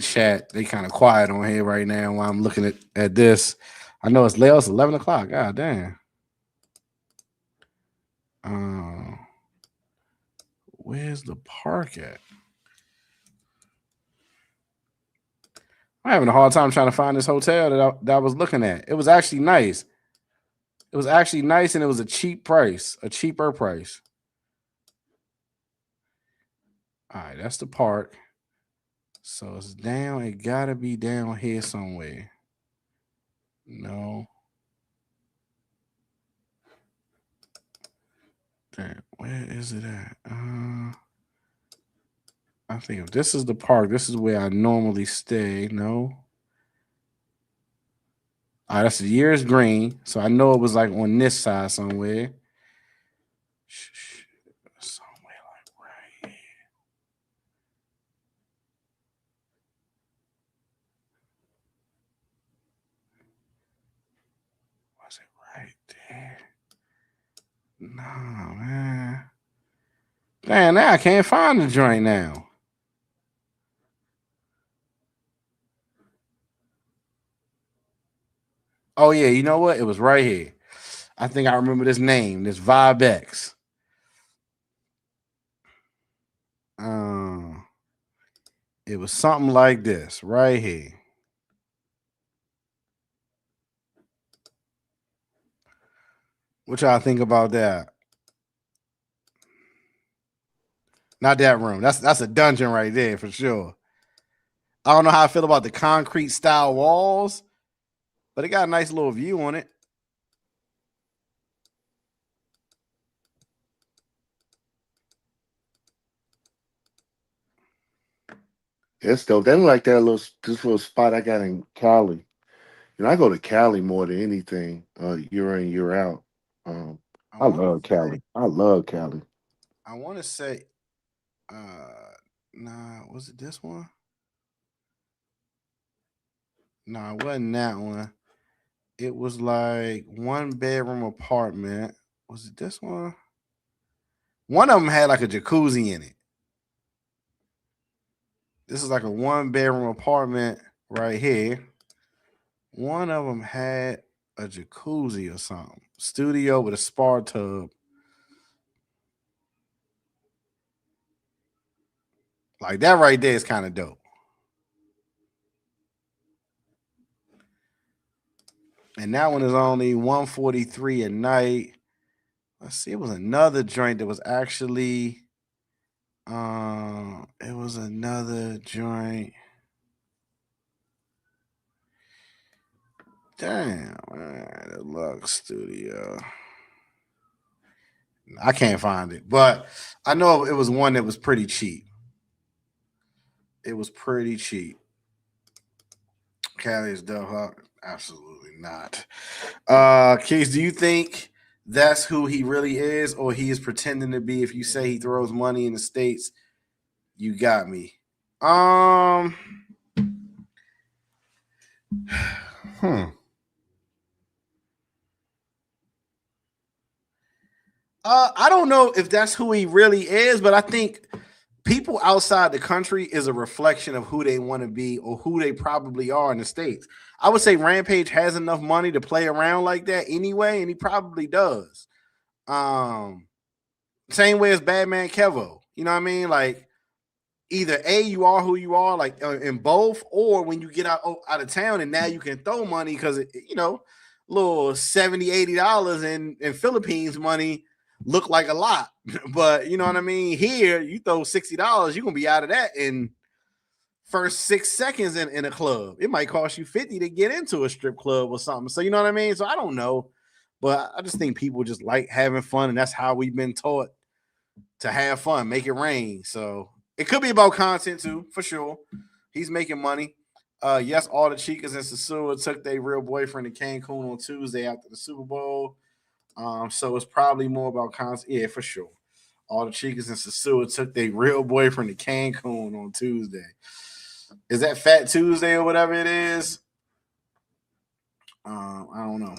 Speaker 1: chat. They kind of quiet on here right now while I'm looking at this. I know it's late. It's 11 o'clock. God damn. Where's the park at? I'm having a hard time trying to find this hotel that I was looking at. It was actually nice. It was actually nice, and it was a cheap price, a cheaper price. All right, that's the park. So it's down. It gotta be down here somewhere. No. Damn, where is it at? I think if this is the park, this is where I normally stay. No. All right, that's the year's green. So I know it was like on this side somewhere. Somewhere like right here. Was it right there? Nah, man. Damn, now I can't find the joint now. Oh, yeah, you know what? It was right here. I think I remember this name, this Vibe X. It was something like this right here. What y'all think about that? Not that room. That's a dungeon right there for sure. I don't know how I feel about the concrete style walls, but it got a nice little view on it.
Speaker 8: It's dope. They look like this little spot I got in Cali. You know, I go to Cali more than anything, year in, year out. I love Cali. I love Cali.
Speaker 1: I want to say, nah, was it this one? No, it wasn't that one. It was like 1-bedroom apartment. Was it this one? One of them had like a jacuzzi in it. This is like a 1-bedroom apartment right here. One of them had a jacuzzi or something. Studio with a spa tub. Like that right there is kind of dope. And that one is only $143 a night. Let's see, it was another joint that was actually it was another joint. Damn, man. The Lux Studio. I can't find it, but I know it was one that was pretty cheap. It was pretty cheap. Cali is Del Hawk. Absolutely not. Keys, do you think that's who he really is, or he is pretending to be? If you say he throws money in the States, you got me. I don't know if that's who he really is, but I think people outside the country is a reflection of who they want to be or who they probably are in the States. I would say Rampage has enough money to play around like that anyway, and he probably does. Same way as Badman Kevo. You know what I mean? Like, either A, you are who you are, like in both, or when you get out of town and now you can throw money because, you know, little $70, $80 in Philippines money look like a lot. But you know what I mean? Here, you throw $60, you're going to be out of that in first 6 seconds in a club. It might cost you $50 to get into a strip club or something. So you know what I mean? So I don't know. But I just think people just like having fun, and that's how we've been taught to have fun, make it rain. So it could be about content too, for sure. He's making money. Yes, all the Chicas and Sasua took their real boyfriend to Cancun on Tuesday after the Super Bowl. So it's probably more about content. Yeah, for sure. All the Chicas and Sasua took their real boyfriend to Cancun on Tuesday. Is that Fat Tuesday or whatever it is? I don't know.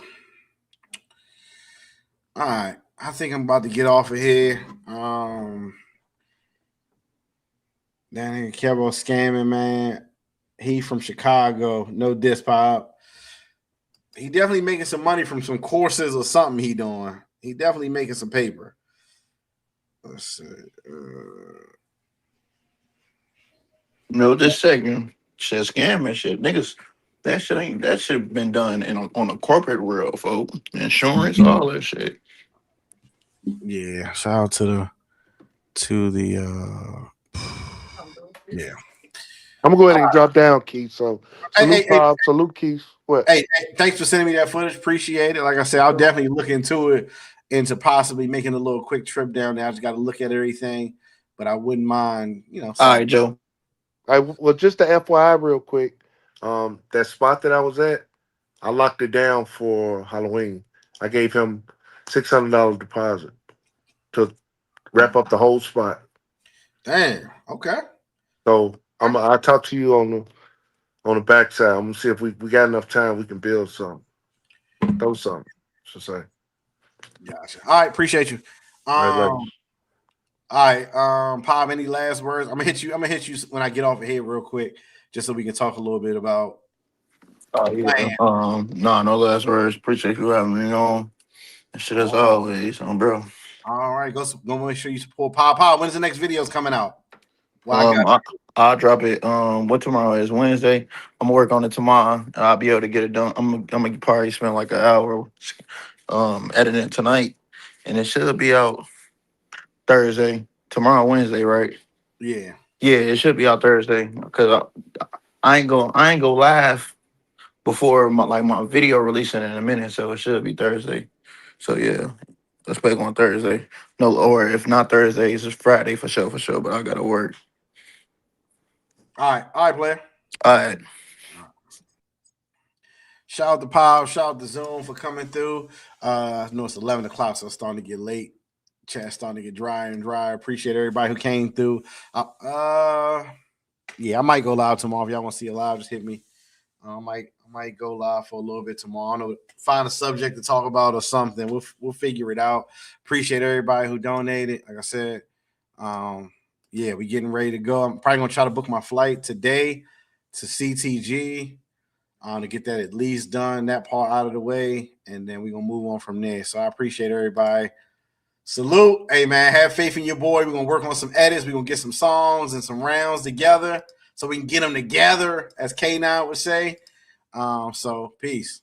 Speaker 1: All right. I think I'm about to get off of here. That nigga Kevo scamming, man. He from Chicago. No diss pop. He definitely making some money from some courses or something he doing. He definitely making some paper. Let's see.
Speaker 7: No, this segment shit scamming shit. Niggas, that shit been done on a corporate real, folks. Insurance, all that shit.
Speaker 1: Yeah, shout out to the yeah.
Speaker 8: I'm gonna go ahead and drop down, Keith. So salute, Bob. Salute, Keith. What?
Speaker 1: Hey, thanks for sending me that footage. Appreciate it. Like I said, I'll definitely look into it, into possibly making a little quick trip down there. I just got to look at everything, but I wouldn't mind, you know.
Speaker 7: All right, Joe.
Speaker 8: Well, just the FYI, real quick. That spot that I was at, I locked it down for Halloween. I gave him $600 deposit to wrap up the whole spot.
Speaker 1: Damn. Okay.
Speaker 8: So I'll talk to you on the backside. I'm gonna see if we got enough time we can build something. Throw something. So say.
Speaker 1: Gotcha. All right, appreciate you.
Speaker 8: All
Speaker 1: right, Pop, any last words? I'm gonna hit you when I get off of here real quick, just so we can talk a little bit about.
Speaker 7: Oh yeah. No last words. Appreciate you having me on. And shit as always, bro.
Speaker 1: All right, go make sure you support Pop. When's the next videos coming out? Well,
Speaker 7: I'll drop it. What tomorrow is? Wednesday. I'm gonna work on it tomorrow. I'll be able to get it done. I'm gonna probably spend like an hour editing it tonight, and it should be out Thursday. Tomorrow, Wednesday, right?
Speaker 1: Yeah.
Speaker 7: Yeah, it should be out Thursday because I ain't go live before my video releasing in a minute, so it should be Thursday. So yeah, let's play on Thursday. No, or if not Thursday, it's just Friday for sure. But I gotta work.
Speaker 1: All right, player.
Speaker 7: All right.
Speaker 1: Shout out to Pop. Shout out to Zoom for coming through. I know it's 11 o'clock, so it's starting to get late. Chat's starting to get drier and drier. Appreciate everybody who came through. Yeah, I might go live tomorrow. If y'all want to see it live, just hit me. I might go live for a little bit tomorrow. I don't know, find a subject to talk about or something. We'll figure it out. Appreciate everybody who donated. Like I said, yeah, we getting ready to go. I'm probably gonna try to book my flight today to CTG to get that at least done, that part out of the way, and then we're gonna move on from there. So I appreciate everybody. Salute. Hey man, have faith in your boy. We're gonna work on some edits. We're gonna get some songs and some rounds together so we can get them together, as K9 would say. So peace.